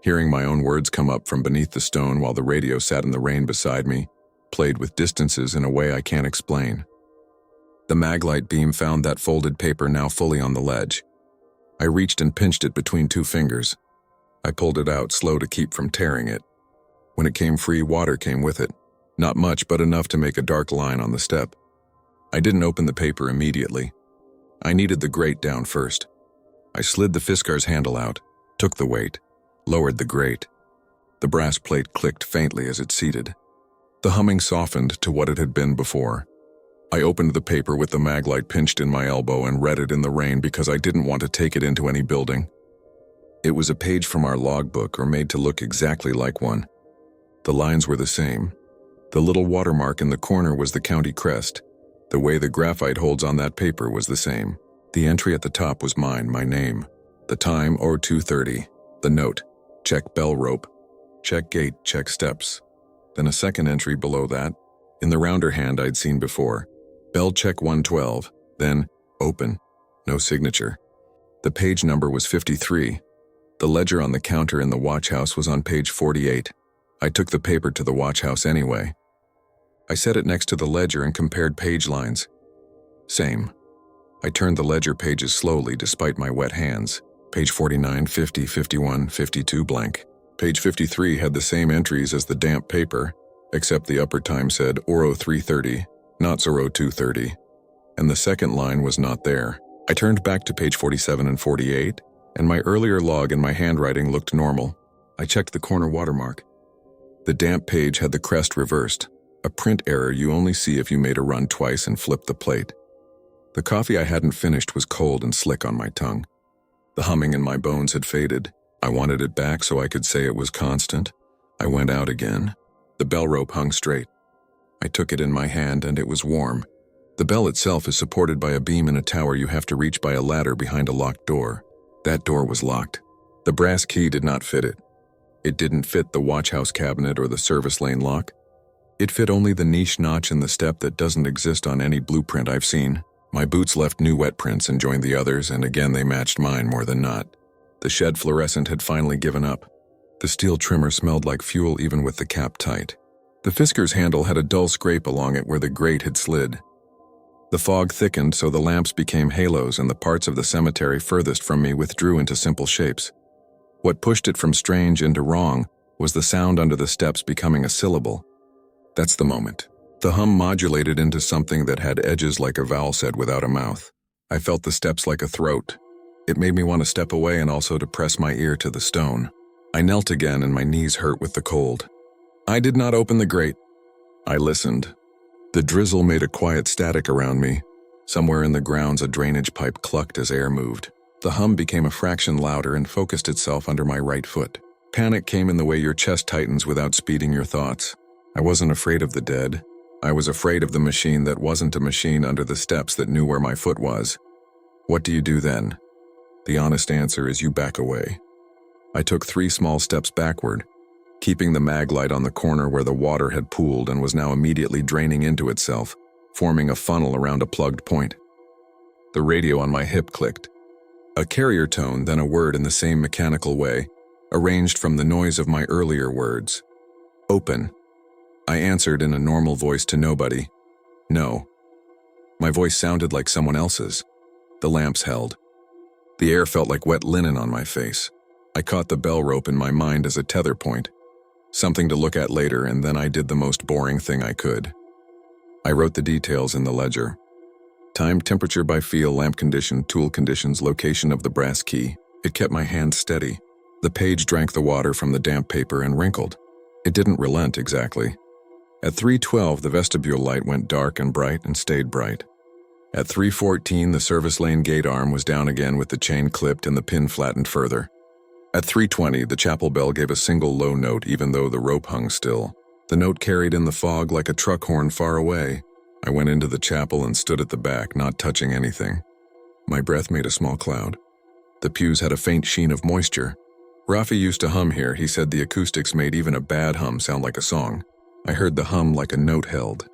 Hearing my own words come up from beneath the stone while the radio sat in the rain beside me, played with distances in a way I can't explain. The maglite beam found that folded paper now fully on the ledge. I reached and pinched it between 2 fingers. I pulled it out, slow to keep from tearing it. When it came free, water came with it. Not much, but enough to make a dark line on the step. I didn't open the paper immediately. I needed the grate down first. I slid the Fiskar's handle out, took the weight, lowered the grate. The brass plate clicked faintly as it seated. The humming softened to what it had been before. I opened the paper with the maglite pinched in my elbow and read it in the rain because I didn't want to take it into any building. It was a page from our logbook, or made to look exactly like one. The lines were the same. The little watermark in the corner was the county crest. The way the graphite holds on that paper was the same. The entry at the top was mine, my name. The time, 02:30. The note, check bell rope. Check gate, check steps. Then a second entry below that, in the rounder hand I'd seen before. Bell check 112, then open, no signature. The page number was 53. The ledger on the counter in the watch house was on page 48. I took the paper to the watch house anyway. I set it next to the ledger and compared page lines. Same. I turned the ledger pages slowly despite my wet hands. Page 49, 50, 51, 52 blank. Page 53 had the same entries as the damp paper, except the upper time said Oro 3:30, not 02:30, and the second line was not there. I turned back to page 47 and 48, and my earlier log in my handwriting looked normal. I checked the corner watermark. The damp page had the crest reversed, a print error you only see if you made a run twice and flipped the plate. The coffee I hadn't finished was cold and slick on my tongue. The humming in my bones had faded. I wanted it back so I could say it was constant. I went out again. The bell rope hung straight. I took it in my hand and it was warm. The bell itself is supported by a beam in a tower you have to reach by a ladder behind a locked door. That door was locked. The brass key did not fit it. It didn't fit the watch house cabinet or the service lane lock. It fit only the niche notch in the step that doesn't exist on any blueprint I've seen. My boots left new wet prints and joined the others, and again they matched mine more than not. The shed fluorescent had finally given up. The steel trimmer smelled like fuel even with the cap tight. The Fiskar's handle had a dull scrape along it where the grate had slid. The fog thickened so the lamps became halos and the parts of the cemetery furthest from me withdrew into simple shapes. What pushed it from strange into wrong was the sound under the steps becoming a syllable. That's the moment. The hum modulated into something that had edges like a vowel said without a mouth. I felt the steps like a throat. It made me want to step away and also to press my ear to the stone. I knelt again and my knees hurt with the cold. I did not open the grate. I listened. The drizzle made a quiet static around me. Somewhere in the grounds, a drainage pipe clucked as air moved. The hum became a fraction louder and focused itself under my right foot. Panic came in the way your chest tightens without speeding your thoughts. I wasn't afraid of the dead. I was afraid of the machine that wasn't a machine under the steps that knew where my foot was. What do you do then? The honest answer is you back away. I took 3 small steps backward, keeping the mag light on the corner where the water had pooled and was now immediately draining into itself, forming a funnel around a plugged point. The radio on my hip clicked. A carrier tone, then a word in the same mechanical way, arranged from the noise of my earlier words. Open. I answered in a normal voice to nobody. No. My voice sounded like someone else's. The lamps held. The air felt like wet linen on my face. I caught the bell rope in my mind as a tether point. Something to look at later, and then I did the most boring thing I could. I wrote the details in the ledger. Time, temperature by feel, lamp condition, tool conditions, location of the brass key. It kept my hand steady. The page drank the water from the damp paper and wrinkled. It didn't relent exactly. At 3:12, the vestibule light went dark and bright and stayed bright. At 3:14, the service lane gate arm was down again with the chain clipped and the pin flattened further. At 3:20, the chapel bell gave a single low note even though the rope hung still. The note carried in the fog like a truck horn far away. I went into the chapel and stood at the back, not touching anything. My breath made a small cloud. The pews had a faint sheen of moisture. Rafi used to hum here. He said the acoustics made even a bad hum sound like a song. I heard the hum like a note held.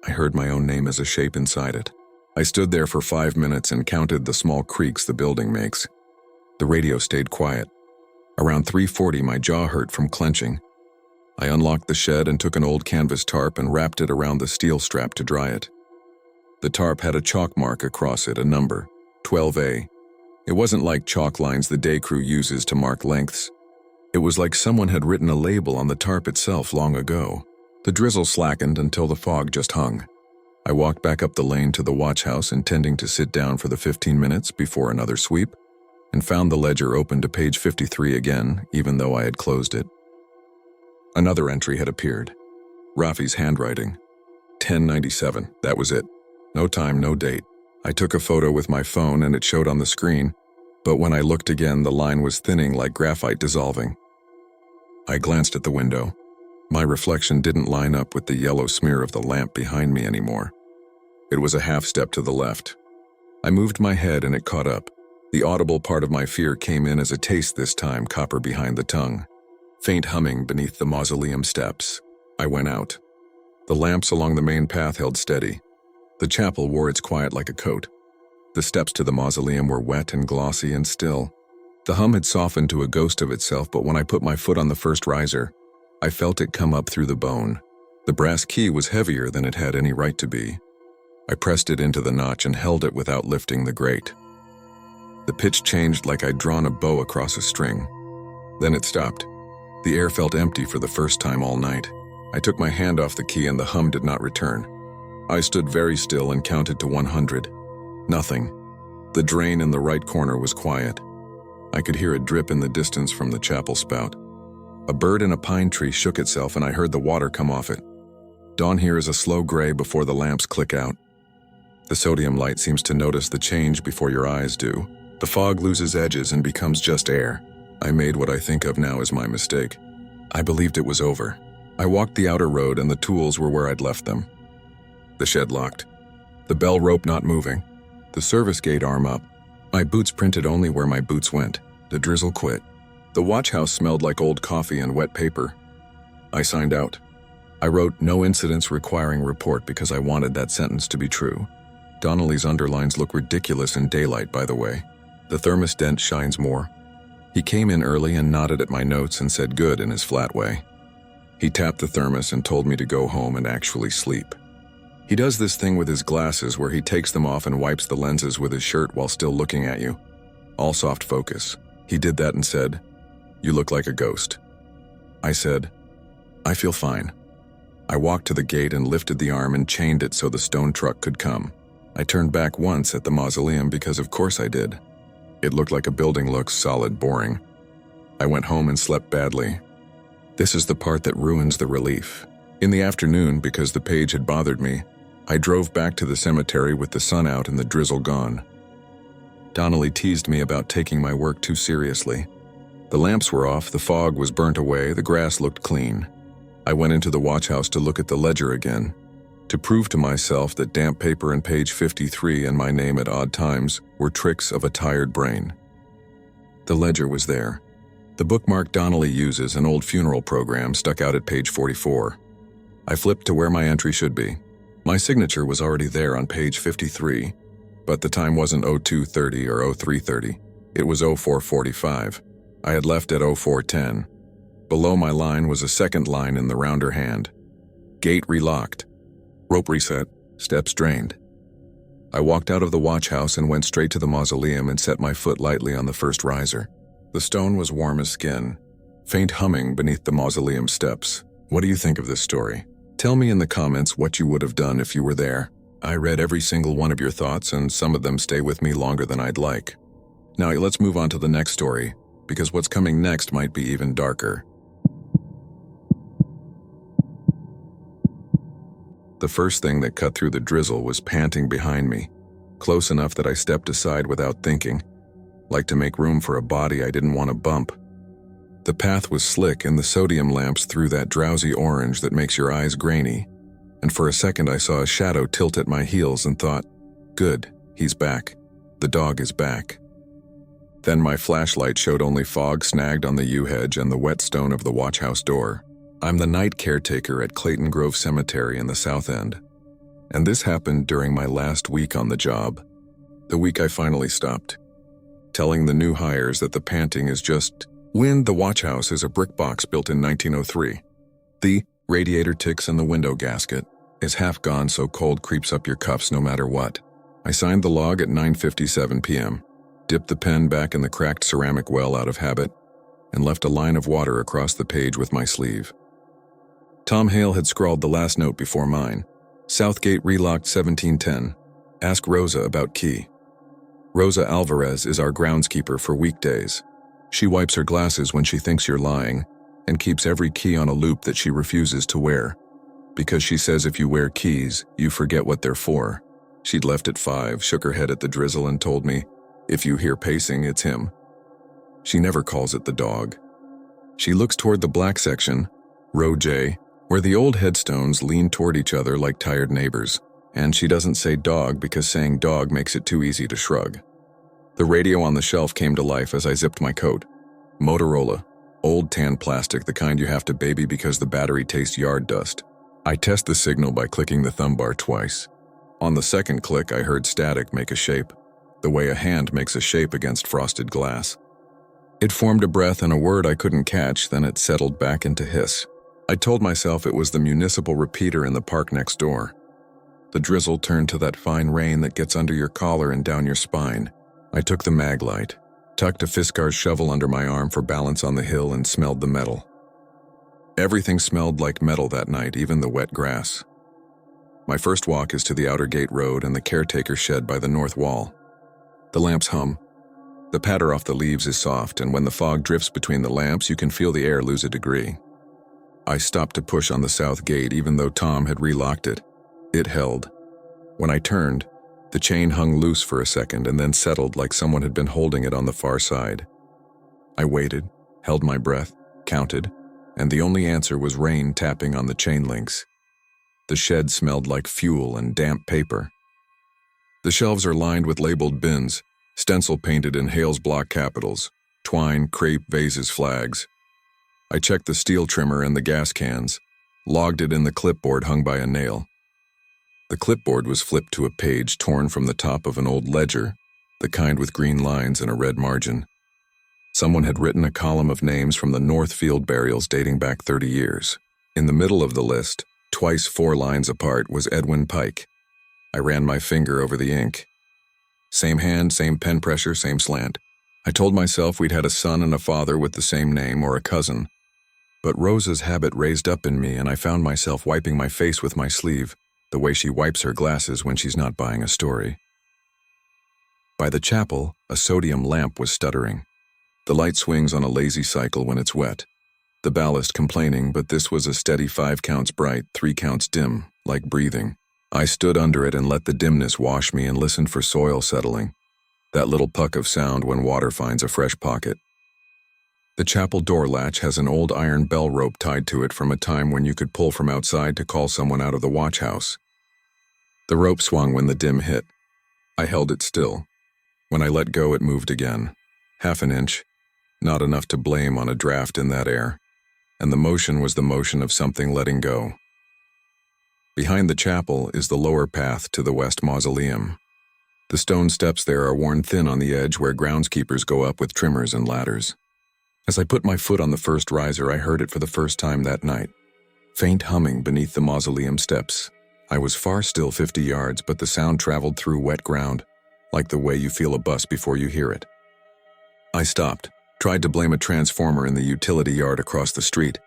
I heard my own name as a shape inside it. I stood there for 5 minutes and counted the small creaks the building makes. The radio stayed quiet. Around 3:40, my jaw hurt from clenching. I unlocked the shed and took an old canvas tarp and wrapped it around the steel strap to dry it. The tarp had a chalk mark across it, a number, 12A. It wasn't like chalk lines the day crew uses to mark lengths. It was like someone had written a label on the tarp itself long ago. The drizzle slackened until the fog just hung. I walked back up the lane to the watch house, intending to sit down for the 15 minutes before another sweep, and found the ledger open to page 53 again, even though I had closed it. Another entry had appeared. Rafi's handwriting. 10:97, that was it. No time, no date. I took a photo with my phone and it showed on the screen, but when I looked again, the line was thinning like graphite dissolving. I glanced at the window. My reflection didn't line up with the yellow smear of the lamp behind me anymore. It was a half step to the left. I moved my head and it caught up. The audible part of my fear came in as a taste this time, copper behind the tongue. Faint humming beneath the mausoleum steps. I went out. The lamps along the main path held steady. The chapel wore its quiet like a coat. The steps to the mausoleum were wet and glossy and still. The hum had softened to a ghost of itself, but when I put my foot on the first riser, I felt it come up through the bone. The brass key was heavier than it had any right to be. I pressed it into the notch and held it without lifting the grate. The pitch changed like I'd drawn a bow across a string. Then it stopped. The air felt empty for the first time all night. I took my hand off the key and the hum did not return. I stood very still and counted to 100. Nothing. The drain in the right corner was quiet. I could hear a drip in the distance from the chapel spout. A bird in a pine tree shook itself and I heard the water come off it. Dawn here is a slow gray before the lamps click out. The sodium light seems to notice the change before your eyes do. The fog loses edges and becomes just air. I made what I think of now as my mistake. I believed it was over. I walked the outer road and the tools were where I'd left them. The shed locked. The bell rope not moving. The service gate arm up. My boots printed only where my boots went. The drizzle quit. The watch house smelled like old coffee and wet paper. I signed out. I wrote no incidents requiring report because I wanted that sentence to be true. Donnelly's underlines look ridiculous in daylight, by the way. The thermos dent shines more. He came in early and nodded at my notes and said good in his flat way. He tapped the thermos and told me to go home and actually sleep. He does this thing with his glasses where he takes them off and wipes the lenses with his shirt while still looking at you. All soft focus. He did that and said, "You look like a ghost." I said, "I feel fine." I walked to the gate and lifted the arm and chained it so the stone truck could come. I turned back once at the mausoleum because of course I did. It looked like a building looks, solid, boring. I went home and slept badly. This is the part that ruins the relief. In the afternoon, because the page had bothered me, I drove back to the cemetery with the sun out and the drizzle gone. Donnelly teased me about taking my work too seriously. The lamps were off, the fog was burnt away, the grass looked clean. I went into the watch house to look at the ledger again, to prove to myself that damp paper and page 53 and my name at odd times were tricks of a tired brain. The ledger was there. The bookmark Donnelly uses, an old funeral program, stuck out at page 44. I flipped to where my entry should be. My signature was already there on page 53, but the time wasn't 02:30 or 03:30. It was 04:45. I had left at 04:10. Below my line was a second line in the rounder hand. Gate relocked. Rope reset. Steps drained. I walked out of the watch house and went straight to the mausoleum and set my foot lightly on the first riser. The stone was warm as skin, faint humming beneath the mausoleum steps. What do you think of this story? Tell me in the comments what you would have done if you were there. I read every single one of your thoughts, and some of them stay with me longer than I'd like. Now let's move on to the next story, because what's coming next might be even darker. The first thing that cut through the drizzle was panting behind me, close enough that I stepped aside without thinking, like to make room for a body I didn't want to bump. The path was slick and the sodium lamps threw that drowsy orange that makes your eyes grainy, and for a second I saw a shadow tilt at my heels and thought, good, he's back. The dog is back. Then my flashlight showed only fog snagged on the yew-hedge and the wet stone of the watch house door. I'm the night caretaker at Clayton Grove Cemetery in the South End, and this happened during my last week on the job, the week I finally stopped, telling the new hires that the panting is just wind. The watch house is a brick box built in 1903. The radiator ticks and the window gasket is half gone, so cold creeps up your cuffs no matter what. I signed the log at 9:57 p.m., dipped the pen back in the cracked ceramic well out of habit, and left a line of water across the page with my sleeve. Tom Hale had scrawled the last note before mine. Southgate relocked 1710. Ask Rosa about key. Rosa Alvarez is our groundskeeper for weekdays. She wipes her glasses when she thinks you're lying and keeps every key on a loop that she refuses to wear, because she says if you wear keys, you forget what they're for. She'd left at 5, shook her head at the drizzle and told me, if you hear pacing, it's him. She never calls it the dog. She looks toward the black section, row J, where the old headstones lean toward each other like tired neighbors, and she doesn't say dog because saying dog makes it too easy to shrug. The radio on the shelf came to life as I zipped my coat. Motorola, old tan plastic, the kind you have to baby because the battery tastes yard dust. I test the signal by clicking the thumb bar twice. On the second click, I heard static make a shape, the way a hand makes a shape against frosted glass. It formed a breath and a word I couldn't catch, then it settled back into hiss. I told myself it was the municipal repeater in the park next door. The drizzle turned to that fine rain that gets under your collar and down your spine. I took the mag light, tucked a Fiskars shovel under my arm for balance on the hill, and smelled the metal. Everything smelled like metal that night, even the wet grass. My first walk is to the outer gate road and the caretaker shed by the north wall. The lamps hum. The patter off the leaves is soft, and when the fog drifts between the lamps, you can feel the air lose a degree. I stopped to push on the south gate even though Tom had relocked it. It held. When I turned, the chain hung loose for a second and then settled like someone had been holding it on the far side. I waited, held my breath, counted, and the only answer was rain tapping on the chain links. The shed smelled like fuel and damp paper. The shelves are lined with labeled bins, stencil painted in Hale's block capitals, twine, crepe, vases, flags. I checked the steel trimmer and the gas cans, logged it in the clipboard hung by a nail. The clipboard was flipped to a page torn from the top of an old ledger, the kind with green lines and a red margin. Someone had written a column of names from the Northfield burials dating back 30 years. In the middle of the list, twice 4 lines apart, was Edwin Pike. I ran my finger over the ink. Same hand, same pen pressure, same slant. I told myself we'd had a son and a father with the same name, or a cousin. But Rosa's habit raised up in me, and I found myself wiping my face with my sleeve, the way she wipes her glasses when she's not buying a story. By the chapel, a sodium lamp was stuttering. The light swings on a lazy cycle when it's wet. The ballast complaining, but this was a steady 5 counts bright, 3 counts dim, like breathing. I stood under it and let the dimness wash me and listened for soil settling. That little puck of sound when water finds a fresh pocket. The chapel door latch has an old iron bell rope tied to it from a time when you could pull from outside to call someone out of the watch house. The rope swung when the dim hit. I held it still. When I let go, it moved again. Half an inch. Not enough to blame on a draft in that air. And the motion was the motion of something letting go. Behind the chapel is the lower path to the West Mausoleum. The stone steps there are worn thin on the edge where groundskeepers go up with trimmers and ladders. As I put my foot on the first riser, I heard it for the first time that night. Faint humming beneath the mausoleum steps. I was far still 50 yards, but the sound traveled through wet ground, like the way you feel a bus before you hear it. I stopped, tried to blame a transformer in the utility yard across the street,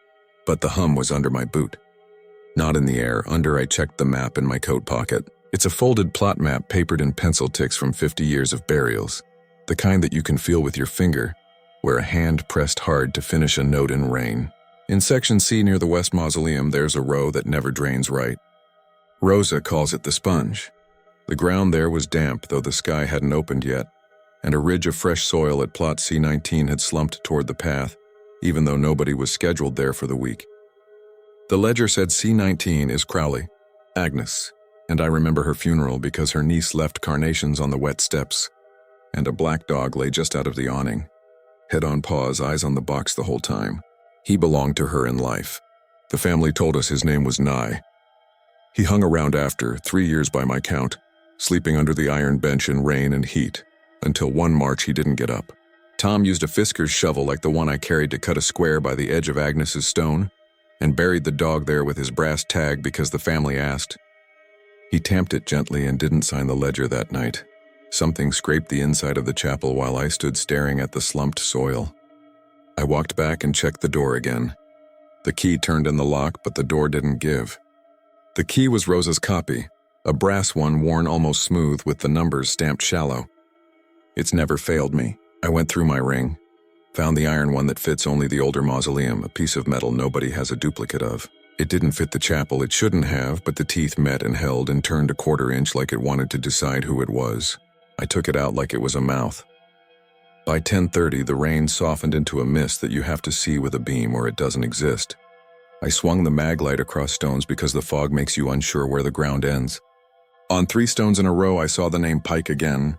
but the hum was under my boot. Not in the air, under I checked the map in my coat pocket. It's a folded plot map papered in pencil ticks from 50 years of burials, the kind that you can feel with your finger, where a hand pressed hard to finish a note in rain. In section C near the West Mausoleum, there's a row that never drains right. Rosa calls it the sponge. The ground there was damp, though the sky hadn't opened yet, and a ridge of fresh soil at plot C19 had slumped toward the path, even though nobody was scheduled there for the week. The ledger said C19 is Crowley, Agnes, and I remember her funeral because her niece left carnations on the wet steps, and a black dog lay just out of the awning, head on paws, eyes on the box the whole time. He belonged to her in life. The family told us his name was Nye. He hung around after, 3 years by my count, sleeping under the iron bench in rain and heat, until one March he didn't get up. Tom used a Fisker's shovel like the one I carried to cut a square by the edge of Agnes's stone, and buried the dog there with his brass tag because the family asked. He tamped it gently and didn't sign the ledger that night. Something scraped the inside of the chapel while I stood staring at the slumped soil. I walked back and checked the door again. The key turned in the lock, but the door didn't give. The key was Rosa's copy, a brass one worn almost smooth with the numbers stamped shallow. It's never failed me. I went through my ring, found the iron one that fits only the older mausoleum, a piece of metal nobody has a duplicate of. It didn't fit the chapel, it shouldn't have, but the teeth met and held and turned a quarter inch like it wanted to decide who it was. I took it out like it was a mouth. By 10:30, the rain softened into a mist that you have to see with a beam or it doesn't exist. I swung the mag light across stones because the fog makes you unsure where the ground ends. On 3 stones in a row, I saw the name Pike again.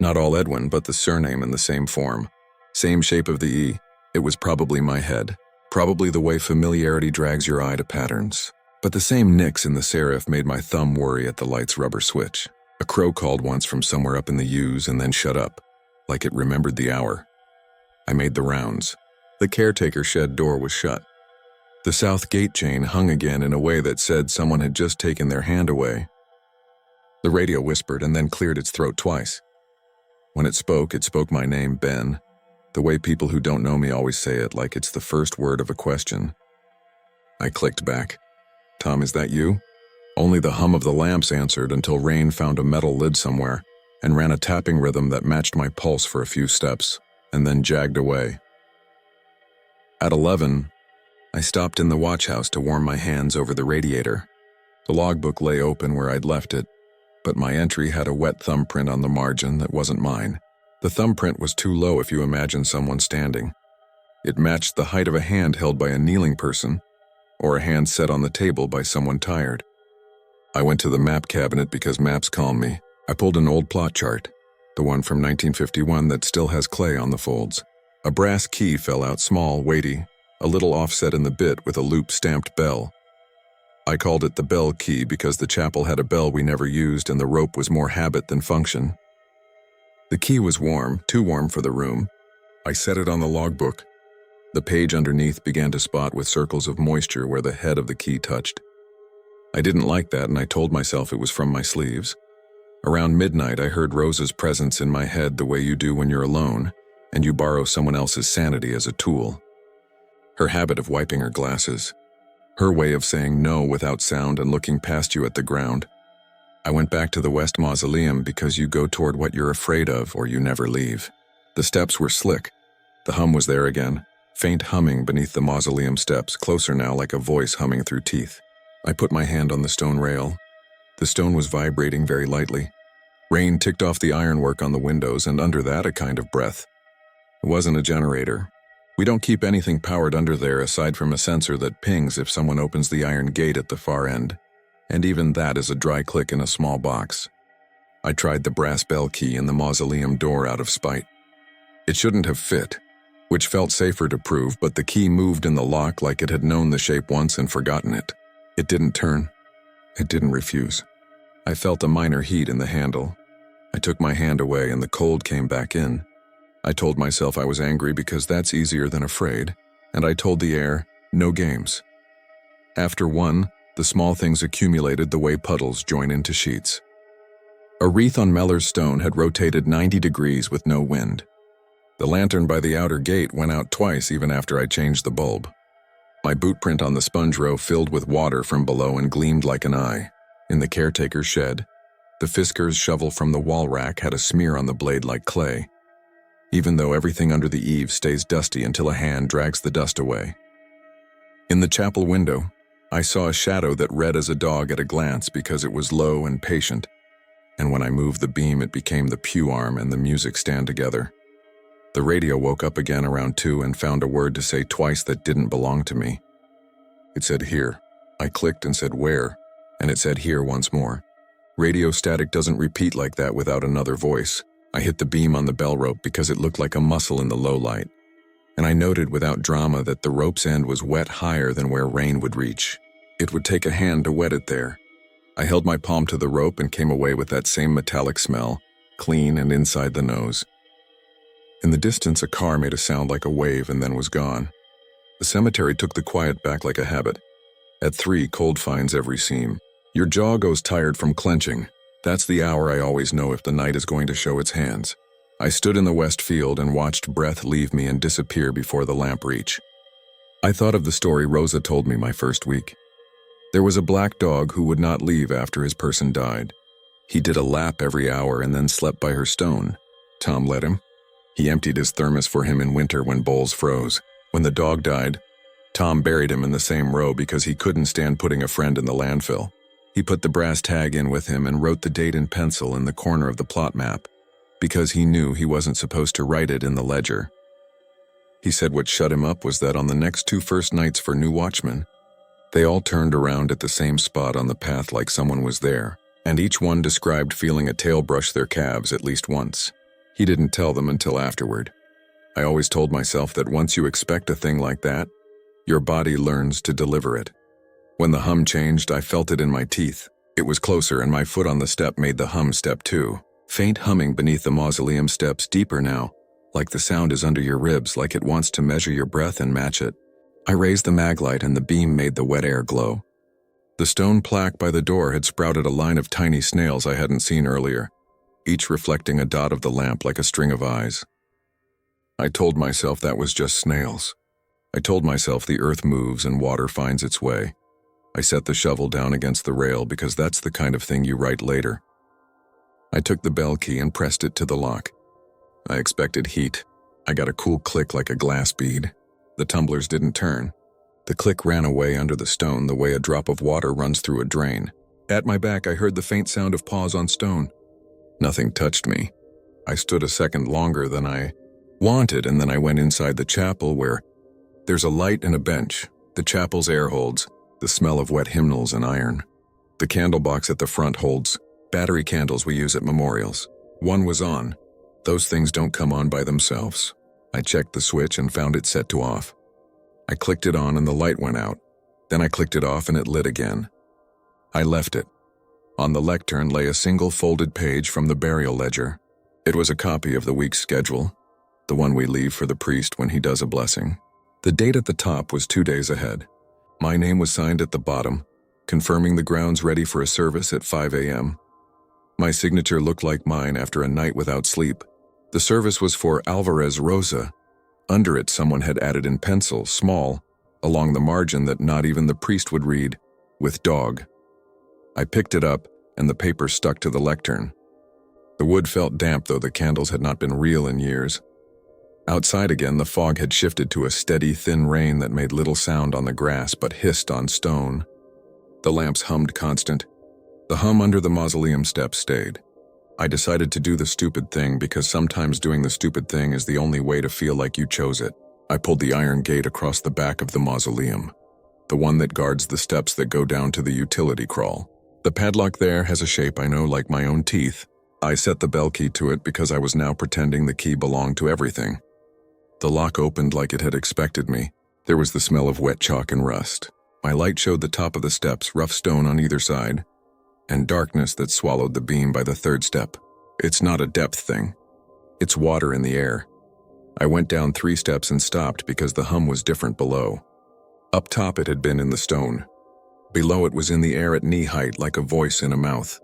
Not all Edwin, but the surname in the same form. Same shape of the E. It was probably my head. Probably the way familiarity drags your eye to patterns. But the same nicks in the serif made my thumb worry at the light's rubber switch. A crow called once from somewhere up in the U's and then shut up, like it remembered the hour. I made the rounds. The caretaker shed door was shut. The south gate chain hung again in a way that said someone had just taken their hand away. The radio whispered and then cleared its throat twice. When it spoke my name, Ben, the way people who don't know me always say it, like it's the first word of a question. I clicked back. Tom, is that you? Only the hum of the lamps answered until Rain found a metal lid somewhere and ran a tapping rhythm that matched my pulse for a few steps, and then jagged away. At 11, I stopped in the watch house to warm my hands over the radiator. The logbook lay open where I'd left it, but my entry had a wet thumbprint on the margin that wasn't mine. The thumbprint was too low if you imagine someone standing. It matched the height of a hand held by a kneeling person, or a hand set on the table by someone tired. I went to the map cabinet because maps calm me. I pulled an old plot chart, the one from 1951 that still has clay on the folds. A brass key fell out small, weighty, a little offset in the bit with a loop-stamped bell. I called it the bell key because the chapel had a bell we never used and the rope was more habit than function. The key was warm, too warm for the room. I set it on the logbook. The page underneath began to spot with circles of moisture where the head of the key touched. I didn't like that and I told myself it was from my sleeves. Around midnight, I heard Rosa's presence in my head the way you do when you're alone and you borrow someone else's sanity as a tool. Her habit of wiping her glasses. Her way of saying no without sound and looking past you at the ground. I went back to the West Mausoleum because you go toward what you're afraid of or you never leave. The steps were slick. The hum was there again, faint humming beneath the mausoleum steps, closer now like a voice humming through teeth. I put my hand on the stone rail. The stone was vibrating very lightly. Rain ticked off the ironwork on the windows, and under that a kind of breath. It wasn't a generator. We don't keep anything powered under there aside from a sensor that pings if someone opens the iron gate at the far end, and even that is a dry click in a small box. I tried the brass bell key in the mausoleum door out of spite. It shouldn't have fit, which felt safer to prove, but the key moved in the lock like it had known the shape once and forgotten it. It didn't turn. It didn't refuse. I felt a minor heat in the handle. I took my hand away and the cold came back in. I told myself I was angry because that's easier than afraid, and I told the air, no games. After one, the small things accumulated the way puddles join into sheets. A wreath on Mellor's stone had rotated 90 degrees with no wind. The lantern by the outer gate went out twice even after I changed the bulb. My boot print on the sponge row filled with water from below and gleamed like an eye. In the caretaker's shed, the Fisker's shovel from the wall rack had a smear on the blade like clay, even though everything under the eaves stays dusty until a hand drags the dust away. In the chapel window, I saw a shadow that read as a dog at a glance because it was low and patient, and when I moved the beam it became the pew arm and the music stand together. The radio woke up again around 2 and found a word to say twice that didn't belong to me. It said here. I clicked and said where, and it said here once more. Radio static doesn't repeat like that without another voice. I hit the beam on the bell rope because it looked like a muscle in the low light, and I noted without drama that the rope's end was wet higher than where rain would reach. It would take a hand to wet it there. I held my palm to the rope and came away with that same metallic smell, clean and inside the nose. In the distance, a car made a sound like a wave and then was gone. The cemetery took the quiet back like a habit. At 3, cold finds every seam. Your jaw goes tired from clenching. That's the hour I always know if the night is going to show its hands. I stood in the west field and watched breath leave me and disappear before the lamp reach. I thought of the story Rosa told me my first week. There was a black dog who would not leave after his person died. He did a lap every hour and then slept by her stone. Tom let him. He emptied his thermos for him in winter when bowls froze. When the dog died, Tom buried him in the same row because he couldn't stand putting a friend in the landfill. He put the brass tag in with him and wrote the date in pencil in the corner of the plot map, because he knew he wasn't supposed to write it in the ledger. He said what shut him up was that on the next 2 first nights for new watchmen, they all turned around at the same spot on the path like someone was there, and each one described feeling a tail brush their calves at least once. He didn't tell them until afterward. I always told myself that once you expect a thing like that, your body learns to deliver it. When the hum changed, I felt it in my teeth. It was closer, and my foot on the step made the hum step too. Faint humming beneath the mausoleum steps, deeper now, like the sound is under your ribs, like it wants to measure your breath and match it. I raised the mag light and the beam made the wet air glow. The stone plaque by the door had sprouted a line of tiny snails I hadn't seen earlier, each reflecting a dot of the lamp like a string of eyes. I told myself that was just snails. I told myself the earth moves and water finds its way. I set the shovel down against the rail because that's the kind of thing you write later. I took the bell key and pressed it to the lock. I expected heat. I got a cool click like a glass bead. The tumblers didn't turn. The click ran away under the stone the way a drop of water runs through a drain. At my back, I heard the faint sound of paws on stone. Nothing touched me. I stood a second longer than I wanted, and then I went inside the chapel where there's a light and a bench. The chapel's air holds the smell of wet hymnals and iron. The candle box at the front holds battery candles we use at memorials. One was on. Those things don't come on by themselves. I checked the switch and found it set to off. I clicked it on and the light went out. Then I clicked it off and it lit again. I left it. On the lectern lay a single folded page from the burial ledger. It was a copy of the week's schedule, the one we leave for the priest when he does a blessing. The date at the top was 2 days ahead. My name was signed at the bottom, confirming the grounds ready for a service at 5 a.m. My signature looked like mine after a night without sleep. The service was for Alvarez Rosa. Under it, someone had added in pencil, small, along the margin that not even the priest would read, with dog. I picked it up, and the paper stuck to the lectern. The wood felt damp, though the candles had not been real in years. Outside again, the fog had shifted to a steady, thin rain that made little sound on the grass but hissed on stone. The lamps hummed constant. The hum under the mausoleum steps stayed. I decided to do the stupid thing because sometimes doing the stupid thing is the only way to feel like you chose it. I pulled the iron gate across the back of the mausoleum, the one that guards the steps that go down to the utility crawl. The padlock there has a shape I know like my own teeth. I set the bell key to it because I was now pretending the key belonged to everything. The lock opened like it had expected me. There was the smell of wet chalk and rust. My light showed the top of the steps, rough stone on either side, and darkness that swallowed the beam by the third step. It's not a depth thing. It's water in the air. I went down 3 steps and stopped because the hum was different below. Up top it had been in the stone. Below it was in the air at knee height like a voice in a mouth.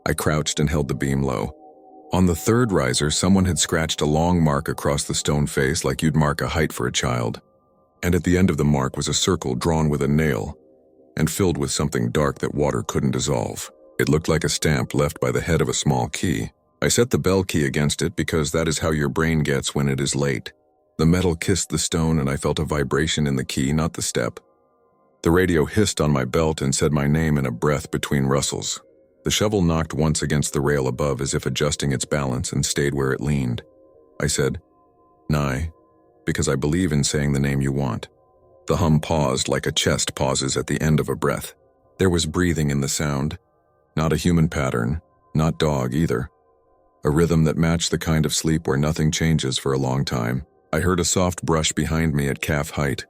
I crouched and held the beam low. On the third riser, someone had scratched a long mark across the stone face like you'd mark a height for a child. And at the end of the mark was a circle drawn with a nail and filled with something dark that water couldn't dissolve. It looked like a stamp left by the head of a small key. I set the bell key against it because that is how your brain gets when it is late. The metal kissed the stone and I felt a vibration in the key, not the step. The radio hissed on my belt and said my name in a breath between rustles. The shovel knocked once against the rail above as if adjusting its balance and stayed where it leaned. I said, "Nye," because I believe in saying the name you want. The hum paused like a chest pauses at the end of a breath. There was breathing in the sound. Not a human pattern, not dog either. A rhythm that matched the kind of sleep where nothing changes for a long time. I heard a soft brush behind me at calf height,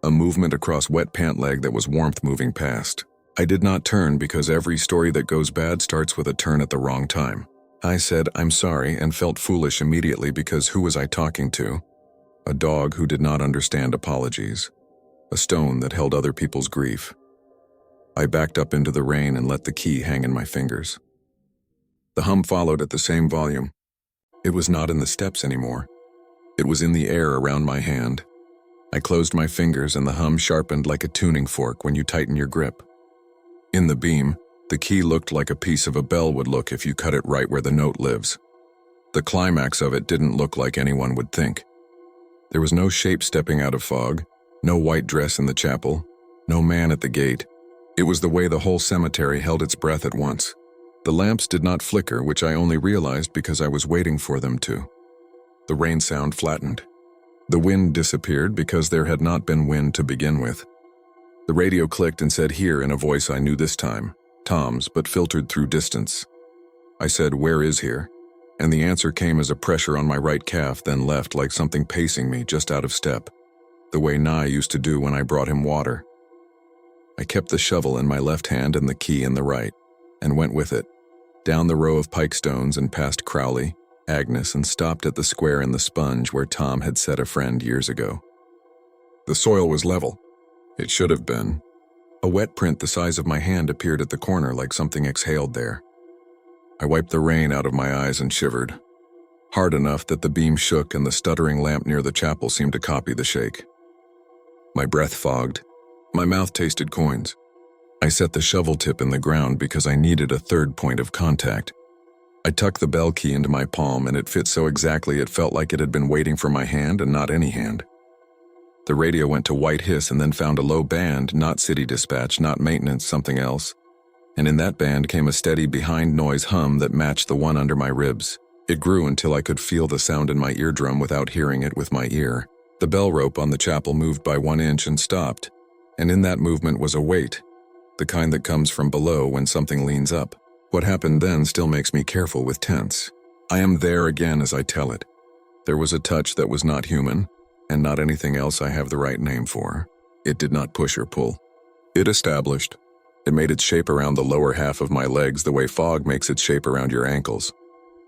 a movement across wet pant leg that was warmth moving past. I did not turn because every story that goes bad starts with a turn at the wrong time. I said, "I'm sorry," and felt foolish immediately because who was I talking to? A dog who did not understand apologies. A stone that held other people's grief. I backed up into the rain and let the key hang in my fingers. The hum followed at the same volume. It was not in the steps anymore. It was in the air around my hand. I closed my fingers and the hum sharpened like a tuning fork when you tighten your grip. In the beam, the key looked like a piece of a bell would look if you cut it right where the note lives. The climax of it didn't look like anyone would think. There was no shape stepping out of fog, no white dress in the chapel, no man at the gate. It was the way the whole cemetery held its breath at once. The lamps did not flicker, which I only realized because I was waiting for them to. The rain sound flattened. The wind disappeared because there had not been wind to begin with. The radio clicked and said "here" in a voice I knew this time, Tom's, but filtered through distance. I said, "Where is here?" And the answer came as a pressure on my right calf, then left like something pacing me just out of step, the way Nye used to do when I brought him water. I kept the shovel in my left hand and the key in the right, and went with it, down the row of pikestones and past Crowley, Agnes, and stopped at the square in the sponge where Tom had set a friend years ago. The soil was level. It should have been. A wet print the size of my hand appeared at the corner like something exhaled there. I wiped the rain out of my eyes and shivered, hard enough that the beam shook and the stuttering lamp near the chapel seemed to copy the shake. My breath fogged. My mouth tasted coins. I set the shovel tip in the ground because I needed a third point of contact. I tucked the bell key into my palm and it fit so exactly it felt like it had been waiting for my hand and not any hand. The radio went to white hiss and then found a low band, not city dispatch, not maintenance, something else. And in that band came a steady behind noise hum that matched the one under my ribs. It grew until I could feel the sound in my eardrum without hearing it with my ear. The bell rope on the chapel moved by 1 inch and stopped. And in that movement was a weight, the kind that comes from below when something leans up. What happened then still makes me careful with tense. I am there again as I tell it. There was a touch that was not human, and not anything else I have the right name for. It did not push or pull. It established. It made its shape around the lower half of my legs the way fog makes its shape around your ankles.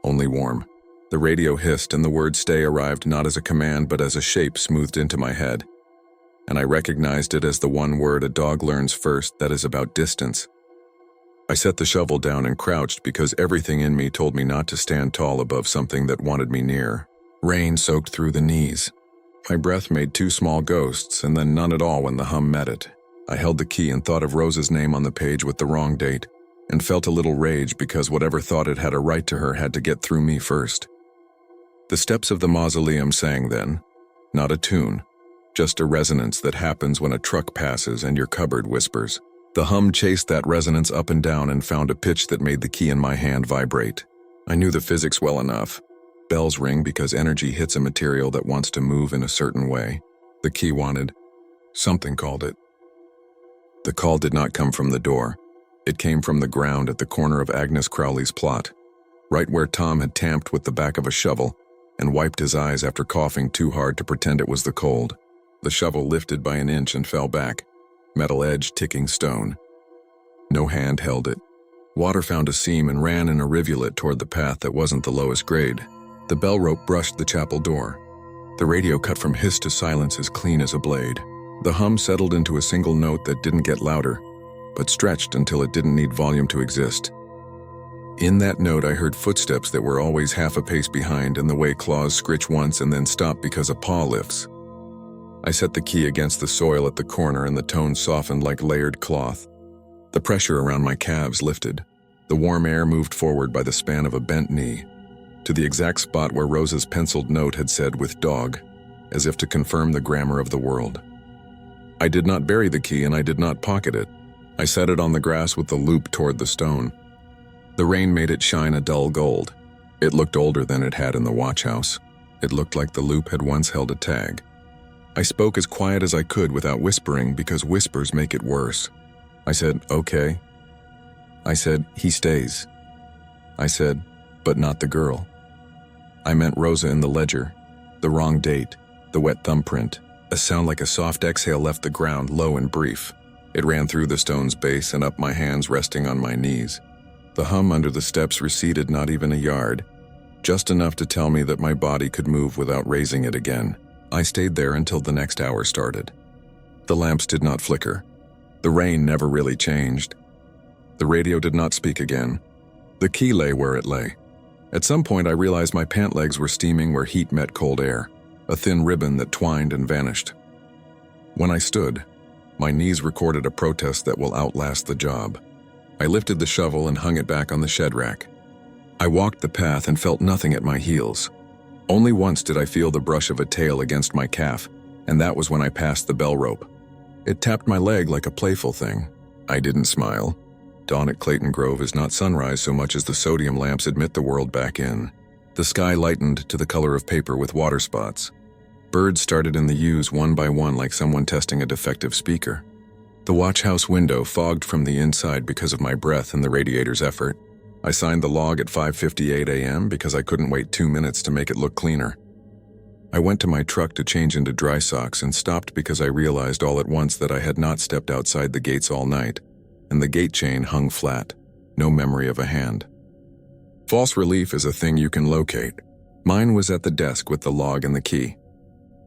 Only warm. The radio hissed and the word "stay" arrived not as a command but as a shape smoothed into my head. And I recognized it as the one word a dog learns first, that is about distance. I set the shovel down and crouched because everything in me told me not to stand tall above something that wanted me near. Rain soaked through the knees. My breath made 2 small ghosts and then none at all when the hum met it. I held the key and thought of Rose's name on the page with the wrong date, and felt a little rage because whatever thought it had a right to her had to get through me first. The steps of the mausoleum sang then, not a tune, just a resonance that happens when a truck passes and your cupboard whispers. The hum chased that resonance up and down and found a pitch that made the key in my hand vibrate. I knew the physics well enough. Bells ring because energy hits a material that wants to move in a certain way. The key wanted. Something called it. The call did not come from the door. It came from the ground at the corner of Agnes Crowley's plot, right where Tom had tamped with the back of a shovel and wiped his eyes after coughing too hard to pretend it was the cold. The shovel lifted by an inch and fell back, metal edge ticking stone. No hand held it. Water found a seam and ran in a rivulet toward the path that wasn't the lowest grade. The bell rope brushed the chapel door. The radio cut from hiss to silence as clean as a blade. The hum settled into a single note that didn't get louder, but stretched until it didn't need volume to exist. In that note, I heard footsteps that were always half a pace behind, and the way claws scritch once and then stop because a paw lifts. I set the key against the soil at the corner and the tone softened like layered cloth. The pressure around my calves lifted. The warm air moved forward by the span of a bent knee, to the exact spot where Rosa's penciled note had said "with dog," as if to confirm the grammar of the world. I did not bury the key and I did not pocket it. I set it on the grass with the loop toward the stone. The rain made it shine a dull gold. It looked older than it had in the watch house. It looked like the loop had once held a tag. I spoke as quiet as I could without whispering because whispers make it worse. I said, "Okay." I said, "He stays." I said, "But not the girl." I meant Rosa in the ledger, the wrong date, the wet thumbprint. A sound like a soft exhale left the ground, low and brief. It ran through the stone's base and up my hands resting on my knees. The hum under the steps receded not even a yard, just enough to tell me that my body could move without raising it again. I stayed there until the next hour started. The lamps did not flicker. The rain never really changed. The radio did not speak again. The key lay where it lay. At some point I realized my pant legs were steaming where heat met cold air, a thin ribbon that twined and vanished. When I stood, my knees recorded a protest that will outlast the job. I lifted the shovel and hung it back on the shed rack. I walked the path and felt nothing at my heels. Only once did I feel the brush of a tail against my calf, and that was when I passed the bell rope. It tapped my leg like a playful thing. I didn't smile. Dawn at Clayton Grove is not sunrise so much as the sodium lamps admit the world back in. The sky lightened to the color of paper with water spots. Birds started in the U's one by one like someone testing a defective speaker. The watch house window fogged from the inside because of my breath and the radiator's effort. I signed the log at 5:58 a.m. because I couldn't wait 2 minutes to make it look cleaner. I went to my truck to change into dry socks and stopped because I realized all at once that I had not stepped outside the gates all night, and the gate chain hung flat, no memory of a hand. False relief is a thing you can locate. Mine was at the desk with the log and the key.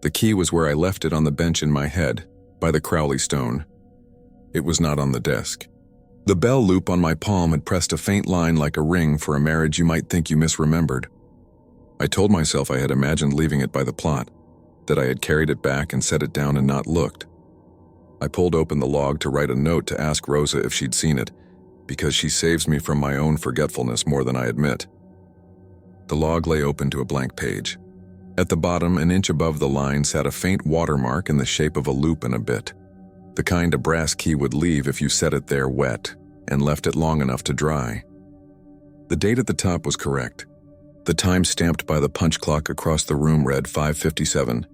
The key was where I left it on the bench in my head, by the Crowley stone. It was not on the desk. The bell loop on my palm had pressed a faint line like a ring for a marriage you might think you misremembered. I told myself I had imagined leaving it by the plot, that I had carried it back and set it down and not looked. I pulled open the log to write a note to ask Rosa if she'd seen it, because she saves me from my own forgetfulness more than I admit. The log lay open to a blank page. At the bottom, an inch above the line, sat a faint watermark in the shape of a loop and a bit. The kind a brass key would leave if you set it there wet and left it long enough to dry. The date at the top was correct. The time stamped by the punch clock across the room read 5:57,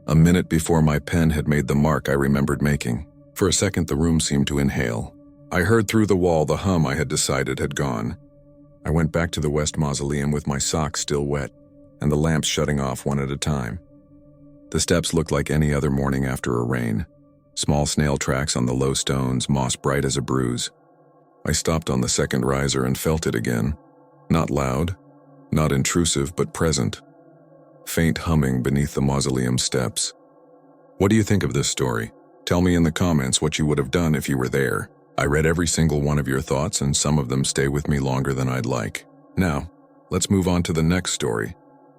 a minute before my pen had made the mark I remembered making. For a second, the room seemed to inhale. I heard through the wall the hum I had decided had gone. I went back to the West Mausoleum with my socks still wet and the lamps shutting off one at a time. The steps looked like any other morning after a rain. Small snail tracks on the low stones, moss bright as a bruise. I stopped on the second riser and felt it again. Not loud, not intrusive, but present. Faint humming beneath the mausoleum steps. What do you think of this story? Tell me in the comments what you would have done if you were there. I read every single one of your thoughts, and some of them stay with me longer than I'd like. Now, let's move on to the next story,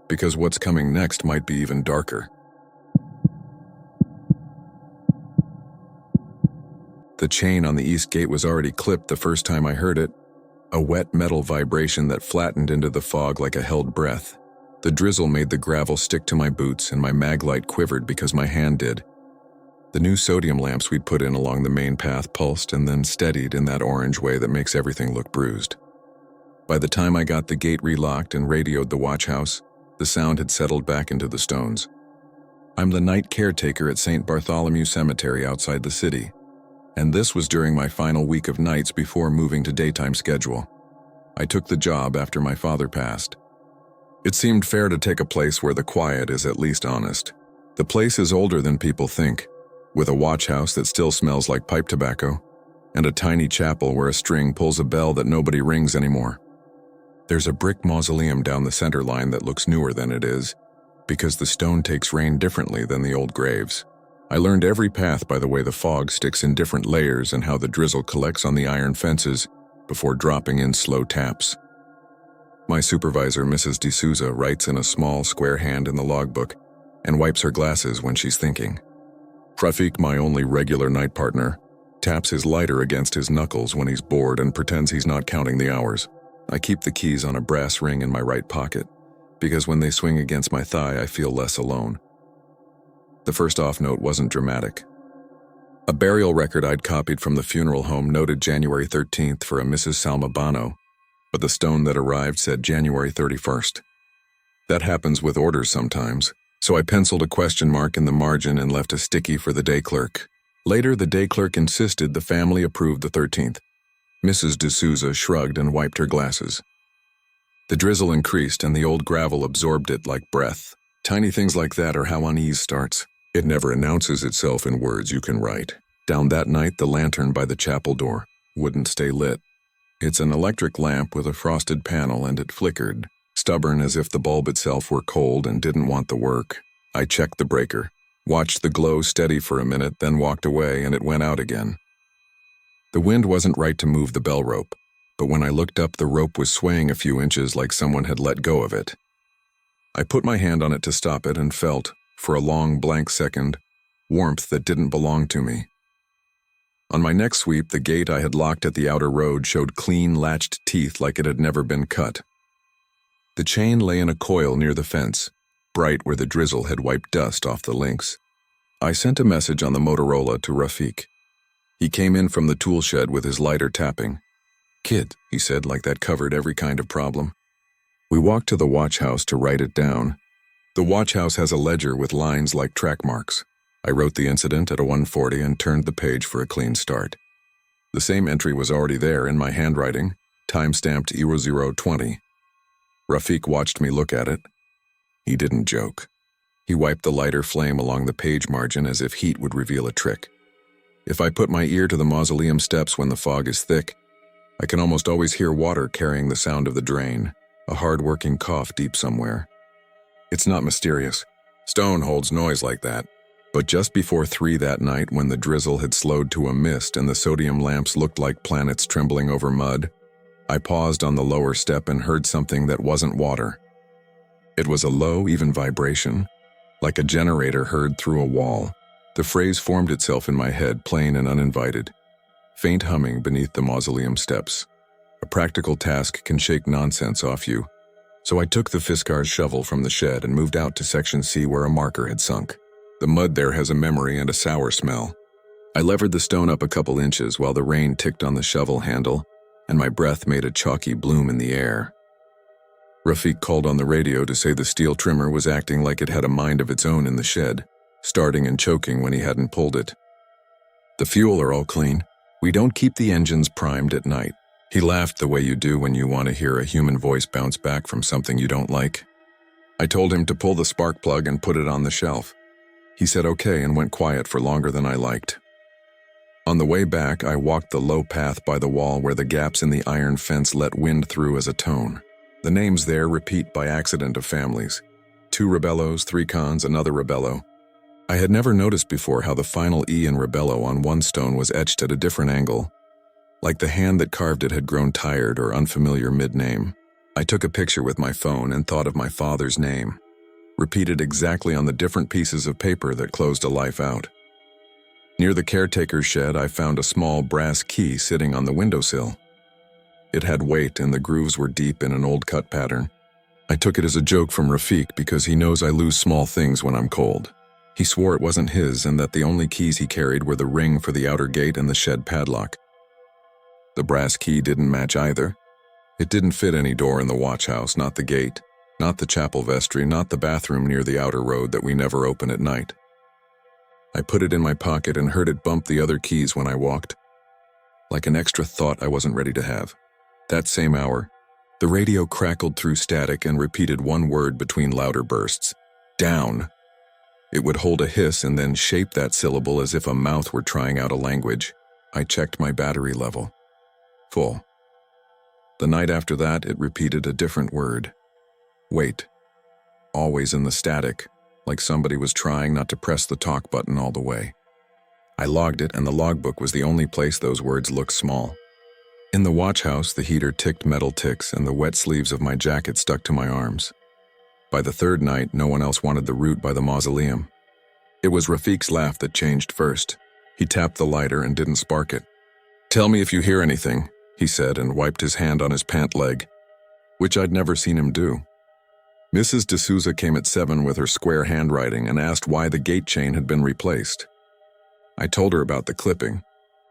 because what's coming next might be even darker. The chain on the east gate was already clipped the first time I heard it, a wet metal vibration that flattened into the fog like a held breath. The drizzle made the gravel stick to my boots and my mag light quivered because my hand did. The new sodium lamps we'd put in along the main path pulsed and then steadied in that orange way that makes everything look bruised. By the time I got the gate relocked and radioed the watch house, the sound had settled back into the stones. I'm the night caretaker at St. Bartholomew Cemetery outside the city, and this was during my final week of nights before moving to daytime schedule. I took the job after my father passed. It seemed fair to take a place where the quiet is at least honest. The place is older than people think, with a watch house that still smells like pipe tobacco, and a tiny chapel where a string pulls a bell that nobody rings anymore. There's a brick mausoleum down the center line that looks newer than it is, because the stone takes rain differently than the old graves. I learned every path by the way the fog sticks in different layers and how the drizzle collects on the iron fences before dropping in slow taps. My supervisor, Mrs. D'Souza, writes in a small square hand in the logbook and wipes her glasses when she's thinking. Rafik, my only regular night partner, taps his lighter against his knuckles when he's bored and pretends he's not counting the hours. I keep the keys on a brass ring in my right pocket, because when they swing against my thigh, I feel less alone. The first off note wasn't dramatic. A burial record I'd copied from the funeral home noted January 13th for a Mrs. Salma Bano, but the stone that arrived said January 31st. That happens with orders sometimes, so I penciled a question mark in the margin and left a sticky for the day clerk. Later, the day clerk insisted the family approved the 13th. Mrs. D'Souza shrugged and wiped her glasses. The drizzle increased and the old gravel absorbed it like breath. Tiny things like that are how unease starts. It never announces itself in words you can write. Down that night, the lantern by the chapel door wouldn't stay lit. It's an electric lamp with a frosted panel and it flickered, stubborn as if the bulb itself were cold and didn't want the work. I checked the breaker, watched the glow steady for a minute, then walked away and it went out again. The wind wasn't right to move the bell rope, but when I looked up, the rope was swaying a few inches like someone had let go of it. I put my hand on it to stop it and felt, for a long blank second, warmth that didn't belong to me. On my next sweep, the gate I had locked at the outer road showed clean, latched teeth like it had never been cut. The chain lay in a coil near the fence, bright where the drizzle had wiped dust off the links. I sent a message on the Motorola to Rafik. He came in from the tool shed with his lighter tapping. "Kid," he said, like that covered every kind of problem. We walked to the watch house to write it down. The watch house has a ledger with lines like track marks. I wrote the incident at a 1:40 and turned the page for a clean start. The same entry was already there in my handwriting, time-stamped 0020. Rafik watched me look at it. He didn't joke. He wiped the lighter flame along the page margin as if heat would reveal a trick. If I put my ear to the mausoleum steps when the fog is thick, I can almost always hear water carrying the sound of the drain, a hard-working cough deep somewhere. It's not mysterious. Stone holds noise like that. But just before 3 that night, when the drizzle had slowed to a mist and the sodium lamps looked like planets trembling over mud, I paused on the lower step and heard something that wasn't water. It was a low, even vibration, like a generator heard through a wall. The phrase formed itself in my head, plain and uninvited. Faint humming beneath the mausoleum steps. A practical task can shake nonsense off you. So I took the Fiskar's shovel from the shed and moved out to Section C where a marker had sunk. The mud there has a memory and a sour smell. I levered the stone up a couple inches while the rain ticked on the shovel handle, and my breath made a chalky bloom in the air. Rafik called on the radio to say the steel trimmer was acting like it had a mind of its own in the shed, starting and choking when he hadn't pulled it. The fuel are all clean. We don't keep the engines primed at night. He laughed the way you do when you want to hear a human voice bounce back from something you don't like. I told him to pull the spark plug and put it on the shelf. He said okay and went quiet for longer than I liked. On the way back, I walked the low path by the wall where the gaps in the iron fence let wind through as a tone. The names there repeat by accident of families. 2 Rebellos, 3 Cons, another Rebello. I had never noticed before how the final E in Rebello on one stone was etched at a different angle, like the hand that carved it had grown tired or unfamiliar mid-name. I took a picture with my phone and thought of my father's name, repeated exactly on the different pieces of paper that closed a life out. Near the caretaker's shed, I found a small brass key sitting on the windowsill. It had weight and the grooves were deep in an old cut pattern. I took it as a joke from Rafik because he knows I lose small things when I'm cold. He swore it wasn't his and that the only keys he carried were the ring for the outer gate and the shed padlock. The brass key didn't match either. It didn't fit any door in the watch house, not the gate, not the chapel vestry, not the bathroom near the outer road that we never open at night. I put it in my pocket and heard it bump the other keys when I walked. Like an extra thought I wasn't ready to have. That same hour, the radio crackled through static and repeated one word between louder bursts. Down. It would hold a hiss and then shape that syllable as if a mouth were trying out a language. I checked my battery level. Full. The night after that, it repeated a different word. Wait. Always in the static, like somebody was trying not to press the talk button all the way. I logged it, and the logbook was the only place those words looked small. In the watch house, the heater ticked metal ticks, and the wet sleeves of my jacket stuck to my arms. By the third night, no one else wanted the route by the mausoleum. It was Rafik's laugh that changed first. He tapped the lighter and didn't spark it. "Tell me if you hear anything," he said, and wiped his hand on his pant leg, which I'd never seen him do. Mrs. D'Souza came at 7 with her square handwriting and asked why the gate chain had been replaced. I told her about the clipping.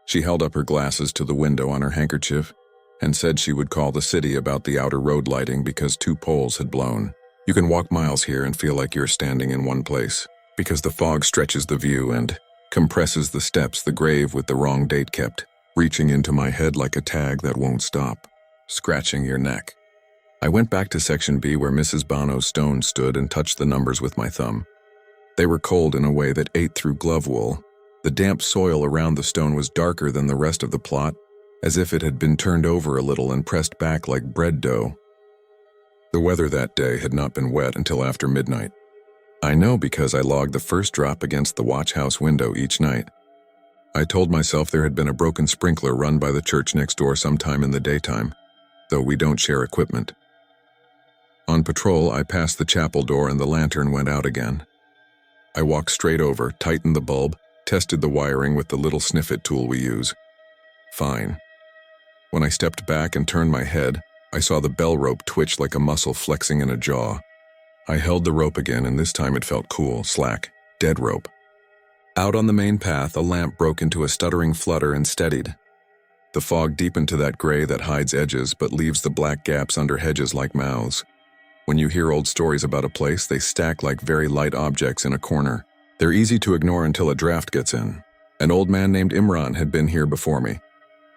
She held up her glasses to the window on her handkerchief and said she would call the city about the outer road lighting because 2 poles had blown. You can walk miles here and feel like you're standing in one place because the fog stretches the view and compresses the steps the grave with the wrong date kept, reaching into my head like a tag that won't stop, scratching your neck. I went back to Section B where Mrs. Bono's stone stood and touched the numbers with my thumb. They were cold in a way that ate through glove wool. The damp soil around the stone was darker than the rest of the plot, as if it had been turned over a little and pressed back like bread dough. The weather that day had not been wet until after midnight. I know because I logged the first drop against the watch house window each night. I told myself there had been a broken sprinkler run by the church next door sometime in the daytime, though we don't share equipment. On patrol, I passed the chapel door and the lantern went out again. I walked straight over, tightened the bulb, tested the wiring with the little sniff-it tool we use. Fine. When I stepped back and turned my head, I saw the bell rope twitch like a muscle flexing in a jaw. I held the rope again, and this time it felt cool, slack, dead rope. Out on the main path, a lamp broke into a stuttering flutter and steadied. The fog deepened to that gray that hides edges but leaves the black gaps under hedges like mouths. When you hear old stories about a place, they stack like very light objects in a corner. They're easy to ignore until a draft gets in. An old man named Imran had been here before me,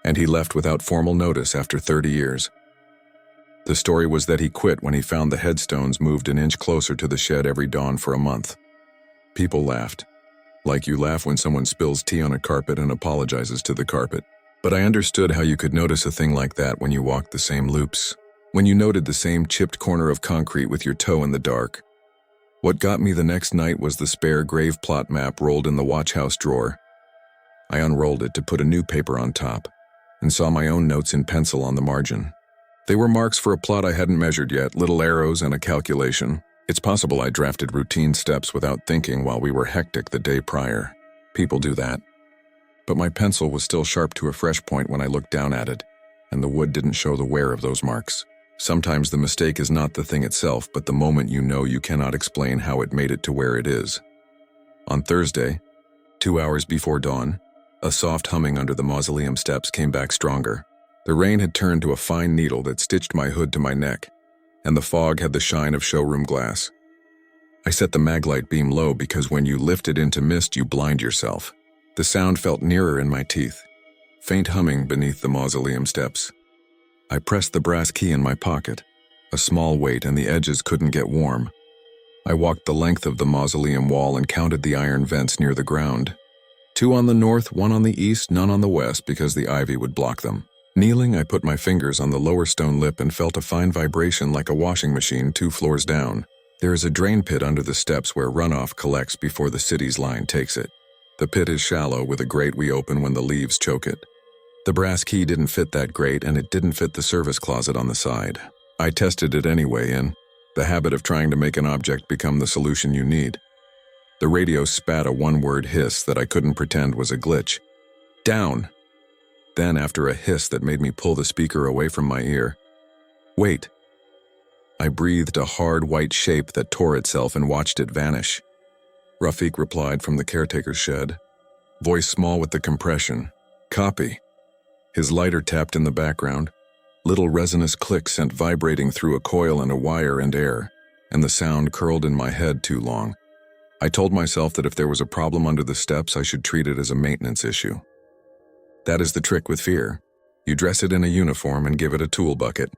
and he left without formal notice after 30 years. The story was that he quit when he found the headstones moved an inch closer to the shed every dawn for a month. People laughed, like you laugh when someone spills tea on a carpet and apologizes to the carpet. But I understood how you could notice a thing like that when you walked the same loops, when you noted the same chipped corner of concrete with your toe in the dark. What got me the next night was the spare grave plot map rolled in the watch house drawer. I unrolled it to put a new paper on top and saw my own notes in pencil on the margin. They were marks for a plot I hadn't measured yet, little arrows and a calculation. It's possible I drafted routine steps without thinking while we were hectic the day prior. People do that. But my pencil was still sharp to a fresh point when I looked down at it, and the wood didn't show the wear of those marks. Sometimes the mistake is not the thing itself, but the moment you know you cannot explain how it made it to where it is. On Thursday, 2 hours before dawn, a soft humming under the mausoleum steps came back stronger. The rain had turned to a fine needle that stitched my hood to my neck, and the fog had the shine of showroom glass. I set the maglite beam low because when you lift it into mist, you blind yourself. The sound felt nearer in my teeth, faint humming beneath the mausoleum steps. I pressed the brass key in my pocket, a small weight, and the edges couldn't get warm. I walked the length of the mausoleum wall and counted the iron vents near the ground. 2 on the north, 1 on the east, none on the west because the ivy would block them. Kneeling, I put my fingers on the lower stone lip and felt a fine vibration like a washing machine 2 floors down. There is a drain pit under the steps where runoff collects before the city's line takes it. The pit is shallow with a grate we open when the leaves choke it. The brass key didn't fit that grate, and it didn't fit the service closet on the side. I tested it anyway in the habit of trying to make an object become the solution you need. The radio spat a one-word hiss that I couldn't pretend was a glitch. Down! Then, after a hiss that made me pull the speaker away from my ear, wait. I breathed a hard white shape that tore itself and watched it vanish. Rafiq replied from the caretaker's shed, voice small with the compression. Copy. His lighter tapped in the background. Little resinous clicks sent vibrating through a coil and a wire and air, and the sound curled in my head too long. I told myself that if there was a problem under the steps, I should treat it as a maintenance issue. That is the trick with fear. You dress it in a uniform and give it a tool bucket.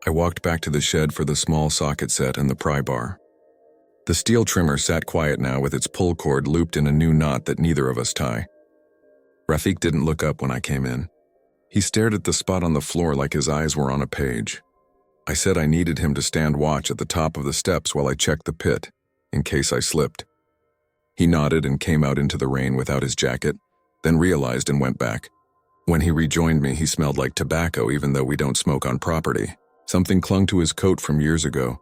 I walked back to the shed for the small socket set and the pry bar. The steel trimmer sat quiet now with its pull cord looped in a new knot that neither of us tie. Rafiq didn't look up when I came in. He stared at the spot on the floor like his eyes were on a page. I said I needed him to stand watch at the top of the steps while I checked the pit, in case I slipped. He nodded and came out into the rain without his jacket, then realized and went back. When he rejoined me, he smelled like tobacco even though we don't smoke on property. Something clung to his coat from years ago.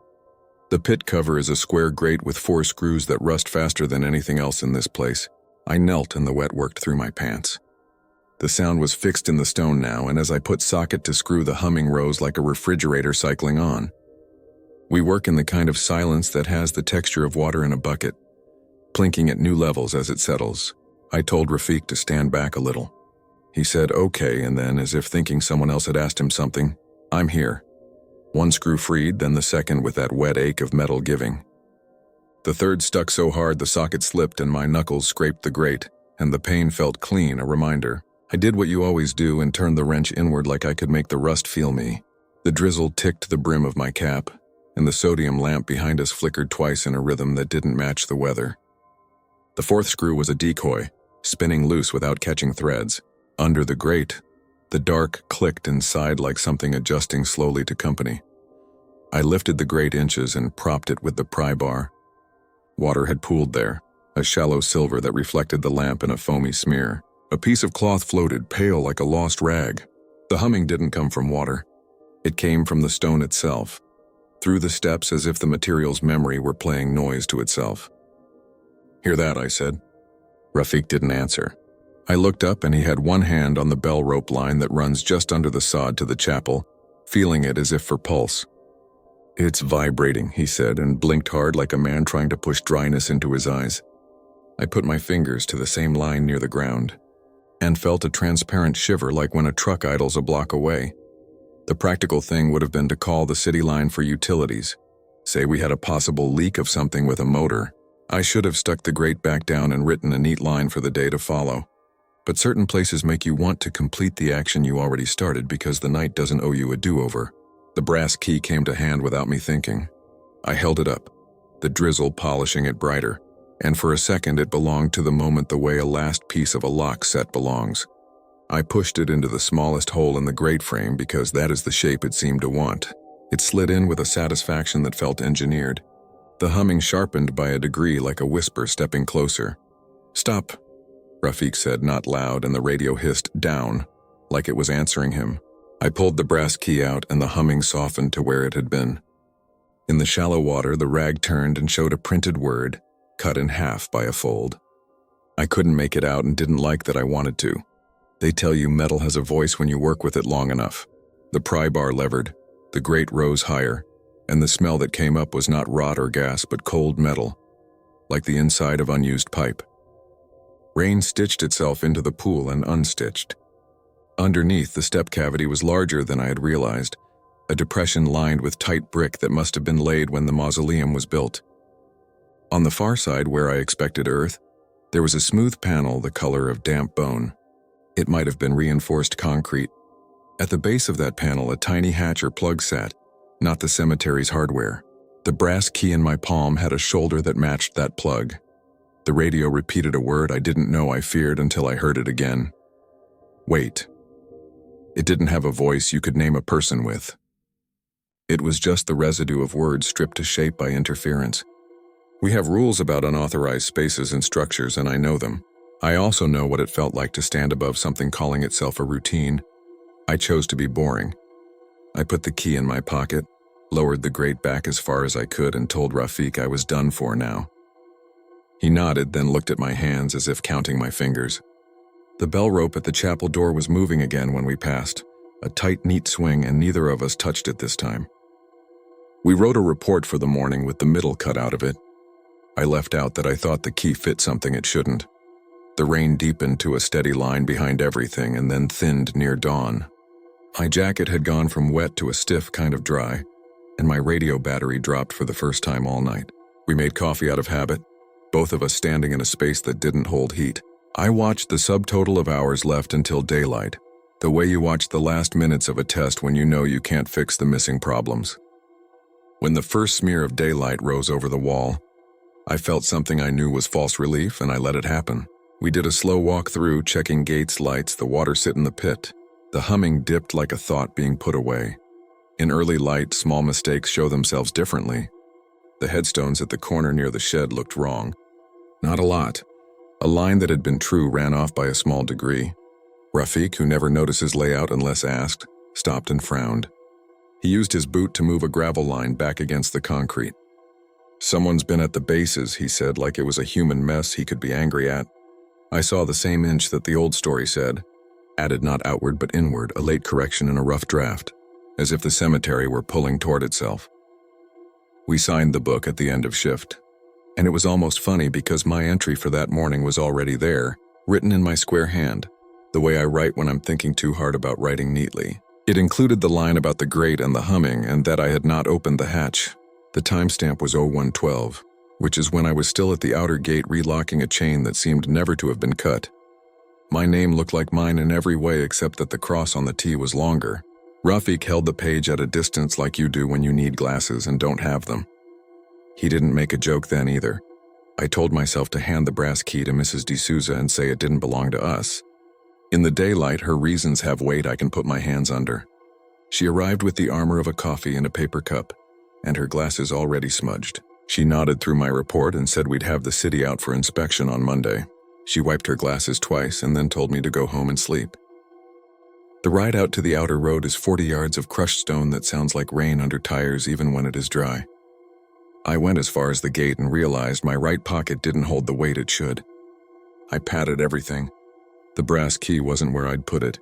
The pit cover is a square grate with 4 screws that rust faster than anything else in this place. I knelt and the wet worked through my pants. The sound was fixed in the stone now, and as I put socket to screw, the humming rose like a refrigerator cycling on. We work in the kind of silence that has the texture of water in a bucket, plinking at new levels as it settles. I told Rafiq to stand back a little. He said, okay, and then, as if thinking someone else had asked him something, I'm here. 1 screw freed, then the second with that wet ache of metal giving. The third stuck so hard the socket slipped and my knuckles scraped the grate, and the pain felt clean, a reminder. I did what you always do and turned the wrench inward like I could make the rust feel me. The drizzle ticked the brim of my cap, and the sodium lamp behind us flickered twice in a rhythm that didn't match the weather. The 4th screw was a decoy, spinning loose without catching threads. Under the grate, the dark clicked and sighed like something adjusting slowly to company. I lifted the grate inches and propped it with the pry bar. Water had pooled there, a shallow silver that reflected the lamp in a foamy smear. A piece of cloth floated, pale like a lost rag. The humming didn't come from water. It came from the stone itself, through the steps as if the material's memory were playing noise to itself. Hear that, I said. Rafiq didn't answer. I looked up and he had one hand on the bell rope line that runs just under the sod to the chapel, feeling it as if for pulse. It's vibrating, he said, and blinked hard like a man trying to push dryness into his eyes. I put my fingers to the same line near the ground, and felt a transparent shiver like when a truck idles a block away. The practical thing would have been to call the city line for utilities. Say we had a possible leak of something with a motor. I should have stuck the grate back down and written a neat line for the day to follow. But certain places make you want to complete the action you already started because the night doesn't owe you a do-over. The brass key came to hand without me thinking. I held it up, the drizzle polishing it brighter, and for a second it belonged to the moment the way a last piece of a lock set belongs. I pushed it into the smallest hole in the grate frame because that is the shape it seemed to want. It slid in with a satisfaction that felt engineered. The humming sharpened by a degree like a whisper stepping closer. Stop, Rafiq said, not loud, and the radio hissed down, like it was answering him. I pulled the brass key out and the humming softened to where it had been. In the shallow water, the rag turned and showed a printed word, cut in half by a fold. I couldn't make it out and didn't like that I wanted to. They tell you metal has a voice when you work with it long enough. The pry bar levered, the grate rose higher, and the smell that came up was not rot or gas but cold metal, like the inside of unused pipe. Rain stitched itself into the pool and unstitched. Underneath, the step cavity was larger than I had realized, a depression lined with tight brick that must have been laid when the mausoleum was built. On the far side, where I expected earth, there was a smooth panel the color of damp bone. It might have been reinforced concrete. At the base of that panel, a tiny hatch or plug sat, not the cemetery's hardware. The brass key in my palm had a shoulder that matched that plug. The radio repeated a word I didn't know I feared until I heard it again. Wait. It didn't have a voice you could name a person with. It was just the residue of words stripped to shape by interference. We have rules about unauthorized spaces and structures, and I know them. I also know what it felt like to stand above something calling itself a routine. I chose to be boring. I put the key in my pocket, lowered the grate back as far as I could, and told Rafiq I was done for now. He nodded, then looked at my hands as if counting my fingers. The bell rope at the chapel door was moving again when we passed, a tight, neat swing, and neither of us touched it this time. We wrote a report for the morning with the middle cut out of it. I left out that I thought the key fit something it shouldn't. The rain deepened to a steady line behind everything and then thinned near dawn. My jacket had gone from wet to a stiff kind of dry, and my radio battery dropped for the first time all night. We made coffee out of habit, both of us standing in a space that didn't hold heat. I watched the subtotal of hours left until daylight, the way you watch the last minutes of a test when you know you can't fix the missing problems. When the first smear of daylight rose over the wall, I felt something I knew was false relief, and I let it happen. We did a slow walk through, checking gates, lights, the water sit in the pit. The humming dipped like a thought being put away. In early light, small mistakes show themselves differently. The headstones at the corner near the shed looked wrong. Not a lot. A line that had been true ran off by a small degree. Rafik, who never notices layout unless asked, stopped and frowned. He used his boot to move a gravel line back against the concrete. "Someone's been at the bases," he said, like it was a human mess he could be angry at. I saw the same inch that the old story said, added not outward but inward, a late correction in a rough draft, as if the cemetery were pulling toward itself. We signed the book at the end of shift, and it was almost funny because my entry for that morning was already there, written in my square hand, the way I write when I'm thinking too hard about writing neatly. It included the line about the grate and the humming, and that I had not opened the hatch. The timestamp was 0112, which is when I was still at the outer gate relocking a chain that seemed never to have been cut. My name looked like mine in every way except that the cross on the T was longer. Rafik held the page at a distance like you do when you need glasses and don't have them. He didn't make a joke then either. I told myself to hand the brass key to Mrs. D'Souza and say it didn't belong to us. In the daylight, her reasons have weight I can put my hands under. She arrived with the armor of a coffee in a paper cup, and her glasses already smudged. She nodded through my report and said we'd have the city out for inspection on Monday. She wiped her glasses twice and then told me to go home and sleep. The ride out to the outer road is 40 yards of crushed stone that sounds like rain under tires even when it is dry. I went as far as the gate and realized my right pocket didn't hold the weight it should. I patted everything. The brass key wasn't where I'd put it.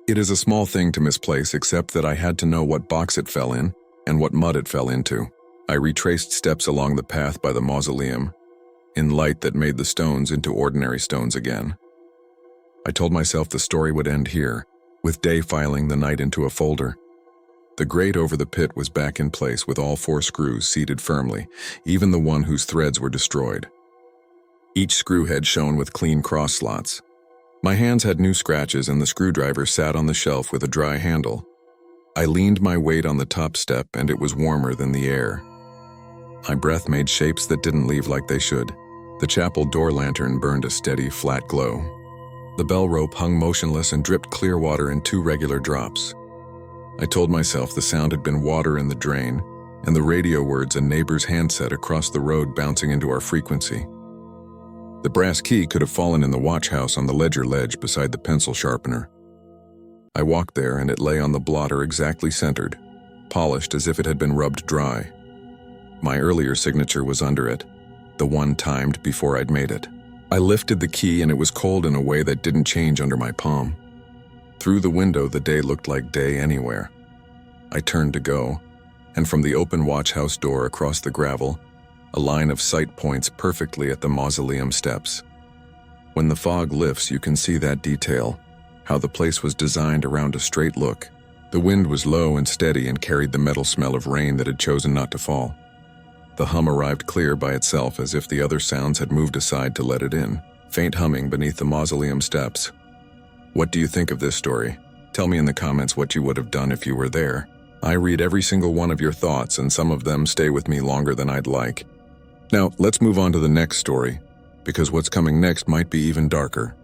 It is a small thing to misplace, except that I had to know what box it fell in and what mud it fell into. I retraced steps along the path by the mausoleum, in light that made the stones into ordinary stones again. I told myself the story would end here, with day filing the night into a folder. The grate over the pit was back in place with all 4 screws seated firmly, even the one whose threads were destroyed. Each screw head shone with clean cross slots. My hands had new scratches and the screwdriver sat on the shelf with a dry handle. I leaned my weight on the top step and it was warmer than the air. My breath made shapes that didn't leave like they should. The chapel door lantern burned a steady, flat glow. The bell rope hung motionless and dripped clear water in 2 regular drops. I told myself the sound had been water in the drain, and the radio words a neighbor's handset across the road bouncing into our frequency. The brass key could have fallen in the watch house on the ledger ledge beside the pencil sharpener. I walked there and it lay on the blotter exactly centered, polished as if it had been rubbed dry. My earlier signature was under it, the one timed before I'd made it. I lifted the key and it was cold in a way that didn't change under my palm. Through the window, the day looked like day anywhere. I turned to go, and from the open watch house door across the gravel, a line of sight points perfectly at the mausoleum steps. When the fog lifts, you can see that detail, how the place was designed around a straight look. The wind was low and steady and carried the metal smell of rain that had chosen not to fall. The hum arrived clear by itself as if the other sounds had moved aside to let it in, faint humming beneath the mausoleum steps. What do you think of this story? Tell me in the comments what you would have done if you were there. I read every single one of your thoughts, and some of them stay with me longer than I'd like. Now, let's move on to the next story, because what's coming next might be even darker.